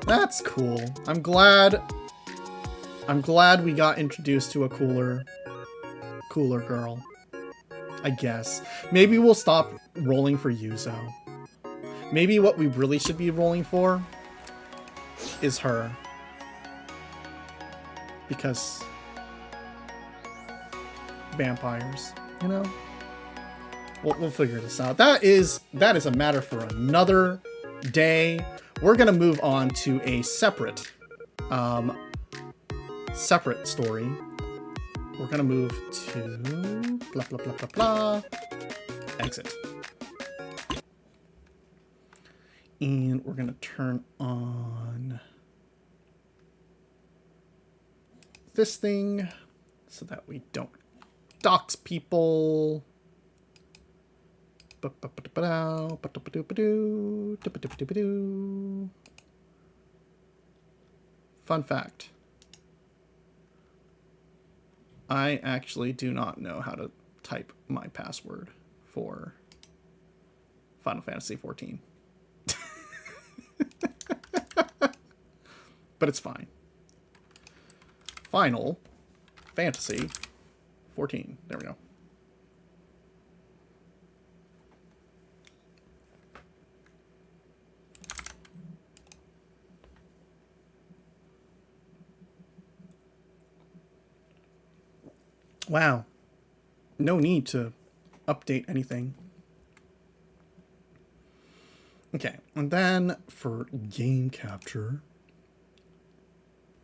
That's cool. I'm glad we got introduced to a cooler girl. I guess. Maybe we'll stop rolling for Yuzo. Maybe what we really should be rolling for is her. Because vampires, you know? We'll figure this out. That is a matter for another day. We're gonna move on to a separate story. We're gonna move to blah blah blah blah blah. Exit. And we're gonna turn on this thing so that we don't dox people. Fun fact. I actually do not know how to type my password for Final Fantasy XIV. But it's fine. Final Fantasy XIV. There we go. Wow. No need to update anything. Okay, and then for game capture,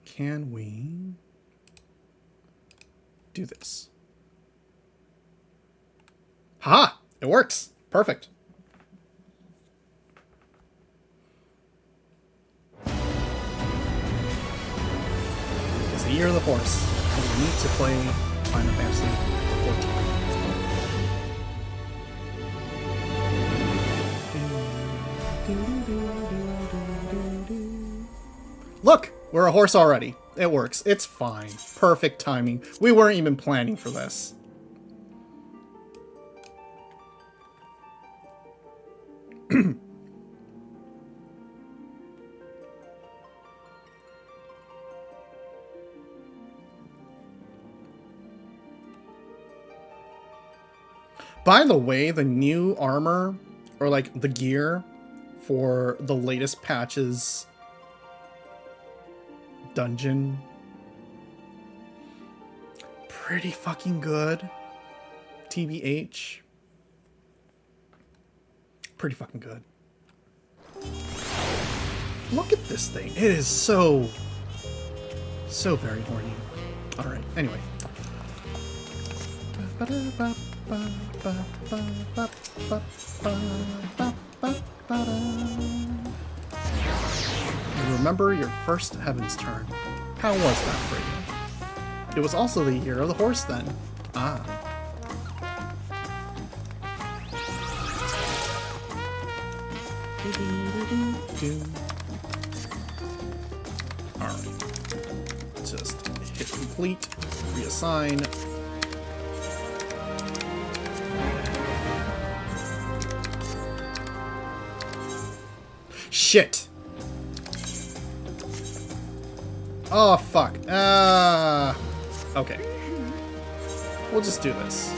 can we do this? Ha! It works. Perfect. It's the year of the horse. And we need to play Final Fantasy 14. Look! We're a horse already. It works. It's fine. Perfect timing. We weren't even planning for this. By the way, the new armor, or like the gear for the latest patches dungeon, pretty fucking good. TBH. Pretty fucking good. Look at this thing. It is so very horny. Alright, anyway. You remember your first Heaven's Turn. How was that for you? It was also the year of the horse then. Ah. Alright. Just hit complete, reassign. Shit! Oh, fuck. Okay. We'll just do this.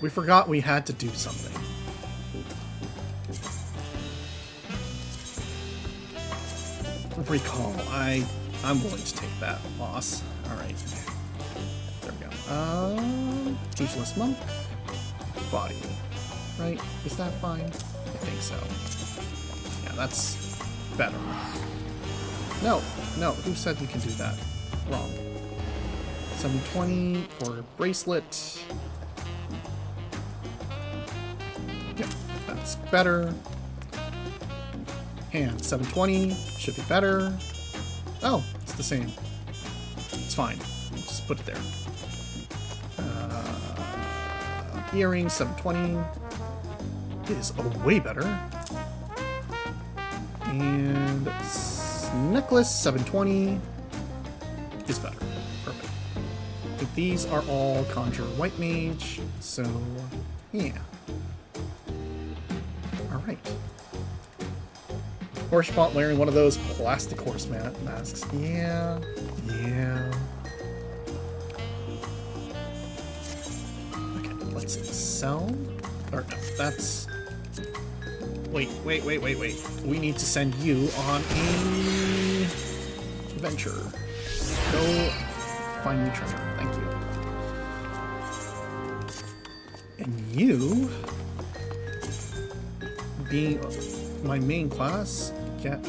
We forgot we had to do something. Recall. I'm willing to take that loss. Alright. There we go. Ageless Monk. Body. Right? Is that fine? I think so. Yeah, that's better. No, who said we can do that? Wrong. 720 for bracelet. Yep, that's better. Hand, 720, should be better. Oh, it's the same. It's fine. Just put it there. Earring, 720. Is way better. And necklace, 720 is better. Perfect. But these are all Conjure White Mage, so yeah. Alright. Horse font wearing one of those plastic horse masks. Yeah. Okay, let's sell. Or no, that's... Wait. We need to send you on a venture. Go find new treasure. Thank you. And you, being my main class, get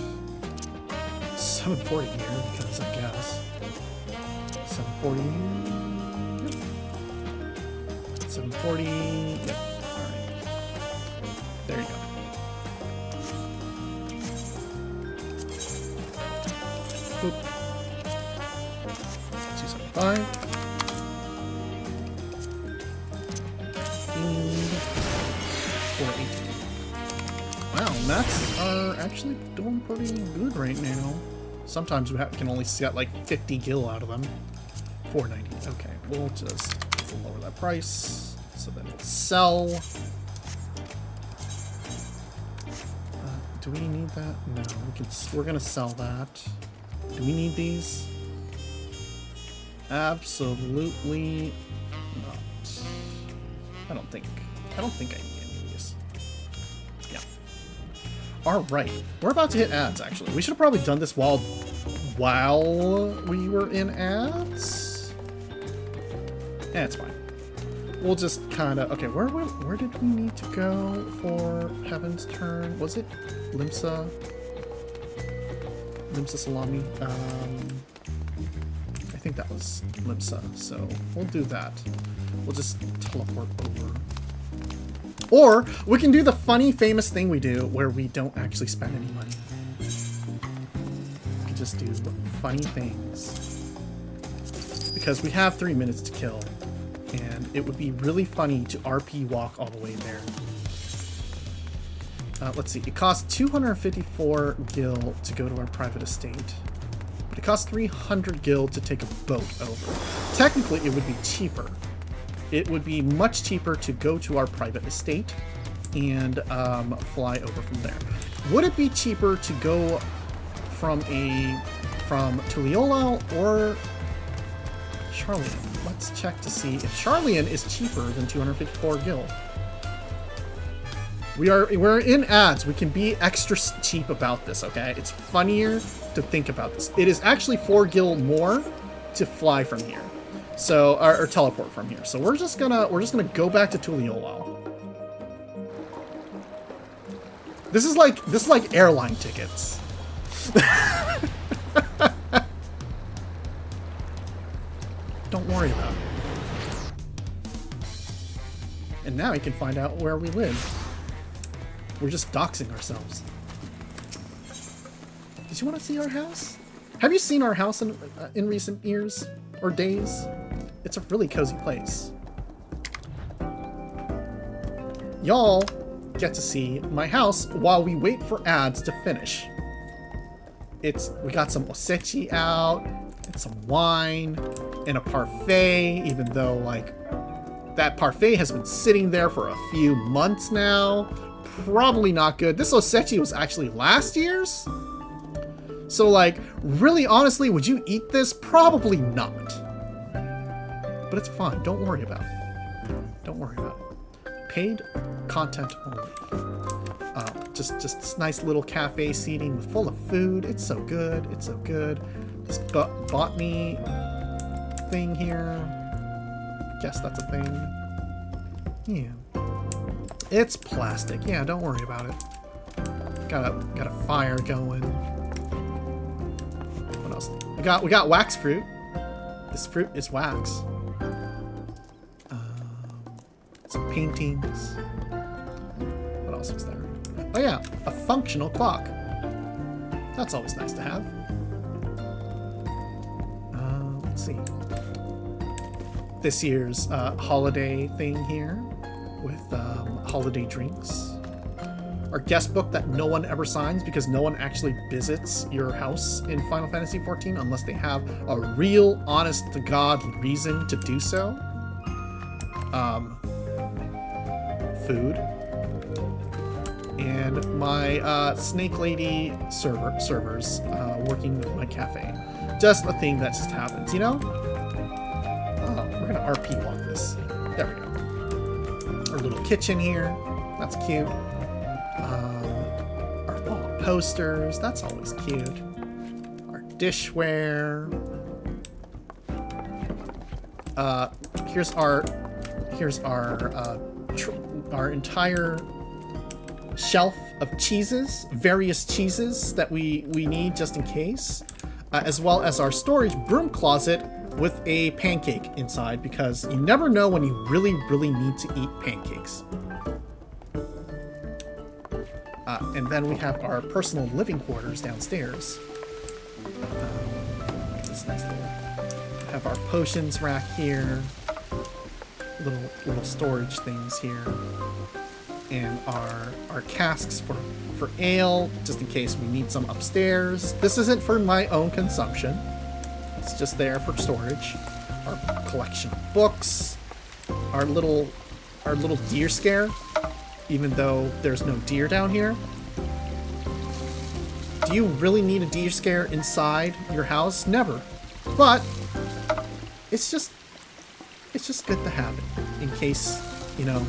740 here because I guess 740. Yep. 740. Yep. All right. There you go. Boop. 275. And 418. Wow, mats are actually doing pretty good right now. Sometimes we can only get like 50 gil out of them. 490. Okay, we'll just lower that price. So then we'll sell. Do we need that? No, we're gonna sell that. Do we need these? Absolutely not. I don't think I need any of these. Yeah. Alright. We're about to hit ads, actually. We should have probably done this while we were in ads. Yeah, it's fine. We'll just kind of... Okay, where did we need to go for Heaven's Turn? Was it Limsa? Limsa Salami? I think that was Limsa, so we'll do that. We'll just teleport over. Or we can do the funny, famous thing we do where we don't actually spend any money. We can just do funny things. Because we have 3 minutes to kill. And it would be really funny to RP walk all the way there. Let's see. It costs 254 gil to go to our private estate. But it costs 300 gil to take a boat over. Technically, it would be cheaper. It would be much cheaper to go to our private estate and fly over from there. Would it be cheaper to go from Tuliyollal or Charlian? Let's check to see if Charlian is cheaper than 254 gil. We're in ads. We can be extra cheap about this, okay? It's funnier to think about this. It is actually 4 gil more to fly from here. So or teleport from here. So we're just gonna go back to Tuliyollal. This is like airline tickets. Don't worry about it. And now you can find out where we live. We're just doxing ourselves. Did you want to see our house? Have you seen our house in recent years or days? It's a really cozy place. Y'all get to see my house while we wait for ads to finish. We got some osechi out, and some wine, and a parfait, even though like that parfait has been sitting there for a few months now. Probably not good. This osechi was actually last year's. So like, really honestly, would you eat this? Probably not. But it's fine. Don't worry about it. Don't worry about it. Paid content only. Just this nice little cafe seating full of food. It's so good. It's so good. This bought me thing here. Guess that's a thing. Yeah. It's plastic. Yeah, don't worry about it. Got a fire going. What else? We got wax fruit. This fruit is wax. Some paintings. What else was there? Oh yeah, a functional clock. That's always nice to have. Let's see. This year's holiday thing here with holiday drinks. Our guest book that no one ever signs because no one actually visits your house in Final Fantasy XIV unless they have a real, honest-to-God reason to do so. Food. And my snake lady servers working my cafe. Just a thing that just happens, you know? Oh, we're gonna RP walk this. There we go. Our little kitchen here. That's cute. Our wall posters. That's always cute. Our dishware. Here's our entire shelf of cheeses, various cheeses that we need just in case, as well as our storage broom closet with a pancake inside because you never know when you really need to eat pancakes. And then we have our personal living quarters downstairs. This nice little. Have our potions rack here. Little storage things here. And our casks for ale, just in case we need some upstairs. This isn't for my own consumption. It's just there for storage. Our collection of books. Our little deer scare, even though there's no deer down here. Do you really need a deer scare inside your house? Never. But it's just good to have it in case, you know,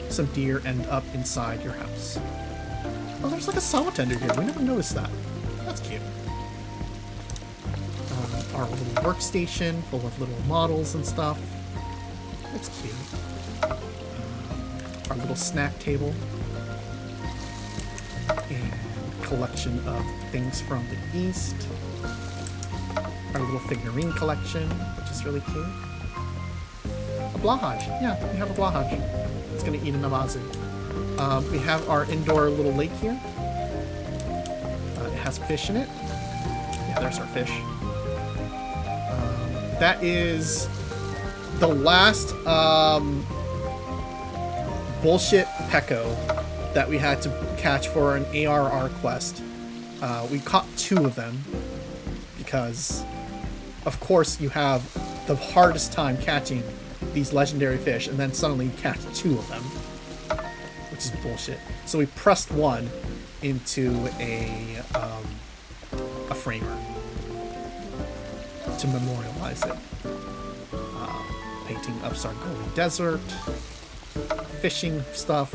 some deer end up inside your house. Oh, there's like a saw tender here. We never noticed that. That's cute. Our little workstation full of little models and stuff. It's cute. Our little snack table. And collection of things from the East. Our little figurine collection, which is really cute. A blahaj. Yeah, we have a blahaj. It's gonna eat a namazu. We have our indoor little lake here. It has fish in it. Yeah, there's our fish. That is the last bullshit Pecco that we had to catch for an ARR quest. We caught 2 of them because, of course, you have the hardest time catching these legendary fish, and then suddenly you catch 2 of them, which is bullshit. So we pressed 1 into a framer to memorialize it. Painting Upstart Golden Desert, fishing stuff,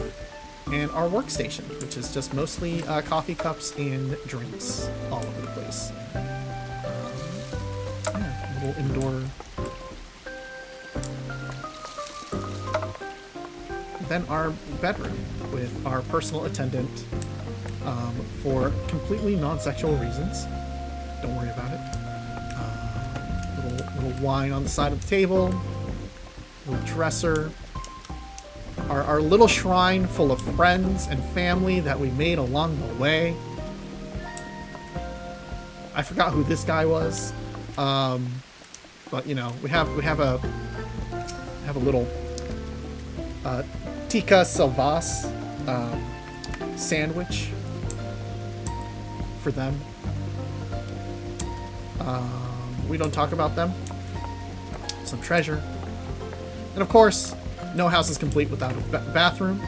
and our workstation, which is just mostly coffee cups and drinks all over the place. Yeah, little indoor. Then our bedroom with our personal attendant for completely non-sexual reasons. Don't worry about it. Little wine on the side of the table. Little dresser. Our little shrine full of friends and family that we made along the way. I forgot who this guy was, but you know, we have a little tikka salvas sandwich for them. We don't talk about them. Some treasure, and of course, no house is complete without a bathroom.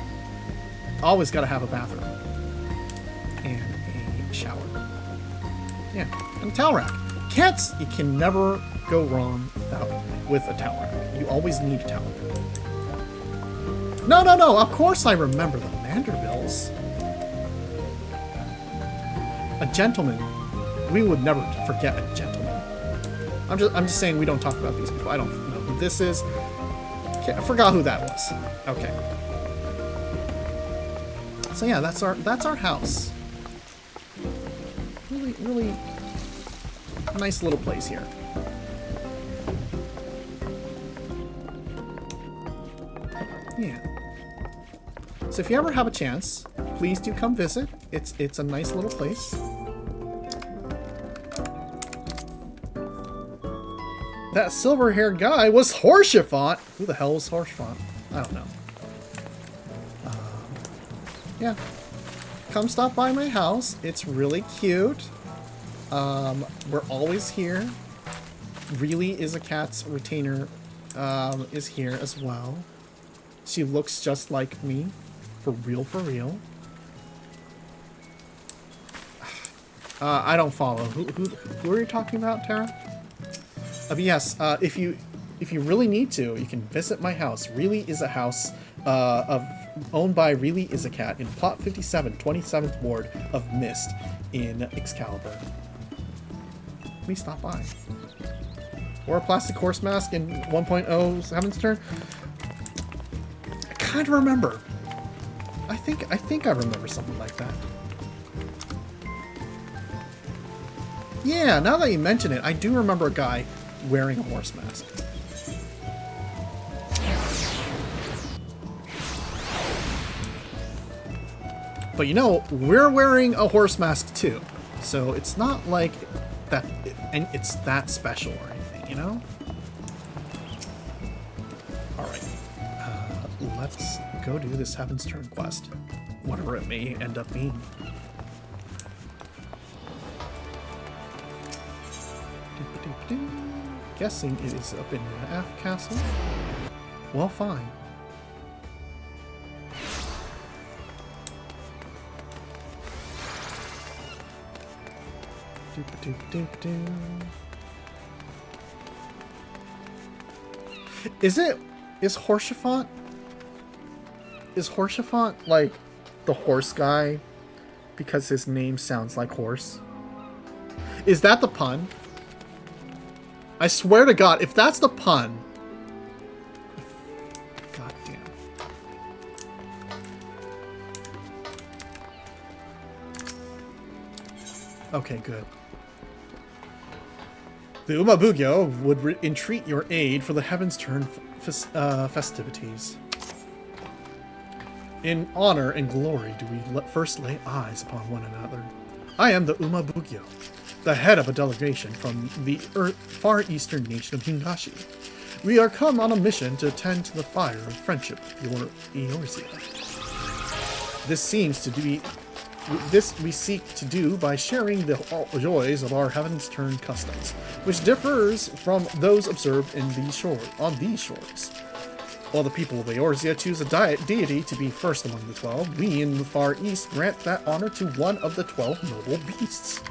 Always got to have a bathroom and a shower. Yeah, and a towel rack. Cats, you can never go wrong with a towel rack. You always need a towel rack. No. Of course I remember the Mandervilles. A gentleman. We would never forget a gentleman. I'm just saying we don't talk about these people. I don't know who this is. Okay, I forgot who that was. Okay. So yeah, that's our house. Really nice little place here. Yeah. So if you ever have a chance, please do come visit. It's a nice little place. That silver-haired guy was Horsefant. Who the hell was Horsefant? I don't know. Yeah. Come stop by my house. It's really cute. We're always here. Really is a cat's retainer is here as well. She looks just like me. For real, for real. I don't follow. Who are you talking about, Tara? But yes, if you really need to, you can visit my house. Really is a house owned by Really is a Cat in Plot 57, 27th Ward of Mist in Excalibur. Please stop by. Or a plastic horse mask in 1.0 Heaven's Turn. I kind of remember. I think I remember something like that. Yeah, now that you mention it, I do remember a guy wearing a horse mask. But you know, we're wearing a horse mask too, so it's not like that, and it's that special or anything, you know? Alright, let's go do this Heaven's Turn quest, whatever it may end up being. Guessing it is up in the Aft Castle. Well, fine. Is Horsefant like the horse guy because his name sounds like horse? Is that the pun? I swear to God, if that's the pun... God damn. Okay, good. The Umabugyo would entreat your aid for the Heaven's Turn festivities. In honor and glory do we first lay eyes upon one another. I am the Umabugyo, the head of a delegation from the far eastern nation of Hingashi. We are come on a mission to attend to the fire of friendship with Eorzea. This we seek to do by sharing the joys of our Heaven's Turn customs, which differs from those observed on these shores. While the people of Eorzea choose a deity to be first among the 12, we in the Far East grant that honor to one of the 12 noble beasts.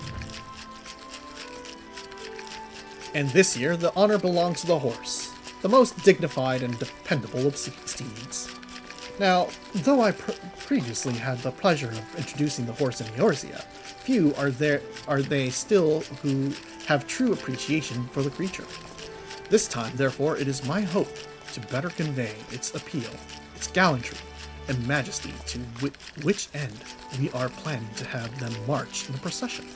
And this year, the honor belongs to the horse, the most dignified and dependable of steeds. Now, though I previously had the pleasure of introducing the horse in Eorzea, few are they still who have true appreciation for the creature. This time, therefore, it is my hope to better convey its appeal, its gallantry, and majesty, to which end we are planning to have them march in a procession.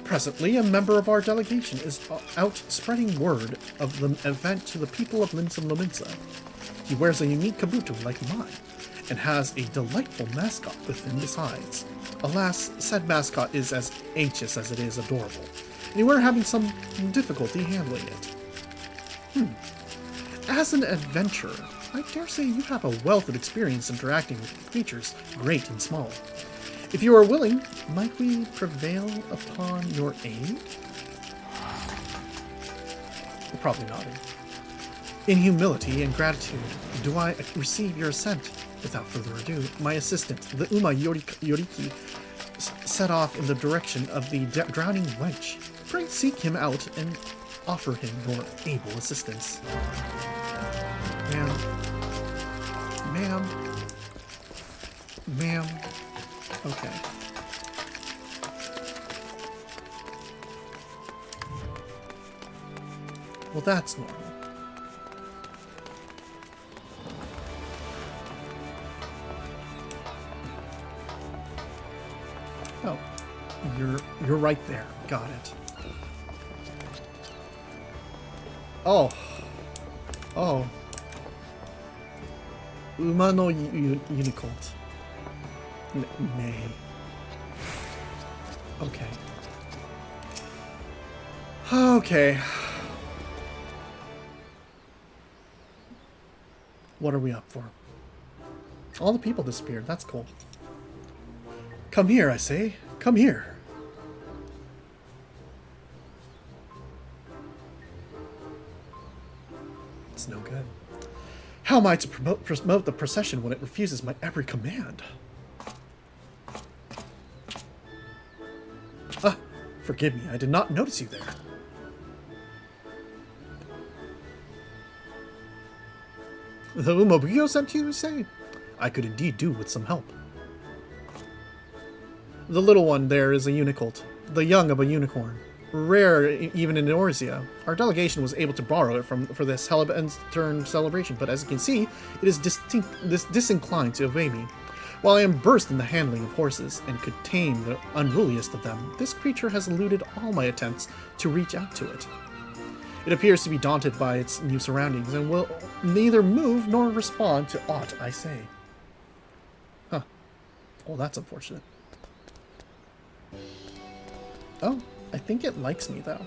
Presently, a member of our delegation is out spreading word of the event to the people of Lominsa. He wears a unique kabuto like mine, and has a delightful mascot with him besides. Alas, said mascot is as anxious as it is adorable, and we're having some difficulty handling it. As an adventurer, I dare say you have a wealth of experience interacting with creatures, great and small. If you are willing, might we prevail upon your aid? We're probably nodding. In humility and gratitude, do I receive your assent? Without further ado, my assistant, the Uma Yoriki, set off in the direction of the drowning wench. Pray seek him out and offer him your able assistance. Ma'am. Okay. Well, that's normal. Oh, you're right there. Got it. Oh. Uma no Unicorn. Nay. Okay. What are we up for? All the people disappeared. That's cool. Come here, I say. Come here. It's no good. How am I to promote the procession when it refuses my every command? Ah, forgive me, I did not notice you there. The Umabugyo sent you, say? I could indeed do with some help. The little one there is a unicolt, the young of a unicorn. Rare even in Eorzea. Our delegation was able to borrow it for this Heaven's Turn celebration, but as you can see, it is disinclined to obey me. While I am versed in the handling of horses and could tame the unruliest of them, this creature has eluded all my attempts to reach out to it. It appears to be daunted by its new surroundings and will neither move nor respond to aught I say. Huh. Well, that's unfortunate. Oh, I think it likes me, though.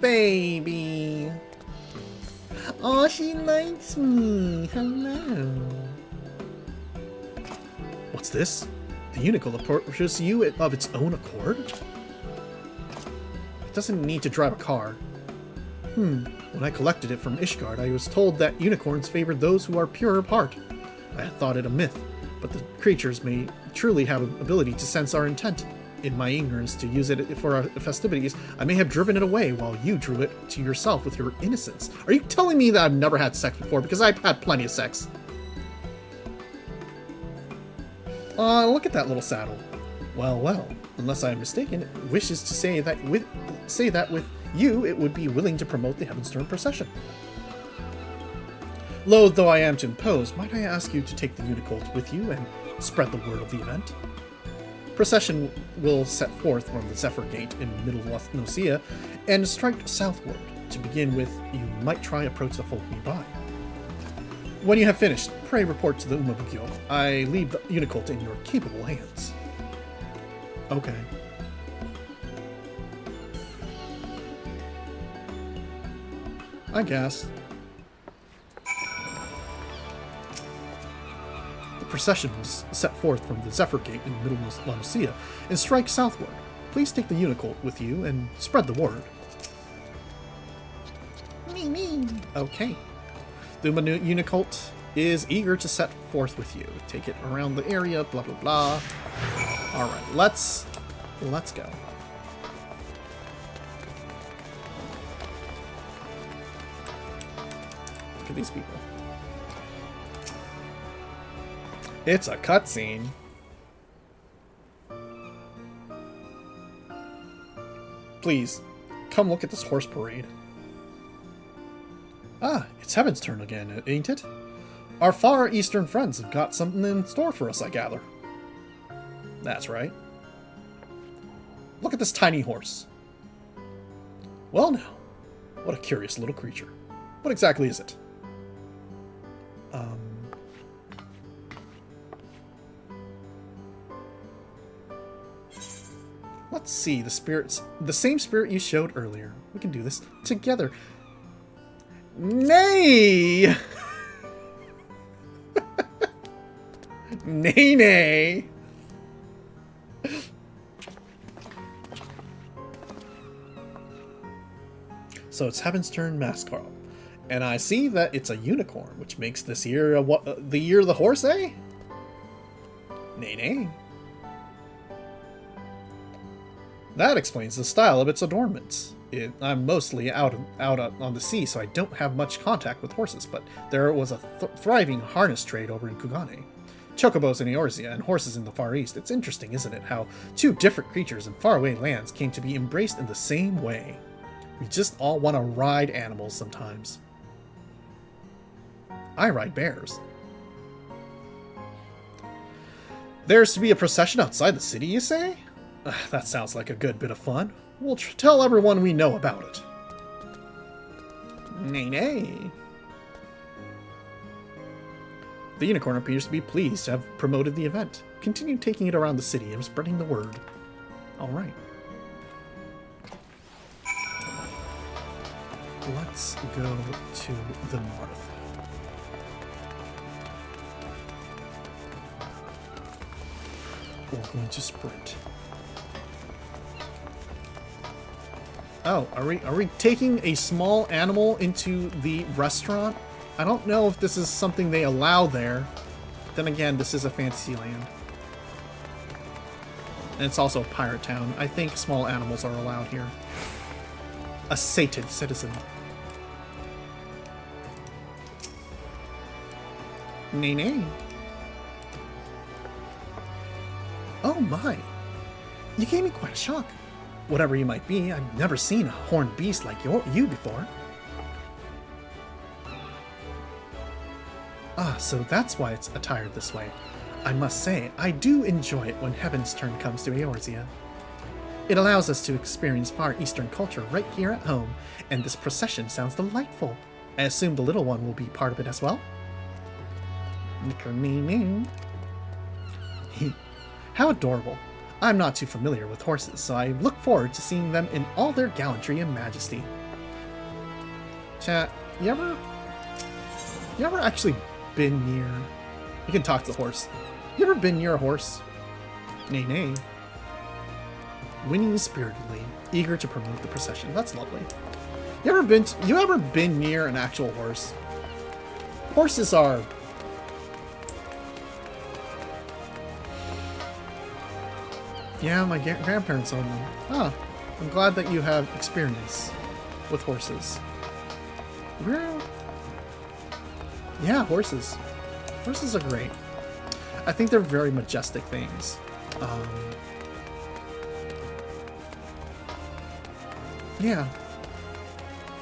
Baby! Oh, she likes me! Hello! What's this? The unicorn approaches you of its own accord? It doesn't need to drive a car. When I collected it from Ishgard, I was told that unicorns favored those who are pure of heart. I had thought it a myth, but the creatures may truly have an ability to sense our intent. In my ignorance to use it for our festivities, I may have driven it away while you drew it to yourself with your innocence. Are you telling me that I've never had sex before? Because I've had plenty of sex. Look at that little saddle. Well, unless I am mistaken, it wishes to say that with you it would be willing to promote the Heaven's Turn procession. Loath though I am to impose, might I ask you to take the unicolt with you and spread the word of the event? Procession will set forth from the Zephyr Gate in Middle Nocia and strike southward. To begin with, you might try approach the folk nearby. When you have finished, pray report to the Umabugyo. I leave the Unicult in your capable hands. Okay. I guess. The procession was set forth from the Zephyr Gate in Middle Nocia and strike southward. Please take the Unicult with you and spread the word. Me. Okay. The Unicult is eager to set forth with you. Take it around the area, blah blah blah. Alright, let's go. Look at these people. It's a cutscene. Please, come look at this horse parade. Ah, it's Heaven's turn again, ain't it? Our far eastern friends have got something in store for us, I gather. That's right. Look at this tiny horse. Well now, what a curious little creature. What exactly is it? Let's see, the same spirit you showed earlier. We can do this together. Nay! Nay. So it's Heaven's turn mascot. And I see that it's a unicorn, which makes this year the year of the horse, eh? Nay. That explains the style of its adornments. I'm mostly out on the sea, so I don't have much contact with horses, but there was a thriving harness trade over in Kugane. Chocobos in Eorzea and horses in the Far East. It's interesting, isn't it, how two different creatures in faraway lands came to be embraced in the same way. We just all want to ride animals sometimes. I ride bears. There's to be a procession outside the city, you say? That sounds like a good bit of fun. We'll tell everyone we know about it. Nay. The unicorn appears to be pleased to have promoted the event. Continue taking it around the city and spreading the word. Alright. Let's go to the north. We're going to sprint. Oh, are we taking a small animal into the restaurant? I don't know if this is something they allow there. Then again, this is a fantasy land. And it's also a pirate town. I think small animals are allowed here. A sated citizen. Nay. Oh my. You gave me quite a shock. Whatever you might be, I've never seen a horned beast like you before. Ah, so that's why it's attired this way. I must say, I do enjoy it when Heaven's turn comes to Eorzea. It allows us to experience Far Eastern culture right here at home, and this procession sounds delightful. I assume the little one will be part of it as well? How adorable. I'm not too familiar with horses, so I look forward to seeing them in all their gallantry and majesty. Chat, you ever actually been near... You can talk to the horse. You ever been near a horse? Nay. Whinnying spiritedly, eager to promote the procession. That's lovely. You ever been near an actual horse? Horses are... Yeah, my grandparents own them. Ah, I'm glad that you have experience with horses. Yeah, horses. Horses are great. I think they're very majestic things. Yeah.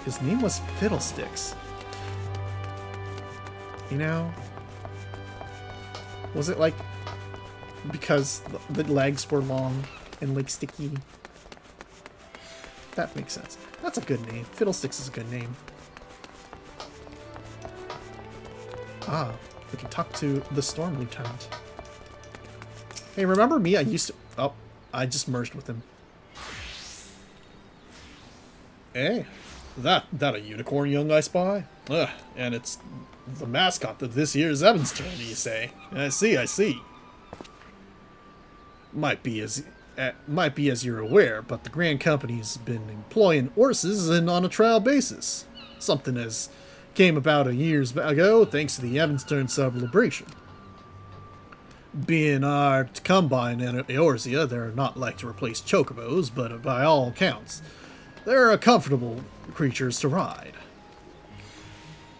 His name was Fiddlesticks. You know? Was it like because the legs were long and like sticky. That makes sense. That's a good name. Fiddlesticks is a good name. Ah, we can talk to the Storm Lieutenant. Hey, remember me? I used to... Oh, I just merged with him. Hey, that a unicorn, young I spy? Ugh, and it's the mascot of this year's Evans turn, you say? I see. Might be as you're aware, but the Grand Company's been employing horses and on a trial basis. Something as came about a years ago thanks to the Evans turn celebration. Being our combine in Eorzea, they're not like to replace chocobos, but by all accounts, they're comfortable creatures to ride.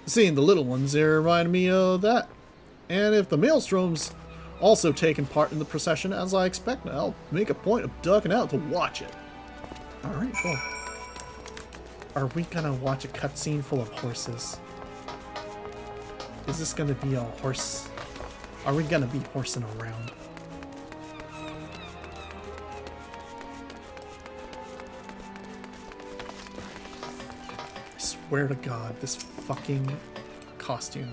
Seeing the little ones, they remind me of that. And if the Maelstrom's also taking part in the procession, as I expect, I'll make a point of ducking out to watch it. Alright, cool. Are we gonna watch a cutscene full of horses? Is this gonna be a horse? Are we gonna be horsing around? I swear to God, this fucking costume.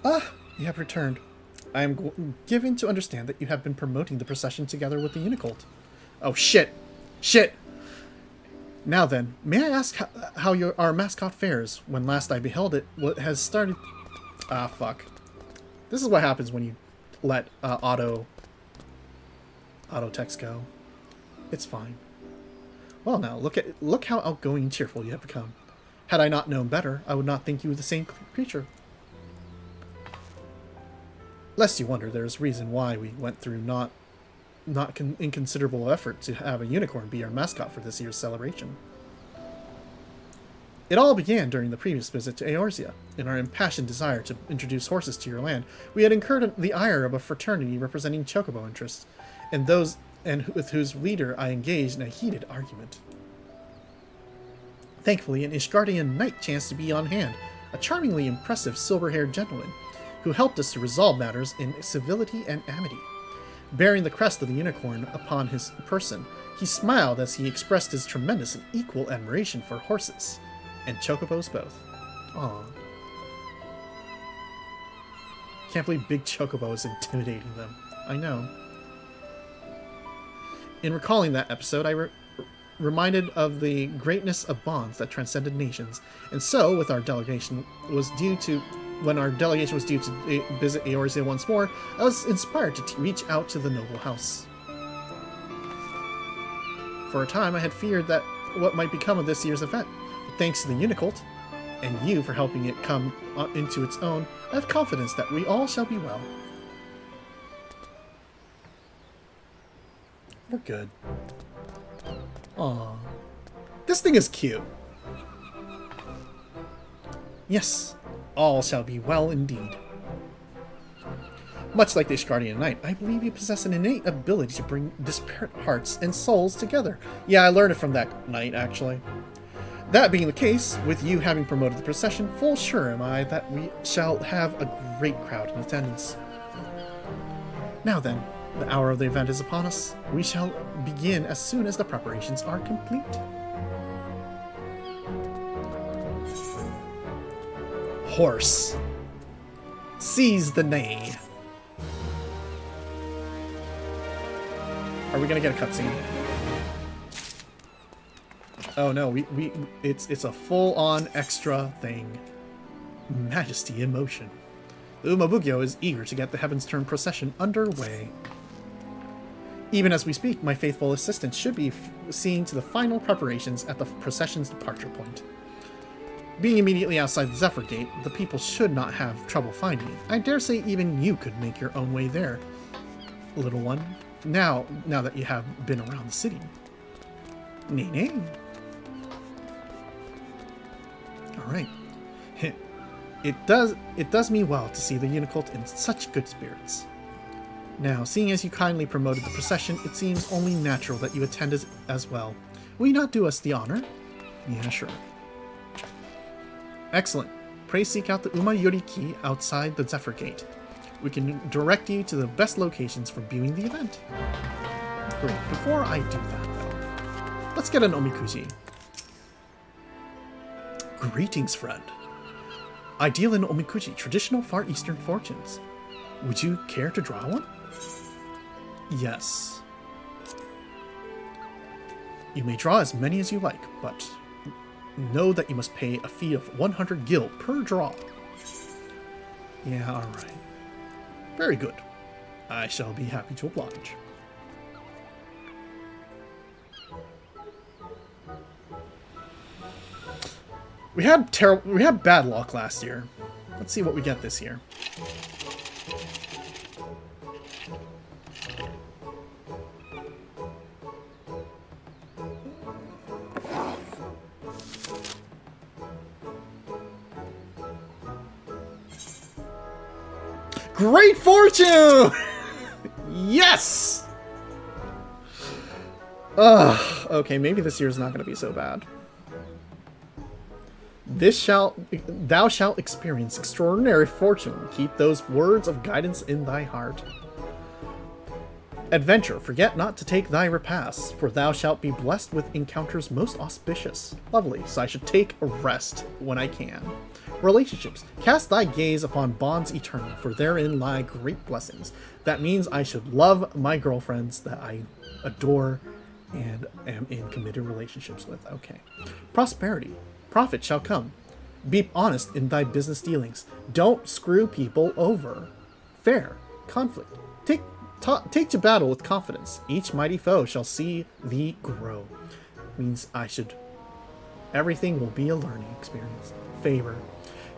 Ah, you have returned. I am given to understand that you have been promoting the procession together with the Unicult. Oh, shit. Shit. Now then, may I ask how our mascot fares? When last I beheld it, what has started... Ah, fuck. This is what happens when you let auto text go. It's fine. Well now, look how outgoing and cheerful you have become. Had I not known better, I would not think you the same creature. Lest you wonder, there's reason why we went through not inconsiderable effort to have a unicorn be our mascot for this year's celebration. It all began during the previous visit to Eorzea. In our impassioned desire to introduce horses to your land, we had incurred the ire of a fraternity representing chocobo interests, and with whose leader I engaged in a heated argument. Thankfully, an Ishgardian knight chanced to be on hand, a charmingly impressive silver-haired gentleman, who helped us to resolve matters in civility and amity. Bearing the crest of the unicorn upon his person, he smiled as he expressed his tremendous and equal admiration for horses, and chocobos both. Aww. Can't believe Big Chocobo is intimidating them. I know. In recalling that episode, I reminded of the greatness of bonds that transcended nations, and so, with our delegation when our delegation was due to visit Eorzea once more, I was inspired to reach out to the noble house. For a time, I had feared that what might become of this year's event, but thanks to the Unicult, and you for helping it come into its own, I have confidence that we all shall be well. We're good. Aww. This thing is cute. Yes, all shall be well indeed. Much like the Ishgardian Knight, I believe you possess an innate ability to bring disparate hearts and souls together. Yeah, I learned it from that knight, actually. That being the case, with you having promoted the procession, full sure am I that we shall have a great crowd in attendance. Now then, the hour of the event is upon us. We shall begin as soon as the preparations are complete. Horse. Seize the neigh. Are we gonna get a cutscene? Oh no, it's a full-on extra thing. Majesty in motion. The Umabugyo is eager to get the Heaven's Turn procession underway. Even as we speak, my faithful assistant should be seeing to the final preparations at the procession's departure point. Being immediately outside the Zephyr Gate, the people should not have trouble finding it. I dare say even you could make your own way there, little one, now that you have been around the city. Nay, nay. Alright. It does me well to see the Unicult in such good spirits. Now, seeing as you kindly promoted the procession, it seems only natural that you attend as well. Will you not do us the honor? Yeah, sure. Excellent. Pray seek out the Uma Yoriki outside the Zephyr Gate. We can direct you to the best locations for viewing the event. Great. Before I do that, though, let's get an omikuji. Greetings, friend. I deal in omikuji, traditional Far Eastern fortunes. Would you care to draw one? Yes. You may draw as many as you like, but know that you must pay a fee of 100 gil per draw. Yeah, alright. Very good. I shall be happy to oblige. We had bad luck last year. Let's see what we get this year. Great fortune! Yes! Okay, maybe this year's not going to be so bad. Thou shalt experience extraordinary fortune. Keep those words of guidance in thy heart. Adventure, forget not to take thy repasts, for thou shalt be blessed with encounters most auspicious. Lovely, so I should take a rest when I can. Relationships, cast thy gaze upon bonds eternal, for therein lie great blessings. That means I should love my girlfriends that I adore and am in committed relationships with. Okay. Prosperity, profit shall come. Be honest in thy business dealings. Don't screw people over. Fair, conflict. Take to battle with confidence. Each mighty foe shall see thee grow. Means I should... Everything will be a learning experience. Favor.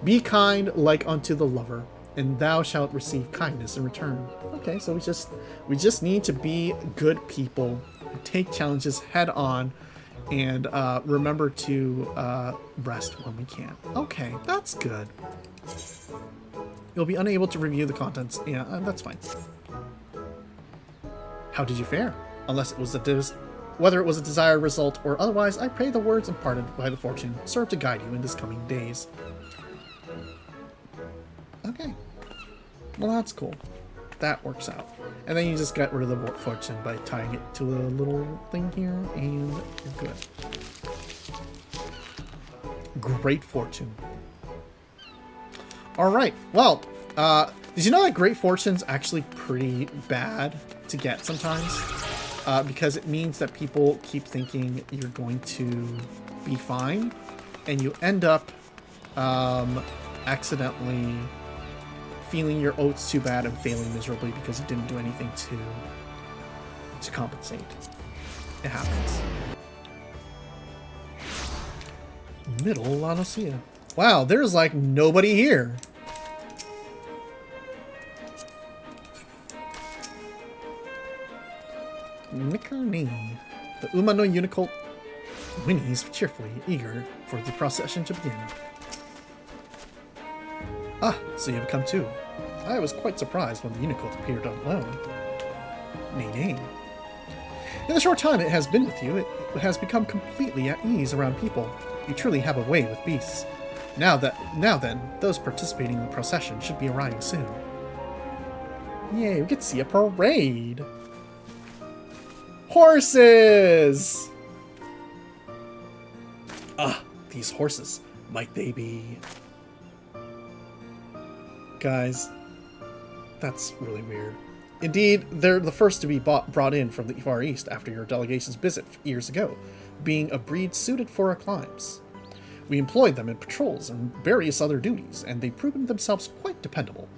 Be kind like unto the lover, and thou shalt receive kindness in return. Okay, so we just need to be good people, take challenges head on, and remember to rest when we can. Okay, that's good. You'll be unable to review the contents. Yeah, that's fine. How did you fare? Unless it was whether it was a desired result or otherwise, I pray the words imparted by the fortune serve to guide you in this coming days. Okay. Well, that's cool. That works out. And then you just get rid of the fortune by tying it to a little thing here, and you're good. Great fortune. Alright, well, did you know that great fortune's actually pretty bad to get sometimes? Because it means that people keep thinking you're going to be fine, and you end up accidentally feeling your oats too bad and failing miserably because you didn't do anything to compensate. It happens. Middle Laodicea. Wow, there's like nobody here. Nikarni. The Uma no Unicult whinnies cheerfully, eager for the procession to begin. Ah, so you have come too. I was quite surprised when the Unicult appeared alone. Nay. In the short time it has been with you, it has become completely at ease around people. You truly have a way with beasts. Now then, those participating in the procession should be arriving soon. Yay, we get to see a parade! Horses! Ah, these horses. Might they be... Guys, that's really weird. Indeed, they're the first to be brought in from the Far East after your delegation's visit years ago, being a breed suited for our climes. We employed them in patrols and various other duties, and they've proven themselves quite dependable.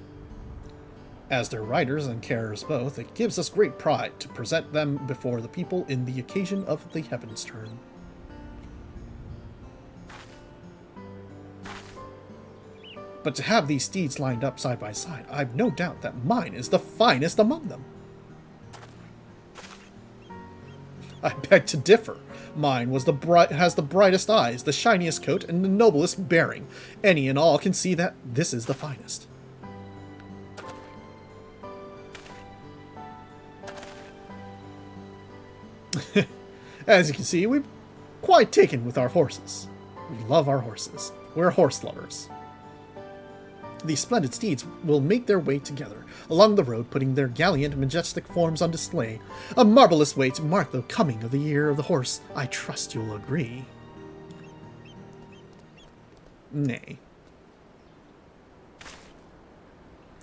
As their riders and carers both, it gives us great pride to present them before the people in the occasion of the Heaven's Turn. But to have these steeds lined up side by side, I've no doubt that mine is the finest among them. I beg to differ. Mine has the brightest eyes, the shiniest coat, and the noblest bearing. Any and all can see that this is the finest. As you can see, we're quite taken with our horses. We love our horses. We're horse lovers. These splendid steeds will make their way together along the road, putting their gallant, majestic forms on display. A marvelous way to mark the coming of the year of the horse. I trust you'll agree. Nay.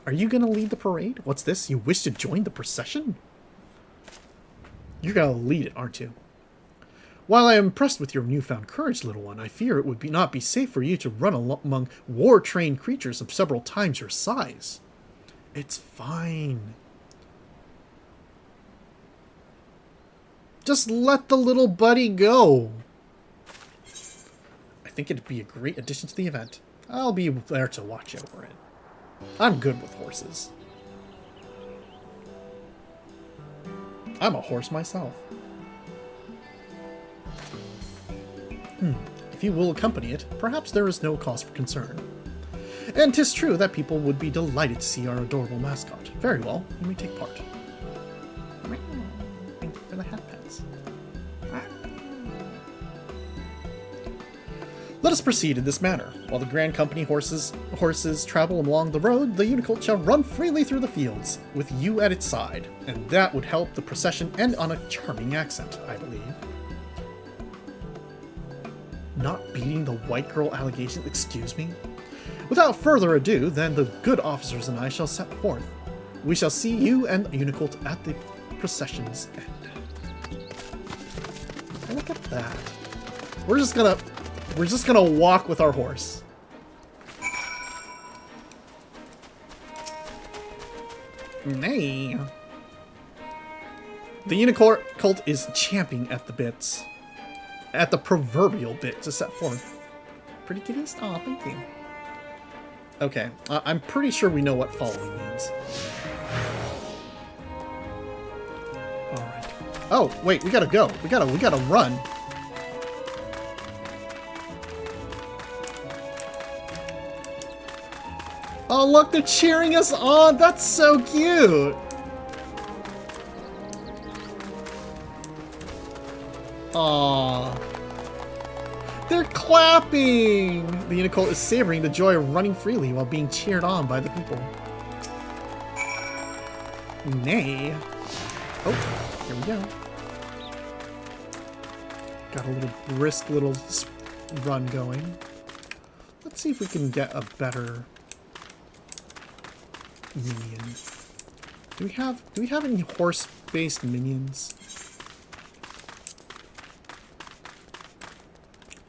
Are you gonna lead the parade? What's this? You wish to join the procession? You're gonna lead it, aren't you? While I am impressed with your newfound courage, little one, I fear it would not be safe for you to run among war-trained creatures of several times your size. It's fine. Just let the little buddy go. I think it'd be a great addition to the event. I'll be there to watch over it. I'm good with horses. I'm a horse myself. If you will accompany it, perhaps there is no cause for concern. And 'tis true that people would be delighted to see our adorable mascot. Very well, you may take part. Thank you for the hat pets. Let us proceed in this manner. While the grand company horses travel along the road, the unicolt shall run freely through the fields, with you at its side, and that would help the procession end on a charming accent, I believe. Not beating the white girl allegation, excuse me? Without further ado, then the good officers and I shall set forth. We shall see you and Unicolt at the procession's end. And look at that. We're just gonna walk with our horse. Nay. The Unicolt is champing at the bits. At the proverbial bit to set forth. Pretty kitties? Aw, thank you. Okay, I'm pretty sure we know what following means. Alright. Oh, wait, we gotta go. We gotta run. Oh, look, they're cheering us on. That's so cute. Aww. They're clapping! The Unicolt is savoring the joy of running freely while being cheered on by the people. Nay. Oh, here we go. Got a little brisk little run going. Let's see if we can get a better minion. Do we have any horse-based minions?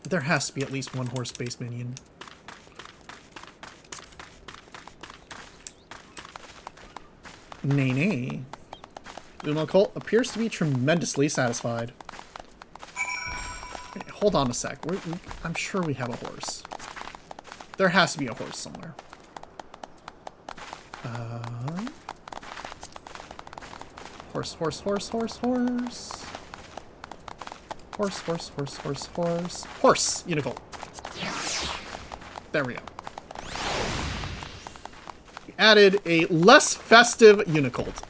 There has to be at least one horse-based minion. Nay, nay. The Unicolt appears to be tremendously satisfied. Wait, hold on a sec. I'm sure we have a horse. There has to be a horse somewhere. Horse, horse, horse, horse, horse. Horse, horse, horse, horse, horse. Horse! Unicolt. There we go. We added a less festive Unicolt.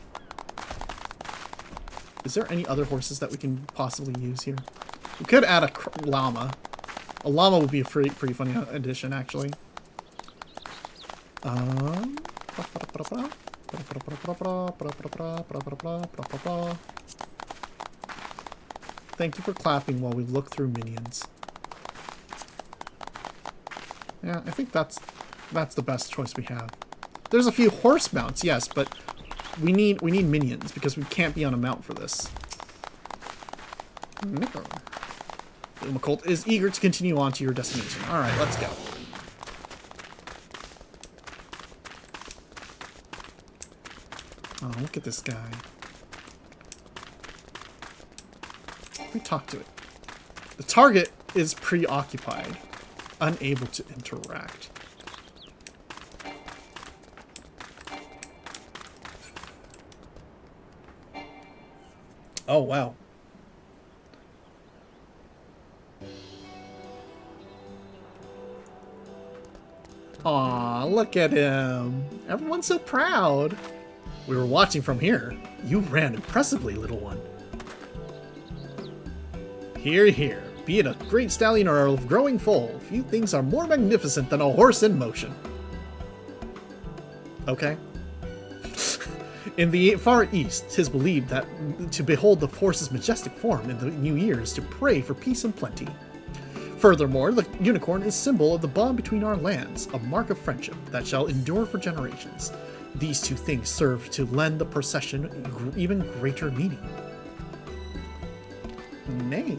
Is there any other horses that we can possibly use here? We could add a llama. A llama would be a pretty funny addition, actually. Thank you for clapping while we look through minions. Yeah, I think that's the best choice we have. There's a few horse mounts, yes, but we need minions because we can't be on a mount for this. The Unicolt is eager to continue on to your destination. All right, let's go. Oh, look at this guy. We talk to it. The target is preoccupied, unable to interact. Oh, wow. Aw, look at him. Everyone's so proud. We were watching from here. You ran impressively, little one. Hear, hear. Be it a great stallion or a growing foal, few things are more magnificent than a horse in motion. Okay. In the far east, 'tis believed that to behold the horse's majestic form in the new year is to pray for peace and plenty. Furthermore, the unicorn is symbol of the bond between our lands, a mark of friendship that shall endure for generations. These two things serve to lend the procession even greater meaning. Nay.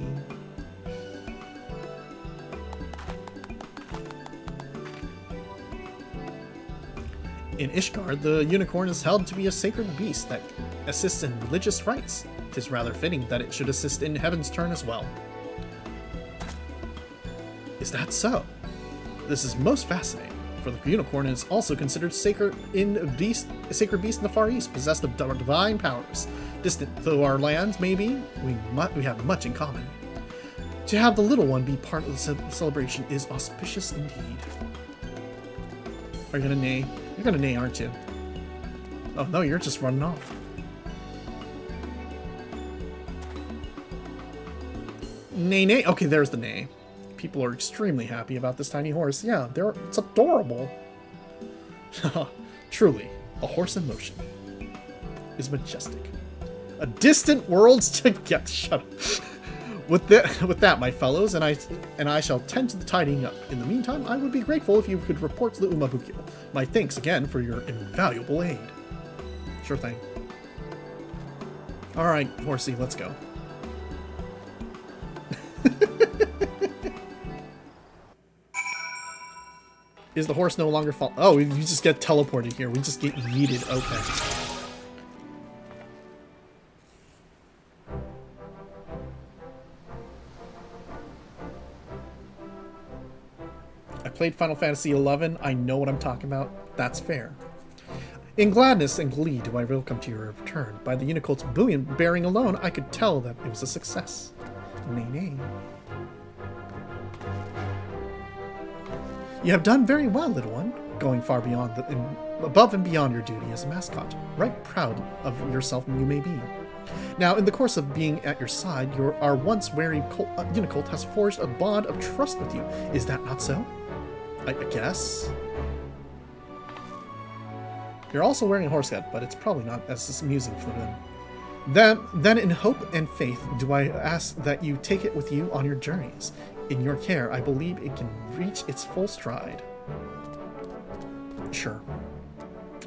In Ishgard, the unicorn is held to be a sacred beast that assists in religious rites. 'Tis rather fitting that it should assist in Heaven's turn as well. Is that so? This is most fascinating, for the unicorn is also considered sacred beast in the Far East, possessed of divine powers. Distant though our lands may be, we have much in common. To have the little one be part of the celebration is auspicious indeed. Are you gonna neigh? You're gonna neigh, aren't you? Oh no, you're just running off. Neigh, neigh. Okay, there's the neigh. People are extremely happy about this tiny horse. Yeah, it's adorable. Truly, a horse in motion is majestic. A distant worlds to get shut up. With that, my fellows, and I shall tend to the tidying up. In the meantime, I would be grateful if you could report to the Umabukyo. My thanks again for your invaluable aid. Sure thing. All right, horsey, let's go. Is the horse no longer fall? Oh, you just get teleported here. We just get yeeted. Okay. I played Final Fantasy XI. I know what I'm talking about. That's fair. In gladness and glee do I welcome to your return. By the Unicolt's bullion bearing alone, I could tell that it was a success. Nay, nay. You have done very well, little one, going far beyond above and beyond your duty as a mascot. Right proud of yourself you may be. Now, in the course of being at your side, our once wary Unicolt has forged a bond of trust with you. Is that not so? I guess. You're also wearing a horse head, but it's probably not as amusing for them. Then in hope and faith do I ask that you take it with you on your journeys. In your care, I believe it can reach its full stride. Sure.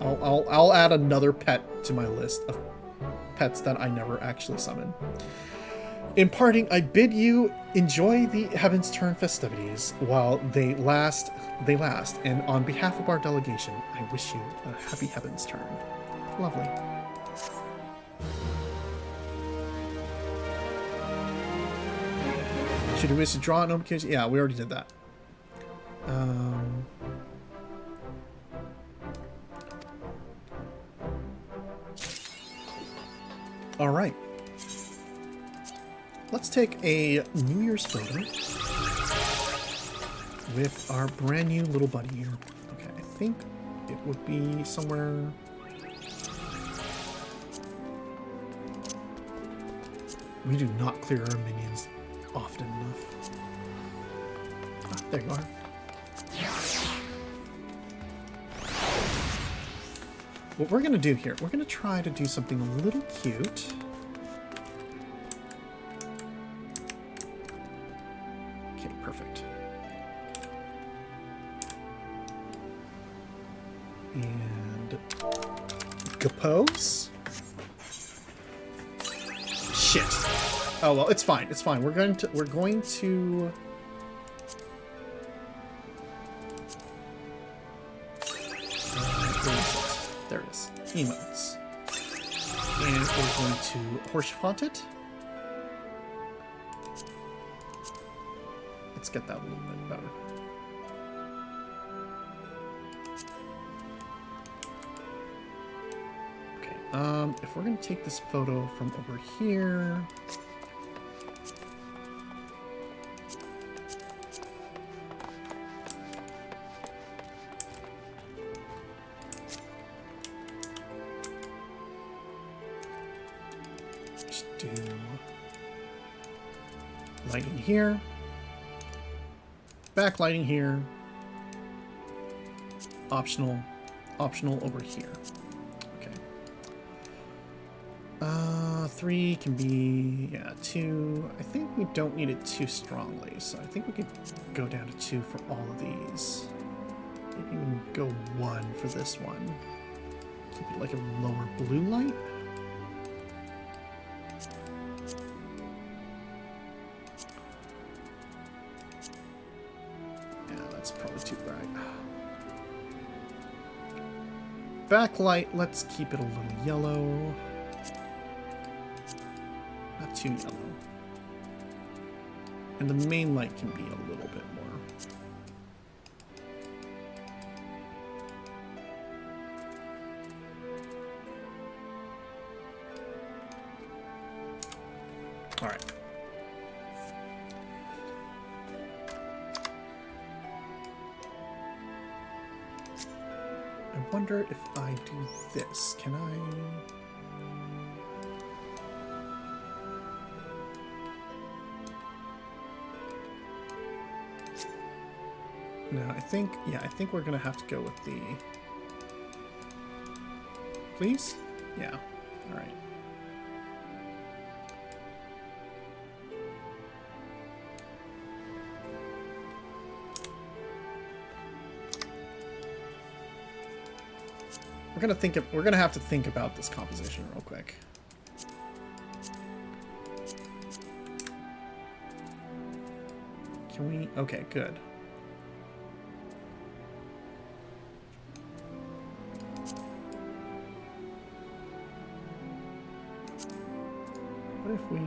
I'll add another pet to my list of pets that I never actually summon. In parting, I bid you enjoy the Heaven's Turn festivities while they last, and on behalf of our delegation, I wish you a happy Heaven's Turn. Lovely. Should we wish to draw an occasion? Yeah, we already did that. All right. Let's take a New Year's photo with our brand new little buddy here. Okay, I think it would be somewhere. We do not clear our minions often enough. Ah, there you are. What we're gonna do here, we're gonna try to do something a little cute. Okay, perfect. And Gapose. Shit. Oh well, it's fine. It's fine. We're going to there it is. Emotes. And we're going to horse font it. Let's get that a little bit better. Okay, if we're going to take this photo from over here. Do lighting here, backlighting here, optional, optional over here. Okay. 3 can be, yeah, 2. I think we don't need it too strongly, so I think we could go down to 2 for all of these. Maybe even go 1 for this one. Keep it like a lower blue light. Yeah, that's probably too bright. Backlight, let's keep it a little yellow. Not too yellow. And the main light can be a little bit more. All right. I wonder if I do this. Can I? No, I think, yeah, I think we're gonna have to go with the... Please? Yeah. All right. We're gonna have to think about this composition real quick. Can we? Okay, good. What if we?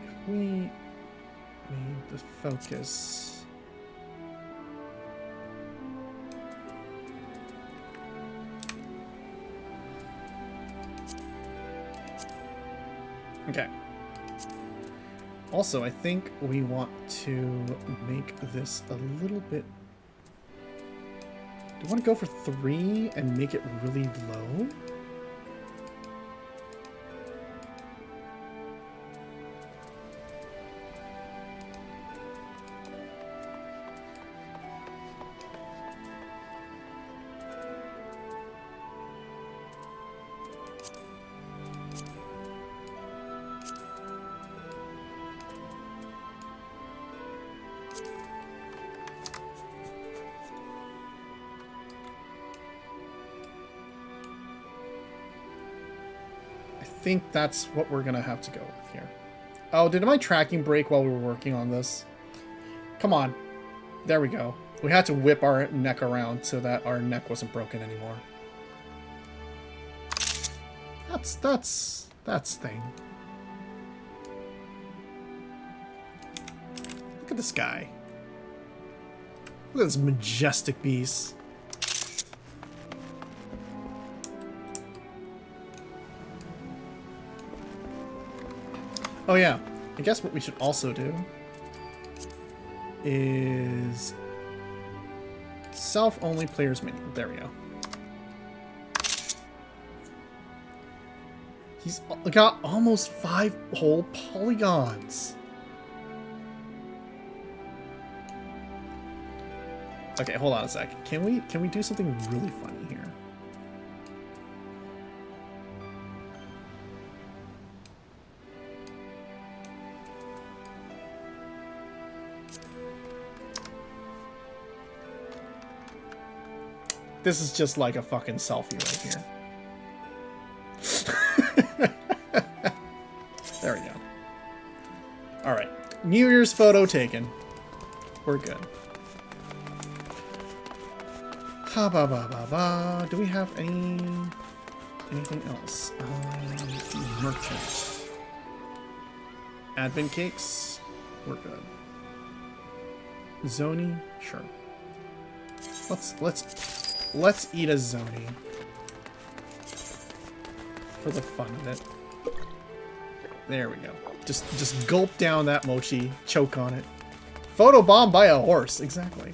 If we made the focus. Okay. Also, I think we want to make this a little bit... Do you want to go for 3 and make it really low? I think that's what we're gonna have to go with here. Oh, did my tracking break while we were working on this? Come on. There we go. We had to whip our neck around so that our neck wasn't broken anymore. That's thing. Look at this guy. Look at this majestic beast. Oh yeah, I guess what we should also do is self-only players menu. There we go. He's got almost 5 whole polygons. Okay, hold on a sec. Can we do something really funny here? This is just like a fucking selfie right here. There we go. Alright. New Year's photo taken. We're good. Ha ba ba ba ba. Do we have anything else? Merchant. Advent cakes. We're good. Zoni? Sure. Let's eat a Zoni. For the fun of it. There we go. Just gulp down that mochi, choke on it. Photobomb by a horse, exactly.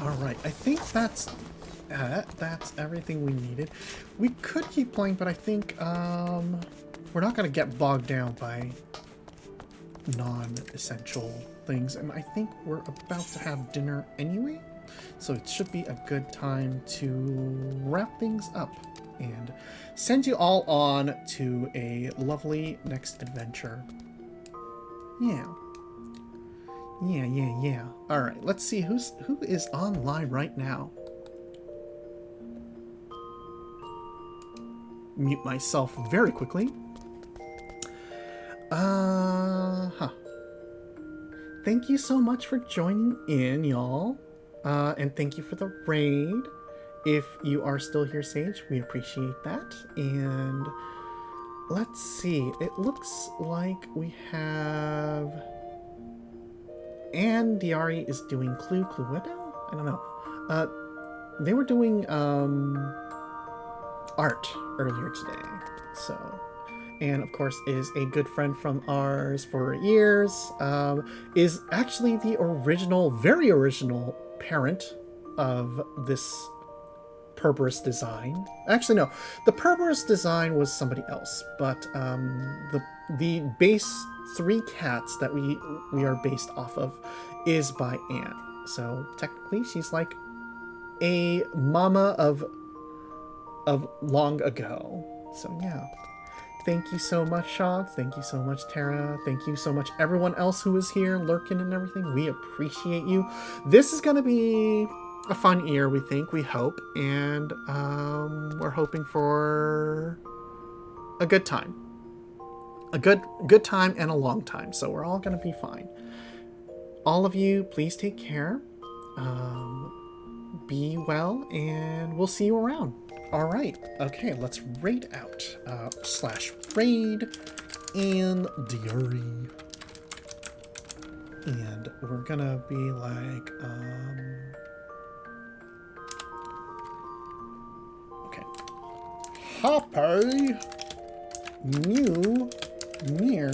Alright, I think that's everything we needed. We could keep playing, but I think we're we're not going to get bogged down by non-essential things. And I think we're about to have dinner anyway. So it should be a good time to wrap things up and send you all on to a lovely next adventure. Yeah. All right, let's see who is online right now. Mute myself very quickly. Thank you so much for joining in, y'all. And thank you for the raid. If you are still here, Sage, we appreciate that. And let's see. It looks like we have... Anne Diari is doing Cluedo? I don't know. They were doing art earlier today. So, and of course is a good friend from ours for years. Is actually the original, very original parent of this Perberus design. Actually, no. The Perberus design was somebody else, but the base 3 cats that we are based off of is by Anne. So technically she's like a mama of long ago. So yeah. Thank you so much, Shaw. Thank you so much, Tara. Thank you so much, everyone else who is here lurking and everything. We appreciate you. This is going to be a fun year, we think, we hope. And we're hoping for a good time. A good time and a long time. So we're all going to be fine. All of you, please take care. Be well, and we'll see you around. All right. Okay, let's raid out. /raid and Diary. And we're gonna be like, okay. Happy New Year.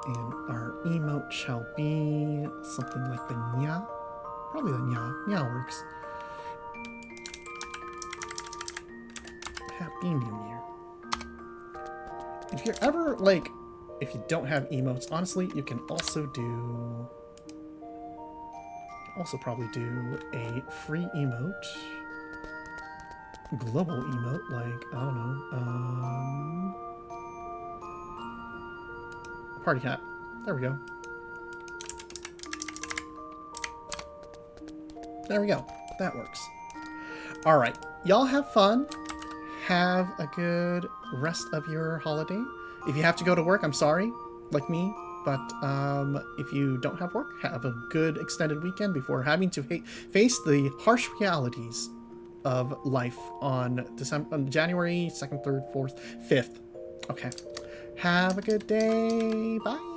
And our emote shall be something like the nya. Probably the nya. Nya works. Happy New Year. If you're ever, like, if you don't have emotes, honestly, you can also do... probably do a free emote. Global emote, like, I don't know, party hat. There we go. There we go. That works. Alright. Y'all have fun. Have a good rest of your holiday. If you have to go to work, I'm sorry. Like me. But if you don't have work, have a good extended weekend before having to face the harsh realities of life on January 2nd, 3rd, 4th, 5th. Okay. Have a good day. Bye.